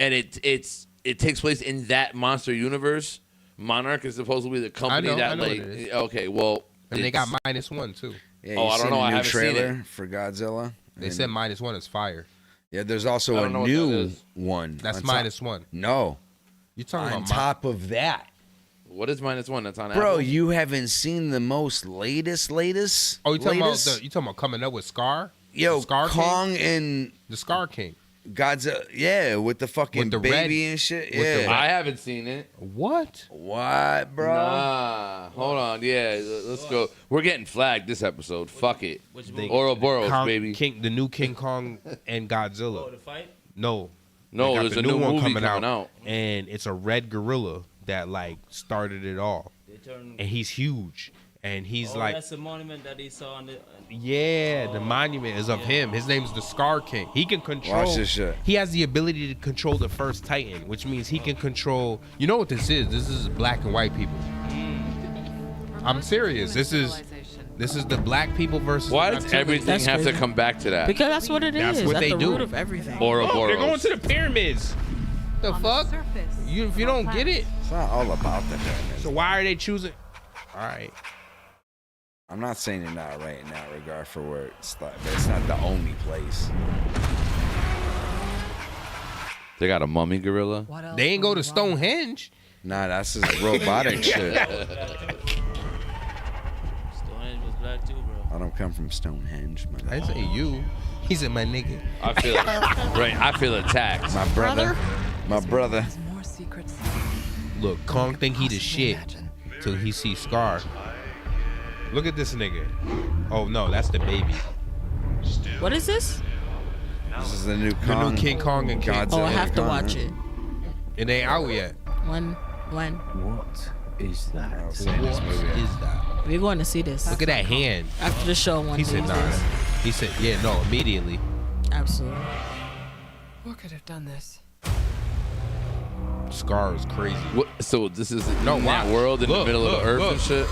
and it takes place in that monster universe. Monarch is supposedly the company I that know like what it is. okay, well, And they got it's- -1 too. Yeah, Oh, you I don't seen know, the I new haven't seen trailer it. for Godzilla. They And- said -1 is fire. Yeah, there's also I a don't know what that new is. one. That's on top- -1. No, You talking on about top of that, what is -1? That's on bro. Apple. You haven't seen the most latest. Oh, you talking latest? about you talking about coming up with Scar? Yo, The Scar Kong King? and The Scar King. Godzilla. Yeah, with the fucking With the baby red- and shit. with the Yeah. I haven't seen it. What? What, bro? Nah, hold on. Yeah, let's go. We're getting flagged this episode. Fuck it. Which They- movie? Ouroboros, Kong, baby. the new King Kong and Godzilla. Oh, the fight? No, No, They got there's the a new movie coming coming out. and it's a red gorilla that like started it all, and he's huge, and he's like, that's the monument that he saw on the. yeah, the monument is of him. His name's the Scar King. He can control. Watch this shit. He has the ability to control the first Titan, which means he can control. You know what this is? This is black and white people. I'm serious. This is the black people versus. Why the does Reptilians. everything have to come back to that? Because that's what it is. That's what That's they the do. root of everything. Ouroboros. They're going to the pyramids. The fuck? If you don't get it, It's not all about the pyramids. so why are they choosing? All right. I'm not saying you're not right in that regard for where it's like, but it's not the only place. They got a mummy gorilla. They ain't go to Stonehenge. Nah, that's just robotic shit. Stonehenge was black too, bro. I don't come from Stonehenge, man. I didn't say you. He said my nigga. I feel right. I feel attacked. My brother. My brother. More secrets. Look, Kong think he the shit till he see Scar. Look at this nigga. Oh no, that's the baby. What is this? This is the new The Kong. new King Kong and King. Godzilla Oh, I have to Kong, watch huh? it. It ain't out yet. When? What is that? What is that? We're going to see this. Look at that hand. After the show one He day. said nah. He said yeah, no, immediately. Absolutely. What could have done this? Scar is crazy. What, so this is in No, that watch. world in Look, the middle of look, the earth look. and shit.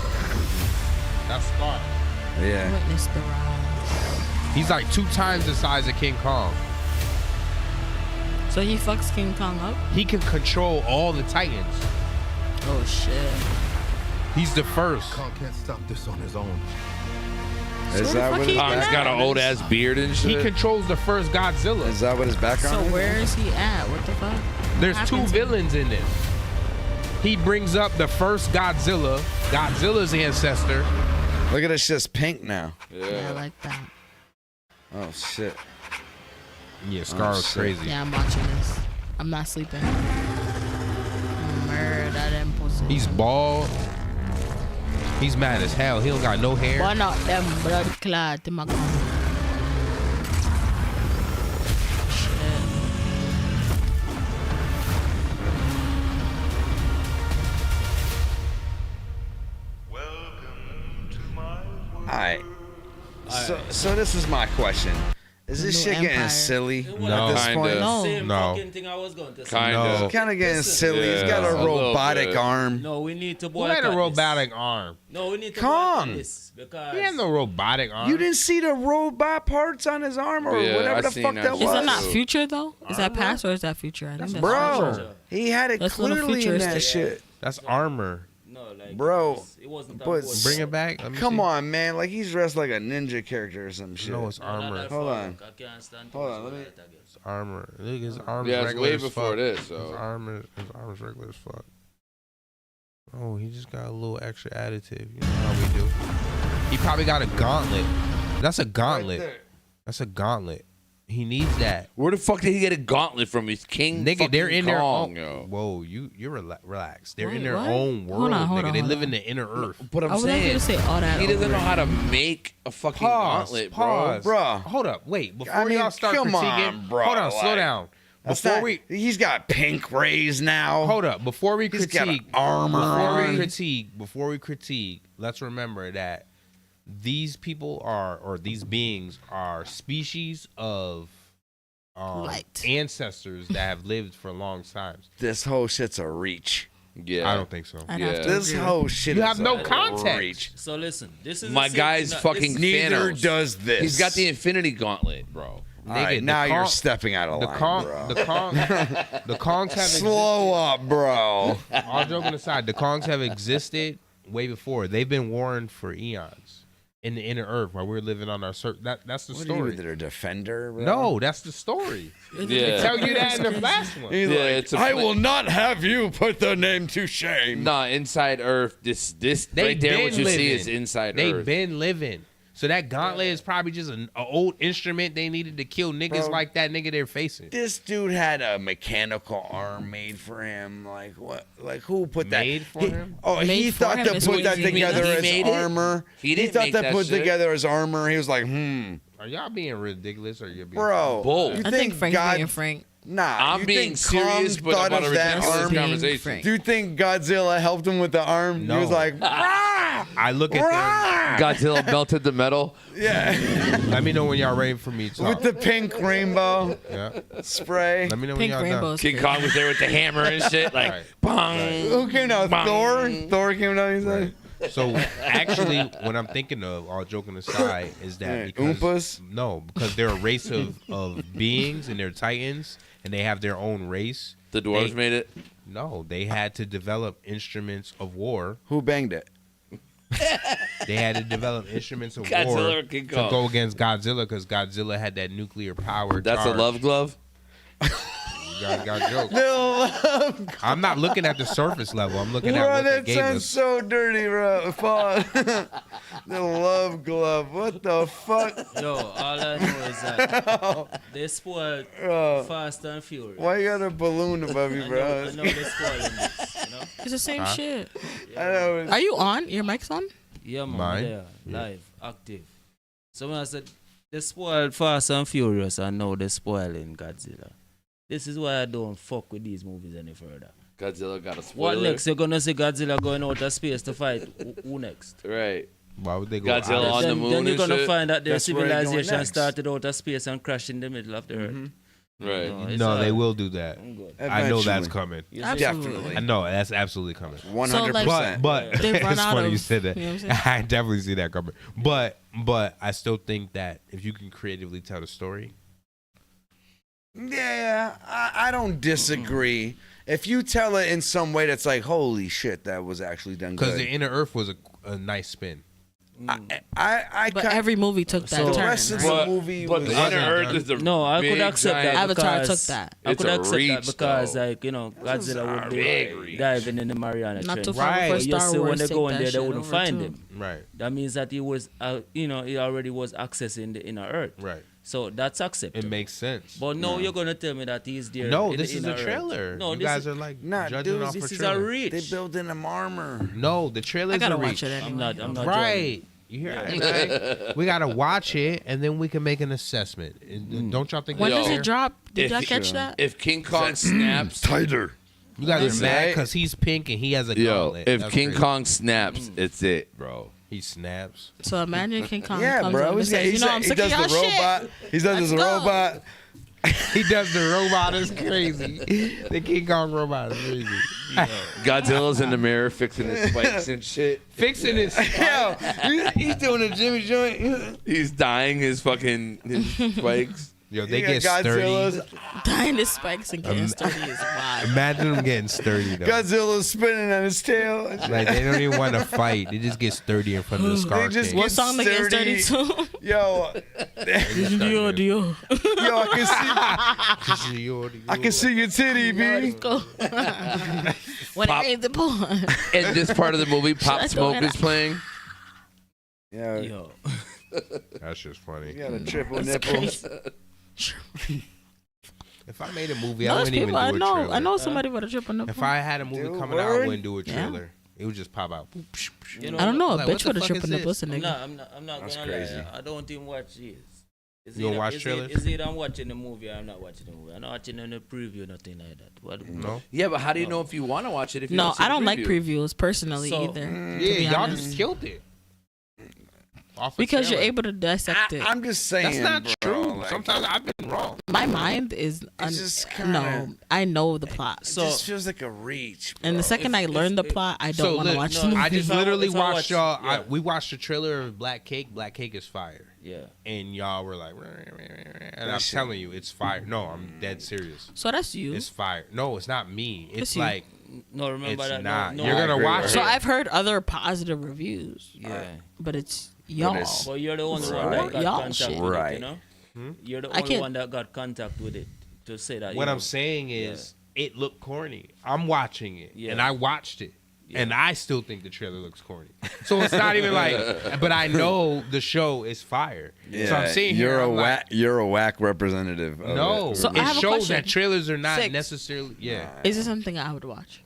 That's Scar. Yeah. Witness the rise. He's like 2 times the size of King Kong. So he fucks King Kong up? He can control all the Titans. Oh shit. He's the first. Kong can't stop this on his own. Is that what his Kong's got an old ass beard and He shit. controls the first Godzilla. Is that what his background So is? where is he at? What the fuck? There's What 2 happened to him? villains in this. He brings up the first Godzilla, Godzilla's ancestor. Look at it, it's just pink now. Yeah, I like that. Oh shit. Yeah, Scar was shit. crazy. Yeah, I'm watching this. I'm not sleeping. Murder them pussy. He's bald. He's mad as hell. He don't got no hair. One of them blood clot in my car. Alright. So this is my question. Is this The shit new getting empire. silly No. at this Kinda. point? No. Same No. fucking thing I was going to say. Kinda. It's kind of getting silly. He's got Yeah, a a little robotic bit. arm. No, we need to Who boycott had a this. robotic arm? No, we need to Kong. boycott this because He had no robotic arm. You didn't see the robot parts on his arm or Yeah, whatever I the seen fuck that that shit. Is was? that not future though? Is that past or is that future? I think that's Bro, future. he had it That's a little clearly in that futuristic. shit. That's armor. no, like Bro, it wasn't that but important. Bring it back. Let me come see. on, man. Like he's dressed like a ninja character or some shit. No, it's No, not armor. that Hold far. on. I can't stand Hold to on, let me- that, I guess. It's armor. Look, his arm's Yeah, it's regular way as before fuck. this, His so. arm's regular as fuck. Oh, he just got a little extra additive. You know how we do. He probably got a gauntlet. That's a gauntlet. That's a gauntlet. He needs that. Where the fuck did he get a gauntlet from? He's King. Nigga, they're in their Kong, own. yo. Whoa, you're relax. They're in Wait, their what? own world, Hold on, nigga. They hold live on. in the inner earth. But I'm I was saying going to say all that. he doesn't over know how to again. make a fucking Pause. gauntlet, Pause. bro. Bruh. Hold up. Wait. Before I mean, y'all start come critiquing, on, bro, hold on. Slow like, down. That's Before not- we he's got pink rays now. hold up. Before we He's got critique, armor on. before we critique, let's remember that these people are, or these beings are, species of Light. ancestors that have lived for long times. This whole shit's a reach. Yeah, I don't think so. I'd have to This agree. whole shit You is have no a context. reach. So listen, this is My the same- guy's no, fucking this- Neither Thanos. does this. He's got the Infinity Gauntlet, bro. All right, the now you're Kong- stepping out of The line, Kong, bro. the Kongs have Slow up, bro. All joking aside, the Kongs have existed way before. They've been warring for eons in the inner earth while we're living on our that's the What are story. you, their defender, bro? No, that's the story. Yeah. They tell you that in the last one. He's Yeah, like, it's a I pla- will not have you put the name to shame. Nah, inside Earth. This They right there. What been you see living. is inside They've Earth. been living. So that gauntlet is probably just an old instrument they needed to kill niggas like that nigga they're facing. This dude had a mechanical arm made for him. Like what? Like who put that? Made for him? Oh, he thought to put that together as armor. He thought to put together as armor. He was like, Are y'all being ridiculous or you being bro? Bold. You I think Frank's being Frank. Nah, I'm you being think serious, Kong but thought I want of to that return to this arm? conversation. Do you think Godzilla helped him with the arm? No. He was like, Rah! I look at them. Godzilla melted the metal. Yeah. Let me know when y'all ready for me to talk. With the pink rainbow spray. Let me know when y'all done. King Kong was there with the hammer and shit. Like, bong. Who came down? Bong. Thor? Thor came down, he said? So actually, what I'm thinking of, all joking aside, is that because because they're a race of beings and they're titans and they have their own race. The dwarves made it? No, they had to develop instruments of war. Who banged it? They had to develop instruments of Godzilla war or King to Kong? go against Godzilla because Godzilla had that nuclear power. That's charge. a love glove? You guys got jokes. I'm not looking at the surface level. I'm looking at what they that gave sounds us. so dirty, bro. The love glove. What the fuck? Yo, all I know is that they spoiled Fast and Furious. Why you got a balloon above you, bro? I know they spoiling this, you know? It's the same shit. I know. Are you on? Your mic's on? Yeah, man. Mine? There, live, active. Someone I said they spoiled Fast and Furious and now they're spoiling Godzilla. This is why I don't fuck with these movies any further. Godzilla got a spoiler. What next? You're gonna see Godzilla going out of space to fight who next? Right. Why would they go Godzilla out? on the moon Then you're and gonna shit? find that their That's where they're going civilization next. started out of space and crashed in the middle of the earth. Right. No, they will do that. I'm good. I know that's Eventually. coming. Absolutely. I know that's absolutely coming. 100%. But They run it's out funny of- you said that. you know what I'm saying? I definitely see that coming. But I still think that if you can creatively tell the story, Yeah, I don't disagree. If you tell it in some way that's like, holy shit, that was actually done because good. the Inner Earth was a nice spin. But every movie took that So- turn. the rest of right? the movie But was the Inner Earth is the No, I big, could accept giant- that. Avatar because took that. I It's could a accept that reach, because, though. like, you know, Godzilla would big be reach. diving in the Mariana Not Trench. too far before But Star you see, when Wars they take go in that there, they shit wouldn't over, find too. him. Right. That means that he was, he already was accessing the inner earth. Right. So that's acceptable. It makes sense. But no, you're gonna tell me that he's there. No, in this the is inner a earth. trailer. No, You this guys is, are like Nah, judging dude, off this a is trailer. a reach. They built in them armor. No, the trailer's I gotta a reach. watch it anyway. I'm not Right. You hear? We gotta watch it and then we can make an assessment. And Don't y'all think? When that's does fair? it drop? Did If- y'all catch that? If King Kong snaps, Tighter. You guys Is are mad that- because he's pink and he has a yo, gauntlet. if That's King crazy. Kong snaps, it's it, bro. he snaps. So imagine King Kong Yeah, comes bro. in and says, you know, I'm he sick does of y'all the robot. shit. He does his Let's go. robot. He does the robot. It's crazy. The King Kong robot is crazy. Godzilla's in the mirror fixing his spikes and shit. Fixing his Yo, he's doing a Jimmy joint. He's dyeing his fucking his spikes. Yo, they He get got Godzilla's- sturdy. Dying his spikes and getting sturdy is wild. Imagine them getting sturdy though. Godzilla's spinning on his tail. Like they don't even want to fight. They just get sturdy in front of the Scar They just King. What get song they get sturdy sturdy. to? Yo, Dio, Dio. yo, I can see your titty, B. Go. When Pop. it rains, it pour. In this part of the movie, Pop Should I throw Smoke it is playing. Yeah, Yo. That's just funny. you got a triple That's nipple. crazy. If I made a movie, I Those wouldn't even people, do I a know. trailer. I know somebody with a trip on the If I had a movie Dude, coming out, I word? wouldn't do a Yeah. trailer. It would just pop out. You know, I don't know. A Like, what bitch the with a fuck trip is on the this? pussy, nigga. I'm not That's gonna crazy. lie. I don't even watch these. You don't watch trailers? Is it I'm watching the movie or I'm not watching the movie? I'm not watching any preview, nothing like that. What? No. Yeah, but how do you know if you want to watch it? If you No, don't see I the don't like preview? previews personally So- either. to Yeah, be y'all honest. just killed it. Off a Because you're trailer. able to dissect it. I'm just saying. That's not bro, true. like, Sometimes I've been wrong. My mind is just no. kinda- I know the plot. it just feels like a reach. And the second I learn the plot, I don't want to watch the movie. I just literally if I watched watch- y'all. yeah. We watched the trailer of Black Cake. Black Cake is fire. Yeah. And y'all were like, and I'm That shit. telling you, it's fire. No, I'm dead serious. So that's you. It's fire. No, it's not me. It's It's you. like No, remember it's that. not. No, You're no. gonna watch So it. I've heard other positive reviews. Yeah. But it's y'all. But you're the only one Right. that got Y'all contact shit. with Right. it, you know? You're the I only can't- one that got contact with it to say that. What you I'm know, saying is, it looked corny. I'm watching it, Yeah. and I watched it. and I still think the trailer looks corny. So it's not even like, but I know the show is fire. Yeah, So I'm saying you're a whack representative. Of no, it. So I have it a shows question. that trailers are not 6. necessarily. Yeah. Is it something I would watch?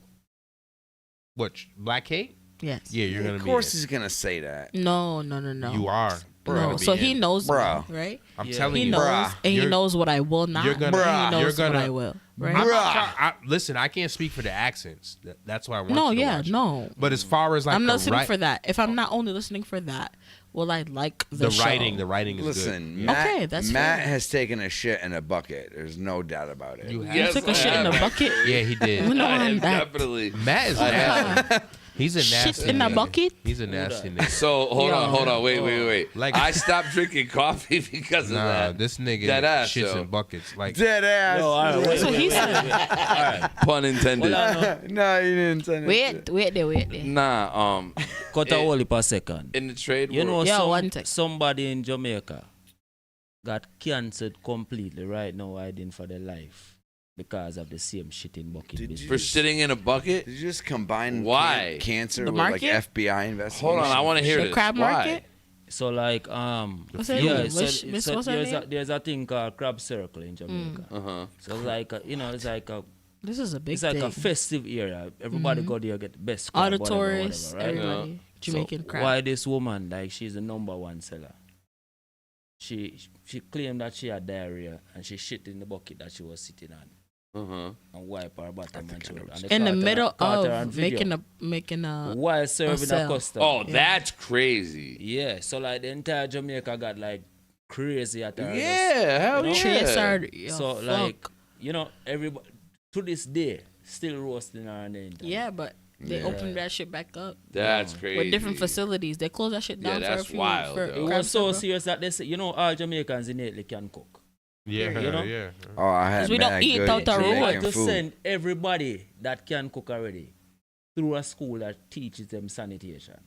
What, Black Kate? Yes. Yeah, you're gonna. Of course, be he's gonna say that. No. You are. No, so he knows me, right? I'm telling he you, knows, and he knows what I will not. You're gonna, and he knows what I will. Right? Listen, I can't speak for the accents. That's why I want No, you to yeah, watch it. no. But as far as like I'm the listening for that. If I'm not only listening for that, will I like the show? the writing is Listen, good. Matt, Okay, that's Matt fair. has taken a shit in a bucket. There's no doubt about it. You took a shit in a bucket? Yeah, he did. No, I'm that. Definitely. Matt is nasty. He's a nasty. Shit in a nigga. bucket? He's a nasty nigga. So hold on, wait. Like I stopped drinking coffee because of nah, that. this nigga Dead ass, shits yo. in buckets. Like Dead ass. No, all right, That's what he said. All right. Pun intended. No, you didn't intend it. Wait there. Nah, Cut a hole per second. in the trade You know, world. Yeah, one sec. somebody in Jamaica got cancelled completely right now, hiding for their life because of the same shitting bucket business. For shitting in a bucket? Did you just combine Why? cancer The with like market? FBI investigation? Hold on, I want to hear The this. crab Why? market? So like What's her yeah, name? so, Miss so what's her name? there's a thing called Crab Circle in Jamaica. So it's like it's like a This is a big it's like thing. a festive area. Everybody go there get the best crab, All the whatever, tourists, whatever, right? everybody. Jamaican so crab. why this woman, like she's the #1 seller. She claimed that she had diarrhea and she shit in the bucket that she was sitting on. And wipe her bottom and throat. And In the middle caught her on of video making a while serving a sale. customer. Oh, that's crazy. Yeah, so like the entire Jamaica got like crazy at her. Yeah, hell you know? yeah. Tracer, So fuck. like everybody to this day still roasting her on the internet. Yeah, but they opened that shit back up. That's crazy. With different facilities. They closed that shit down for a that's few wild, for It was so serious that they say, all Jamaicans innately can cook. yeah, You know? yeah. Oh, I had 'Cause we don't mad eat good out the room. They want Jamaican to food. send everybody that can cook already through a school that teaches them sanitation.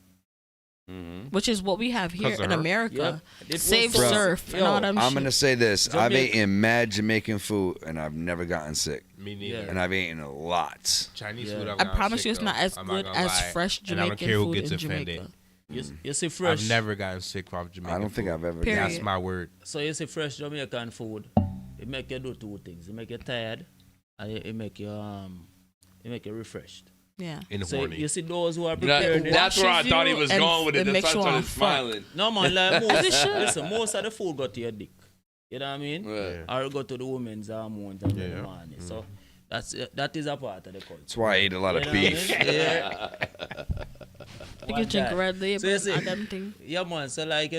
which is what we have here 'Cause of in her. America. Yep. It Safe was so- surf and Yo, all them I'm shit. gonna say this: I've Jamaica- eaten mad Jamaican food, and I've never gotten sick. Me neither. And I've eaten lots. Chinese Yeah. food. I've I gotten promise sick you it's of. not as I'm good gonna as lie. fresh And I don't Jamaican care who food gets in offended. Jamaica. You see fresh. I've never gotten sick off Jamaican. I don't think food. I've ever. Period. That's my word. So you see fresh Jamaican food, it make you do two things. It make you tired, and it make you refreshed. Yeah. In the So morning. you see those who are prepared. That's where I thought he was and going with it it. makes That's why you I want started smiling. No man, like As it should. listen, most of the food go to your dick. You know what I mean? Yeah. Or go to the women's hormones and the money. So that is a part of the culture. That's why I ate a lot of You know what I beef. mean? Yeah. You can drink that. red label So you see- and them thing. Yeah man, so like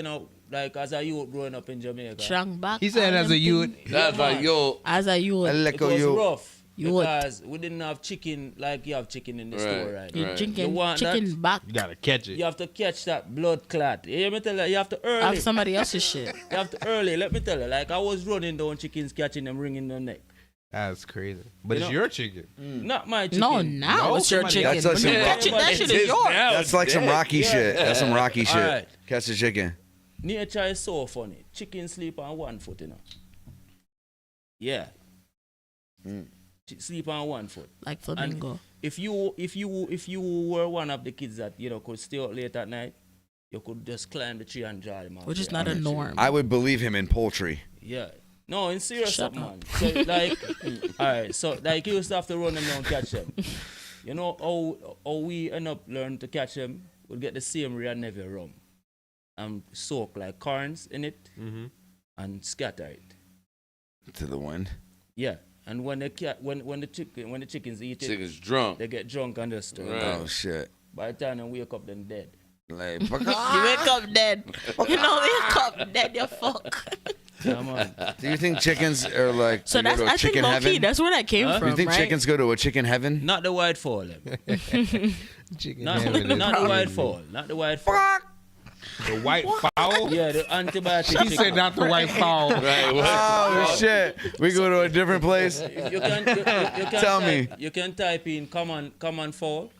like as a youth growing up in Jamaica. Shrunk back. He said all as them a youth. thing. That's like, yo. As a youth. It was rough. You would. Because we didn't have chicken like you have chicken in the store right You now. drinking You want chicken that? back. You gotta catch it. You have to catch that blood clot. You hear me tell you? You have to early. Have somebody else's shit. You have to early. Let me tell you. Like I was running down chickens, catching them, wringing their neck. That's crazy. But You it's know- your chicken. Not my chicken. No, now No, it's your somebody- chicken. That's like When some you rock- catch it, that It's shit his is yours. now. That's like some Rocky shit. That's some Rocky shit. Alright. Catch the chicken. Nature is so funny. Chicken sleep on one foot, Yeah. Sleep on one foot. Like flamingo. And if you were one of the kids that could stay out late at night, you could just climb the tree and draw them out. Which is there not a on the tree. norm. I would believe him in poultry. Yeah. No, in serious Shut stuff, up. man. So like, alright. So like you used to have to run them down, catch them. You know how we end up learning to catch them? We'll get the same Rio Neve rum and soak like corns in it and scatter it. To the wind. Yeah. And when the chickens eat it, Chicken's drunk. they get drunk and just Oh shit. by the time they wake up, then dead. Like, You wake up dead. You know, wake up dead, you fuck. Yeah, man. do you think chickens are like So to go that's, to a I think chicken low heaven? key, that's where that came do from, you think right? chickens go to a chicken heaven? Not the white fall. Chicken Not, heaven is not the white crazy. fall. Not the white fall. The white fowl? Yeah, the antibiotic He chicken. said not the white fowl. Right. Oh shit. We go to a different place. You can Tell type, me. You can type in common fall,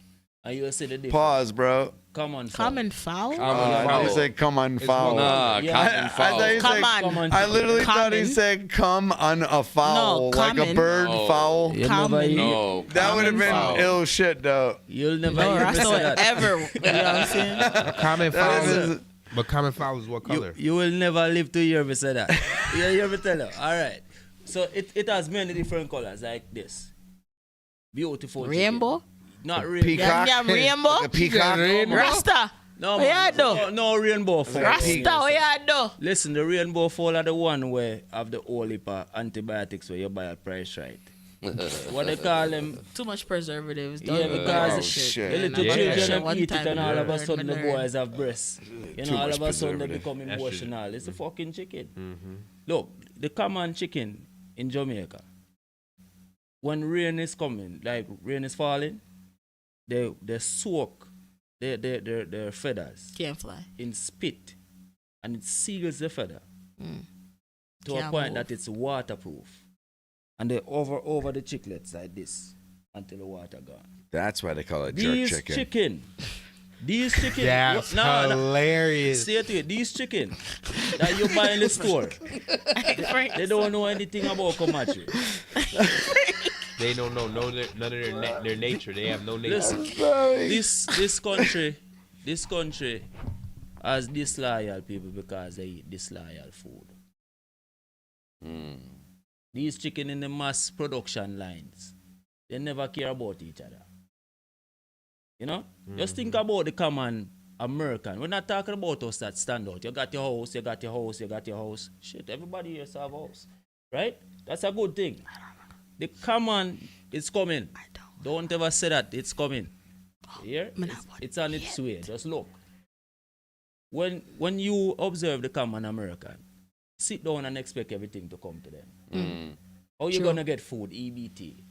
and you'll see the difference. Pause, bro. Common foul. I said come on foul. Nah, common foul. I thought I literally thought he said come on a foul, No, like a common. bird No. foul. You Common. never, No, That would have been foul. ill shit though. You'll never No, hear me that's say not that. ever. You know what I'm saying? Common foul. is- But common foul is what color? You will never live to hear me say that. You hear me tell you? All right. So it has many different colors like this. Beautiful. Rainbow. Chicken. Not rainbow. Peacock. Yeah, rainbow. A peacock. Rasta. No, What man. you do? No rainbow fowl. Rasta, what you do? Listen, the rainbow fowl are the one where have the whole heap of antibiotics where you buy a price right. What they call them? Too much preservatives. Yeah, Don't because Oh, shit. the little Yeah. children them One eat it time and all of a I sudden the learned. boys have breasts. You Too know, all much of a sudden they preservative. become That shit- emotional. It's a fucking chicken. Look, the common chicken in Jamaica, when rain is coming, like rain is falling, they soak their feathers Can't fly. in spit and it seals the feather to a Can't point move. that it's waterproof. And they over the chicklets like this until the water gone. That's why they call it jerk These chicken. These chicken. That's hilarious. Stay to it. These chicken that you buy in the store, they don't know anything about Comanche. They don't know none of their nature. They have no nature. Listen, this country has disloyal people because they eat disloyal food. These chicken in the mass production lines, they never care about each other. You know? Just think about the common American. We're not talking about us that stand out. You got your house, you got your house, you got your house. Shit, everybody here have a house. Right? That's a good thing. The common is coming. Don't ever say that it's coming. Here, it's on its way. Just look. When you observe the common American, sit down and expect everything to come to them. How you True. gonna get food? EBT.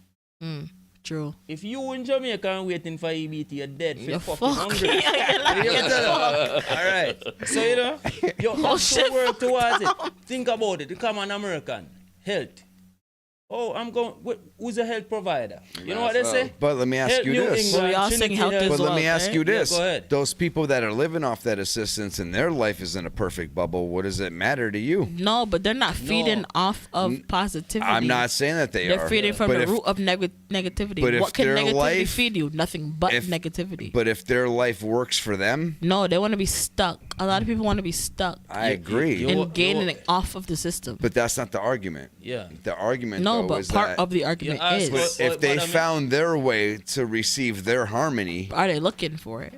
True. If you in Jamaica and waiting for EBT, you're dead. You're fucking hungry. fucking- You get it? All right. So you know, you have to work towards it. Think about it. The common American health. Oh, I'm going. Who's a health provider? You know what they say? But let me ask Help you New this. England, We all sing Trinity health Health. as But let me well, ask right? you this: Yeah, go ahead. those people that are living off that assistance and their life is in a perfect bubble, what does it matter to you? No, but they're not feeding off of positivity. I'm not saying that they They're are. feeding from but the if- root of negativity. but if What can their negativity life- feed you? Nothing but if- negativity. But if their life works for them, No, they want to be stuck. A lot of people want to be stuck. I agree. And gaining off of the system. But that's not the argument. Yeah. The argument, No, though, but is part that of the argument ask is, what- if they I mean- found their way to receive their harmony, are they looking for it?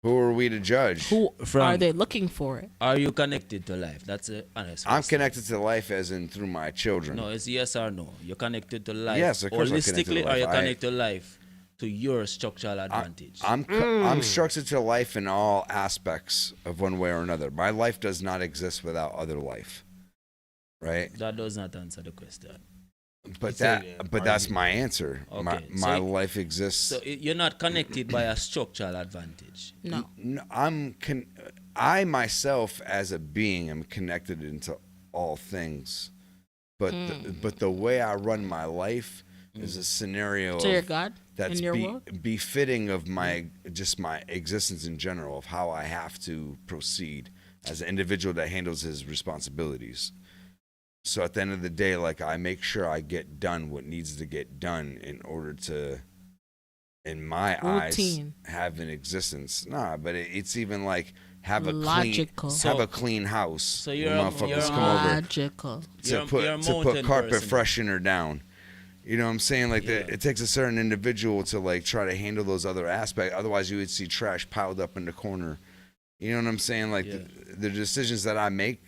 who are we to judge? Who From- are they looking for it? Are you connected to life? That's an honest I'm question. connected to life as in through my children. No, it's yes or no. You're connected to life. Yes, of course I'm connected to Holistically, life. are you I- connected to life to your structural advantage? I'm structured to life in all aspects of one way or another. My life does not exist without other life, right? That does not answer the question. But that's my answer. Okay, My so- life exists. So you're not connected by a structural advantage. No. I myself as a being am connected into all things, but the way I run my life is a scenario So you're God that's in your world? befitting of my existence in general, of how I have to proceed as an individual that handles his responsibilities. So at the end of the day, like, I make sure I get done what needs to get done in order to, in my Routine. eyes, have an existence. Nah, but it's even like have a Logical. clean house. So when you're motherfuckers come over Logical. to put carpet freshener down. You know what I'm saying? Like, it takes a certain individual to like try to handle those other aspects. Otherwise, you would see trash piled up in the corner. You know what I'm saying? Like, the decisions that I make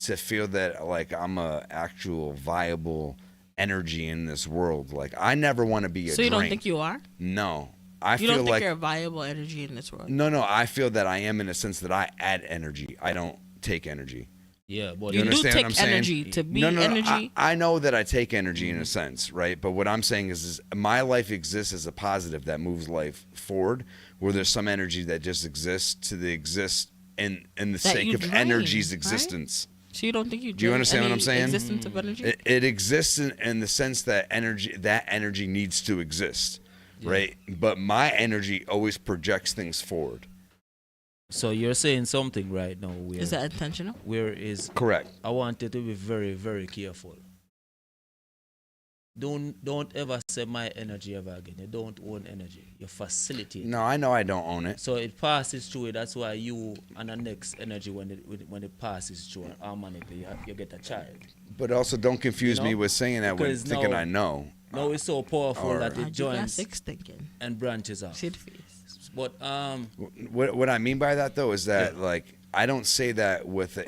to feel that like I'm a actual viable energy in this world. Like, I never want to be a So you don't drain. think you are? No, I You feel don't think like you're a viable energy in this world? no. I feel that I am in a sense that I add energy. I don't take energy. Yeah, but You do understand take what I'm saying? energy to be No, energy. I know that I take energy in a sense, right? But what I'm saying is my life exists as a positive that moves life forward, where there's some energy that just exists to the exist in the That sake you of drain, energy's right? existence. So you don't think you Do you drain understand what any I'm saying? existence of energy? It exists in the sense that energy needs to exist, right? But my energy always projects things forward. So you're saying something right now. Where, Is that intentional? Where is correct? I want you to be very, very careful. Don't ever say my energy ever again. You don't own energy. You facilitate. No, I know I don't own it. So it passes through it. That's why you and the next energy when it passes through harmonically, you get a child. But also, don't confuse You know? me with saying that when Because thinking now- I know. No, it's so powerful Or- that it joins six thinking. and branches off. See the face. But What I mean by that though is that like I don't say that with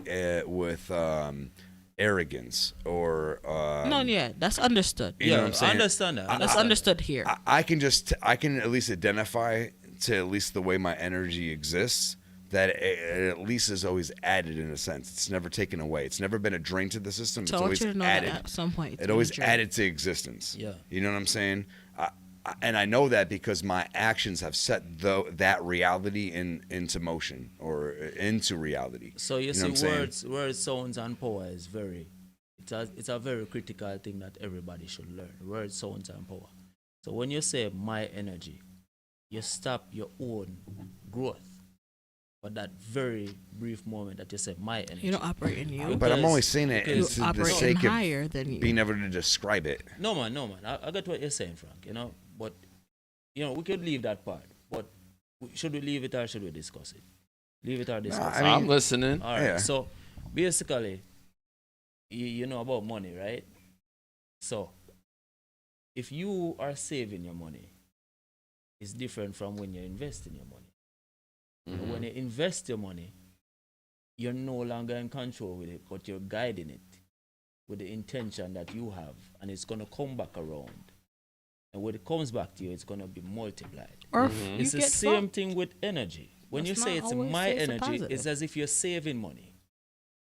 arrogance or No, yeah, that's understood. You know what I'm saying? I understand that. That's understood here. I can at least identify to at least the way my energy exists that it at least is always added in a sense. It's never taken away. It's never been a drain to the system. So It's I want always you to know that added. at some point it's It always been a drain. added to existence. Yeah. You know what I'm saying? And I know that because my actions have set that reality into motion or into reality. So you know what I'm see, saying? words, sounds, and power is it's a very critical thing that everybody should learn. Words, sounds, and power. So when you say my energy, you stop your own growth for that very brief moment that you say my energy. You don't operate in you. But I'm only saying it You for the operate in sake higher of than you. being able to describe it. No man. I get what you're saying, Frank. You know, but we could leave that part. But should we leave it or should we discuss it? Leave it or discuss it. I'm listening. All right. Yeah. So basically, you know about money, right? So if you are saving your money, it's different from when you're investing your money. Mhm. When you invest your money, you're no longer in control with it, but you're guiding it with the intention that you have, and it's going to come back around. And when it comes back to you, it's going to be multiplied. Or if It's you the get same fucked. thing with energy. When Let's you say not it's always my say it's a energy, positive. it's as if you're saving money.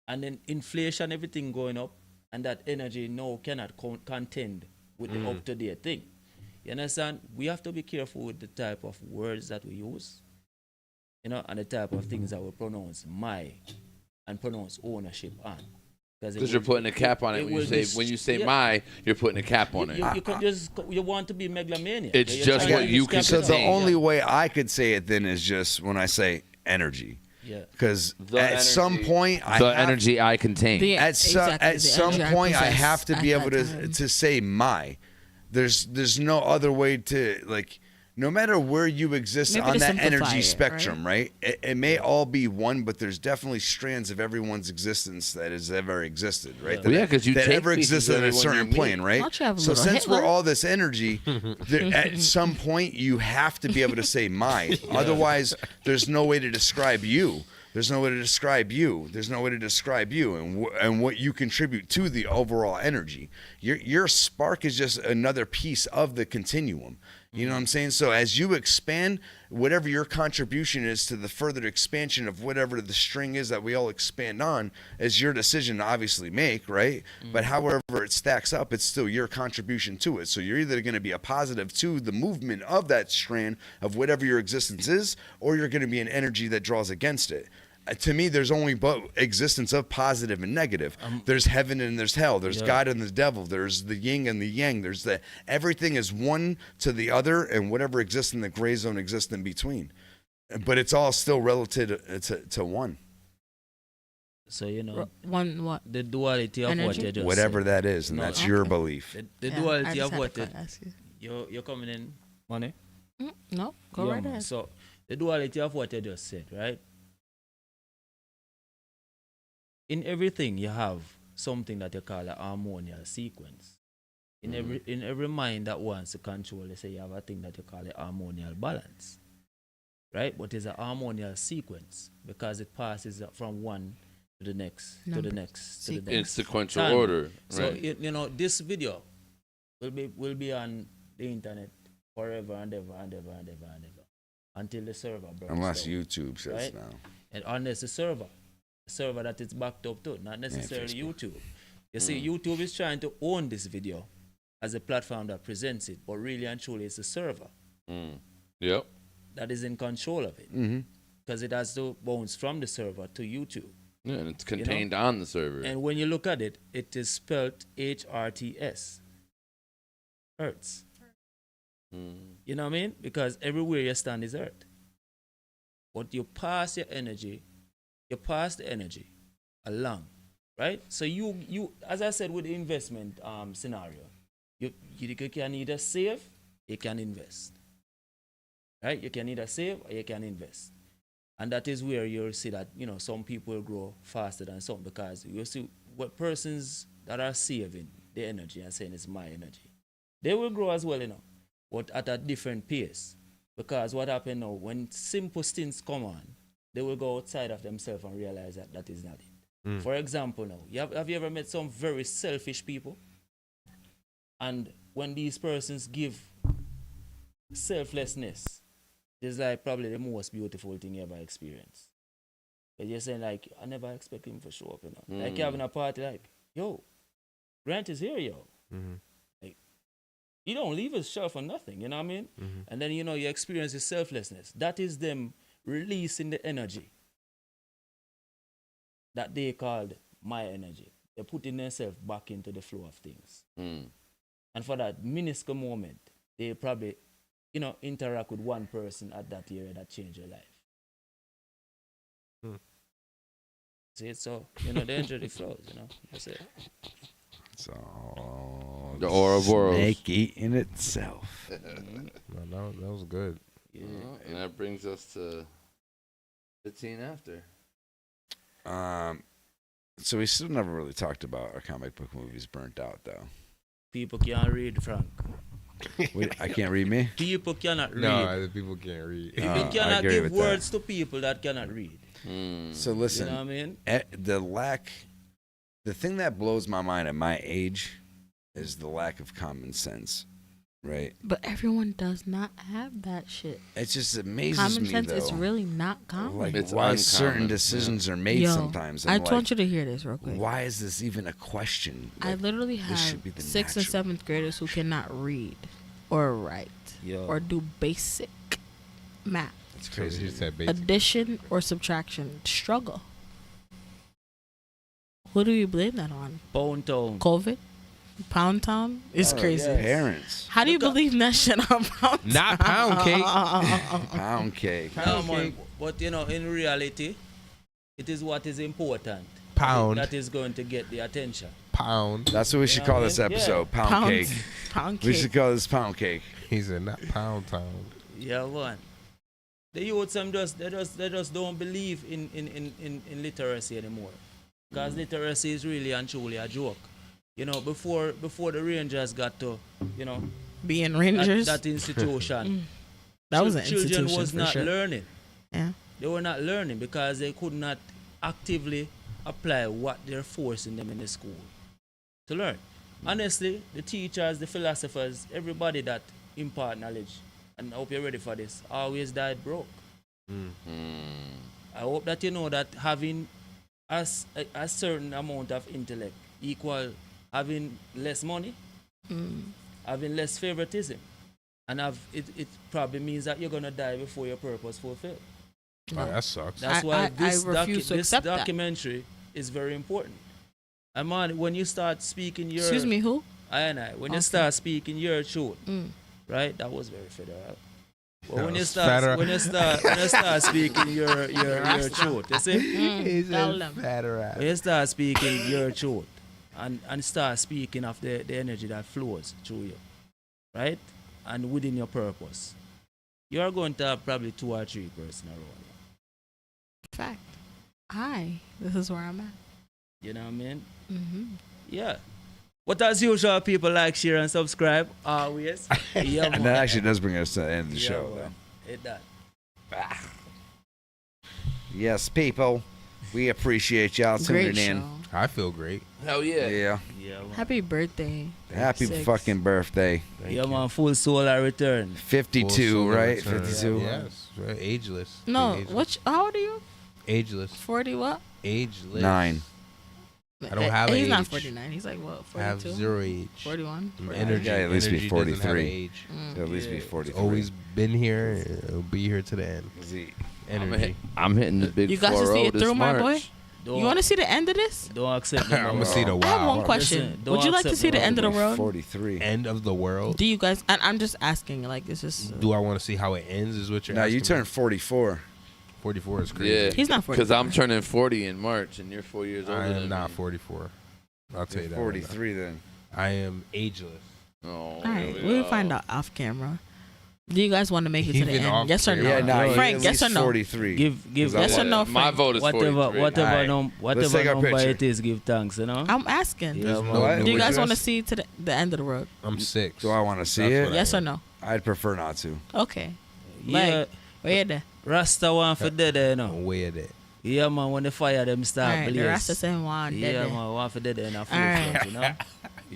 And then inflation, everything going up, and that energy now cannot contend with the up-to-date thing. You understand? We have to be careful with the type of words that we use, and the type of things that we pronounce my and pronounce ownership on. Because you're putting a cap on it. When you say my, you're putting a cap on it. You want to be megalomaniac. It's You're just trying what to you just can cap So it the out. only way I could say it then is just when I say energy. Yeah. Because The at some energy- point, the energy I contain. At some energy I point, I possess have to at be that able time. to say my. There's no other way to like. No matter where you exist Maybe on to that simplify energy it, spectrum, right? It may all be one, but there's definitely strands of everyone's existence that has ever existed, right? Well, yeah, 'cause you that take ever pieces existed of in a everyone you certain meet. plane, right? Don't you have a So little since Hitler? we're all this energy, at some point you have to be able to say my. Otherwise, there's no way to describe you. There's no way to describe you. There's no way to describe you and what you contribute to the overall energy. Your spark is just another piece of the continuum. You know what I'm saying? So as you expand, whatever your contribution is to the further expansion of whatever the string is that we all expand on is your decision to obviously make, right? But however it stacks up, it's still your contribution to it. So you're either going to be a positive to the movement of that strand of whatever your existence is, or you're going to be an energy that draws against it. To me, there's only but existence of positive and negative. There's heaven and there's hell. There's God and the devil. There's the yin and the yang. There's everything is one to the other, and whatever exists in the gray zone exists in between. But it's all still relative to one. So one what? The duality of what Energy? you just Whatever said. that is, and No, that's your belief. The Yeah, I duality just of had what to ask you. you're coming in money. No, go Yeah, right man. ahead. So the duality of what you just said, right? In everything you have something that you call a harmonial sequence. In every mind that wants to control, let's say you have a thing that you call a harmonial balance. Right? But it's a harmonial sequence because it passes from one to the next, to the next, to the next. In sequential time. order. So Right. this video will be on the internet forever and ever and ever and ever and ever until the server burns Unless down, YouTube says right? no. And unless the server that it's backed up to, not necessarily YouTube. You see, YouTube is trying to own this video as a platform that presents it, but really and truly it's the server Yep. that is in control of it. Because it has to bounce from the server to YouTube. Yeah, and it's contained on the server. And when you look at it, it is spelled HRTS. Hertz. You know what I mean? Because everywhere you stand is Earth. but you pass your energy, you pass the energy along, right? So you as I said with the investment scenario, you can either save, you can invest, right? You can either save or you can invest. And that is where you'll see that, you know, some people will grow faster than some, because you see what persons that are saving the energy and saying it's my energy, they will grow as well, you know, but at a different pace. Because what happens now, when simple things come on, they will go outside of themselves and realize that that is not it. For example, now, have you ever met some very selfish people? And when these persons give selflessness, it's like probably the most beautiful thing you ever experienced. But you're saying, like, I never expect him to show up, you know. Like, you're having a party, like, yo, Grant is here, yo. Like, he don't leave his shelf for nothing, you know what I mean? And then, you know, you experience the selflessness. That is them releasing the energy that they called my energy. They're putting themselves back into the flow of things. And for that minuscule moment, they probably, you know, interact with one person at that area that changed your life. See it? So, you know, the energy flows, you know. That's it. So the Ouroboros. Snake eating itself. No, that was good. Yeah. And that brings us to 15 after. So we still never really talked about our comic book movies burnt out, though. People can't read, Frank. Wait, I can't read me? People cannot read. No, people can't read. You cannot give words to people that cannot read. So listen, you know what I mean? The thing that blows my mind at my age is the lack of common sense, right? But everyone does not have that shit. It just amazes common me, sense though. is really not common. Like, It's why uncommon, certain decisions are made Yo, sometimes. I I'm want you to hear this real quick. Why is this even a question? I literally this have should be the 6th and 7th graders who cannot read or write or do basic math. It's crazy. You said basic. Addition or subtraction struggle. Who do you blame that on? Pound Town. COVID? Pound Town? It's crazy. Parents. How do you believe that shit on Pound Town? Not pound cake. Pound cake. No, man, but you know, in reality, it is what is important. Pound. That is going to get the attention. Pound. That's what we should call this episode. Yeah. Pound cake. Pound We cake. should call this pound cake. He said not pound town. Yeah, one. The youths they just don't believe in literacy anymore. Because literacy is really and truly a joke. You know, before the Rangers got to, you know, being Rangers, that institution. That was an children institution was for not sure. learning. Yeah. They were not learning because they could not actively apply what they're forcing them in the school to learn. Honestly, the teachers, the philosophers, everybody that impart knowledge, and I hope you're ready for this, always died broke. I hope that you know that having a certain amount of intellect equal having less money, having less favoritism, and it probably means that you're gonna die before your purpose fulfilled. Oh, that sucks. That's why this refuse to accept that. documentary is very important. And man, when you start speaking your Excuse me, who? When you start speaking your truth, right? That was very federal. Well, when you was start federal. when you start speaking your truth, you see? He Tell said them. federal. When you start speaking your truth and start speaking of the energy that flows through you, right? And within your purpose, you are going to have probably 2 or 3 persons around you. Fact. This is where I'm at. You know what I mean? Mm-hmm. Yeah. But as usual, people like, share, and subscribe always. Yeah, And that actually does bring us to the end of the show, man. though. It does. Yes, people. We appreciate y'all Great tuning in. show. I feel great. Hell yeah. Yeah. Happy birthday. Happy 6. fucking birthday. Yeah, man. Full soul I return. 52, right? Return. 52. Yes, right. Ageless. No, Ageless. how old are you? Ageless. 40 what? Ageless. 9. I don't have an He's age. not 49. He's like, what, 42? I have 0 age. 41? Energy. Yeah, at least be energy doesn't have 43. age. So at least be It's 43. always been here. It'll be here to the end. Energy. I'm hitting the big You got to 4-0 see it this through, my boy? March. You want to see the end of this? Don't accept I'm gonna see the I have one wow. question. Would you like to see the end of the world? 43. End of the world. Do you guys, and I'm just asking, like, this is... Do I want to see how it ends? Is what you're No, asking you me? turn 44. 44 is crazy. Yeah, He's not 44. Because I'm turning 40 in March, and you're 4 years older I than am not me. 44. I'll tell you that. 43 then. I am ageless. Oh, All right, we'll find out off camera. Do you guys want to make it to the Even end? off Yes or no? Yeah, nah, Frank, at yes or least no? 43. Give yes or no, Frank? My vote is 43. whatever Alright, number let's take our number picture. it is. Give thanks, you know. I'm asking. Yeah, man. What? Do you guys What want to dress? see to the end of the road? I'm 6. Do I want to see That's it? what I Yes or no? I'd prefer not to. Okay. Yeah, Like, where there? Rasta one for dead, you know. Where that? Yeah, man. When the fire them start Alright, the blaze. Rasta saying one Yeah, dead. man. One for dead in a full Alright. front, you know.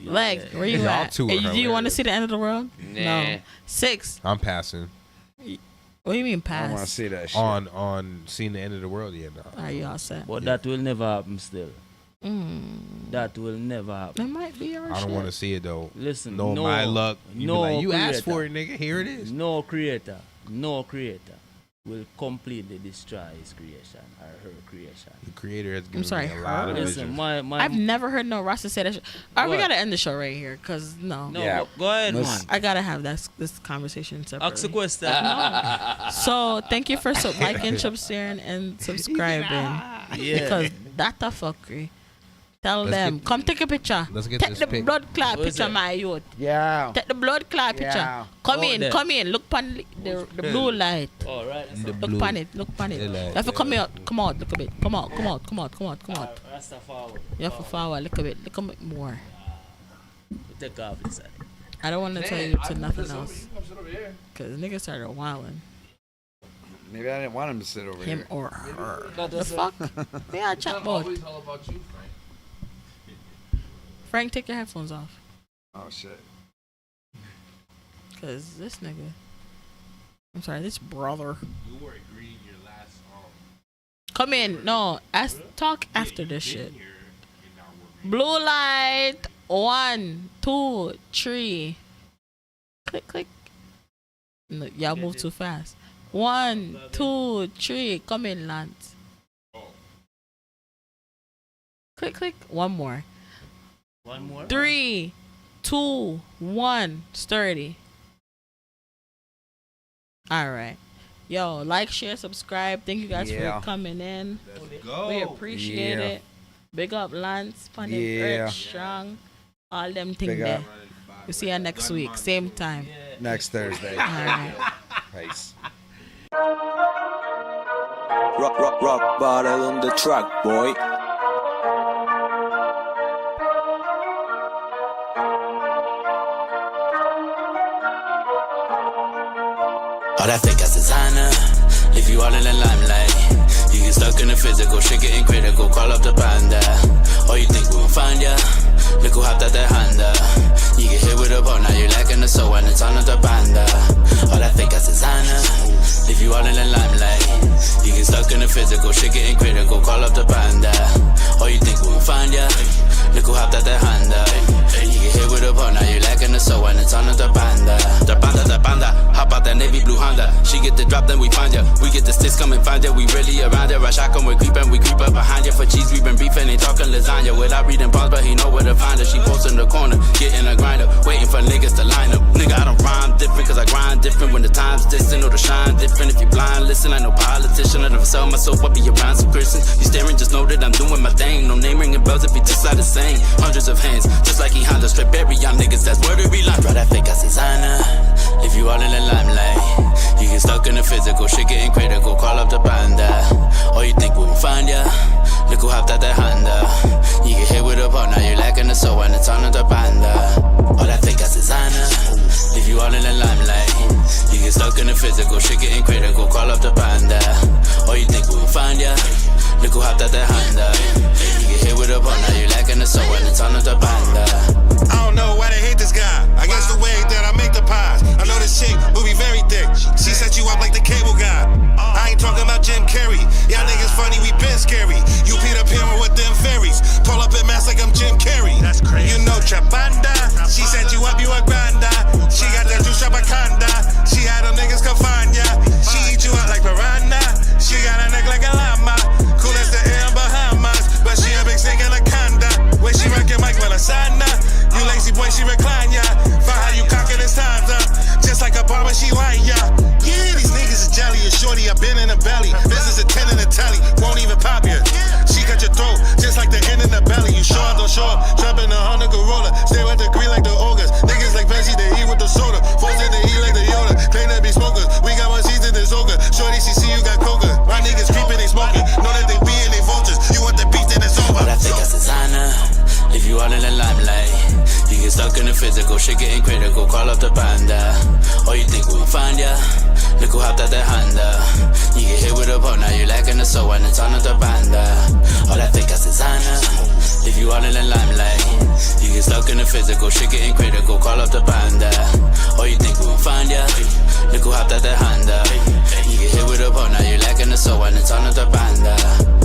Like, where you Y'all at? two are Hey, do you want to hilarious. see the end of the world? Nah. No. 6. I'm passing. What do you mean I want to pass? see that shit. On seeing the end of the world, yeah, no. Are you all set? But that will never happen still. Mm. That will never That happen. might be our I don't shit. want to see it though. Listen, No, no, my luck. You no be like, you asked creator. for it, nigga. Here it is. No creator will completely destroy his creation or her creation. The creator has given I'm sorry, me a lot of Listen, vision. my I've never heard no Rasta say that shit. All right, we What? got to end the show right here because no. no, Yeah. go ahead, man. I got to have this conversation separately. Ask a question. So thank you for liking, sharing, and subscribing. Yeah. Because that a fuckery. Tell Let's them, get- come take a picture. let's get Take this the pic. blood clot What is picture, that? my youth. Yeah. Take the blood clot Yeah. picture. Come Oh, in, there. come in. Look pan the blue light. All right. The Look blue- pan it, look pan it. the light, You have to come yeah. out, come out, look a bit. Come out. Rasta forward. You have to forward, look a bit more. Take off inside. I don't want to tell you to nothing else. Because niggas started wilding. Maybe I didn't want him to sit over Him here. or her. That The is it. fuck? Yeah, chat about. Always all about you, Frank. Frank, take your headphones off. Oh shit. Because this nigga. I'm sorry, this brother. You were agreeing your last Come in. No, talk after this shit. Blue light. 1, 2, 3. Click. No, y'all move too fast. 1, 2, 3. Come in, Lance. Click. One more. One more. 3, 2, 1. Sturdy. All right. Yo, like, share, subscribe. Thank you guys Yeah. for coming in. go. We appreciate Yeah. it. Big up Lance, Funny Yeah. Earth Strong, all them things Big there. up. We see you next week, same time. Next Thursday. All right. Peace. Rock bottle on the track, boy. All that fake ass designer, leave you all in the limelight. You get stuck in the physical, shit getting critical, call up the panda. Oh, you think we gon' find ya? Look who hopped out that Honda. You get hit with a ball, now you're lacking the soul and it's on the panda. All that fake ass designer, leave you all in the limelight. You get stuck in the physical, shit getting critical, call up the panda. Oh, you think we gon' find ya? Look who hopped out that Honda. You get hit with a ball, now you're lacking the soul and it's on the panda. The panda, hop out that navy blue Honda. She get the drop, then we find ya. We get the sticks, come and find ya. We really around ya. Rush shotgun, we creep up behind ya. For cheese, we been beefing, ain't talking lasagna. Without reading palms, but he know where to find her. She posts in the corner, getting a grinder, waiting for niggas to line up. Nigga, I don't rhyme different, cause I grind different. When the time's distant, or the shine different. If you blind, listen, I no politician. I never sell my soul, I be around some Christians. You staring, just know that I'm doing my thing. No name ringing bells if you just like the same. Hundreds of hands, just like he Honda. Straight berry, y'all niggas, that's where they be like. Bro, that fake ass designer, if you all in the limelight. You get stuck in the physical, shit getting critical, call up the panda. Oh, you think we gon' find ya? Look who hopped out that Honda. You get hit with a ball, now you're lacking the soul and it's on the panda. All that fake ass designer, leave you all in the limelight. You get stuck in the physical, shit getting critical, call up the panda. Oh, you think we gon' find ya? Look who hopped out that Honda. You get hit with a ball, now you're lacking the soul and it's on the panda. I don't know why they hate this guy. I guess the way that I make the pies. I know this chick will be very thick. She set you up like the cable guy. I ain't talking about Jim Carrey. Y'all niggas funny, we been scary. You Peter Pan with them fairies. Pull up in mass like I'm Jim Carrey. That's crazy. You know Trapanda. She set you up, you a granda. She got that juice Trapacanda. She had them niggas come find ya. She eat you out like piranha. She got a neck like a llama. Cool as the air in Bahamas. But she a big snake anaconda. Where she rockin' Mike Melisana. You lazy boy, she recline ya. For how you cockin' his times up. Just like a barber, she line ya. Yeah, these niggas is jelly. A shorty, I been in the belly. Business in a Honda Corolla. Stay with the green like the ogres. Niggas like Pepsi, they eat with the soda. Folks in they eat like the Yoda. Claim to be smokers. We got more seasons than Zoga. Shorty, she see you got coca. My niggas creeping, they smoking. Know that they be and they vultures. You want the beat, then it's over. But I think that's designer. If you all in the limelight, you get stuck in the physical, shit getting critical. Call up the panda. Or you think we won't find ya? Look who hopped out that Honda. You get hit with a ball, now you lacking the soul and it's on the banda. All I think that's designer. If you all in the limelight, you get stuck in the physical, shit getting critical. Call up the panda. Or you think we won't find ya? Look who hopped out that Honda. You get hit with a ball, now you lacking the soul and it's on the banda.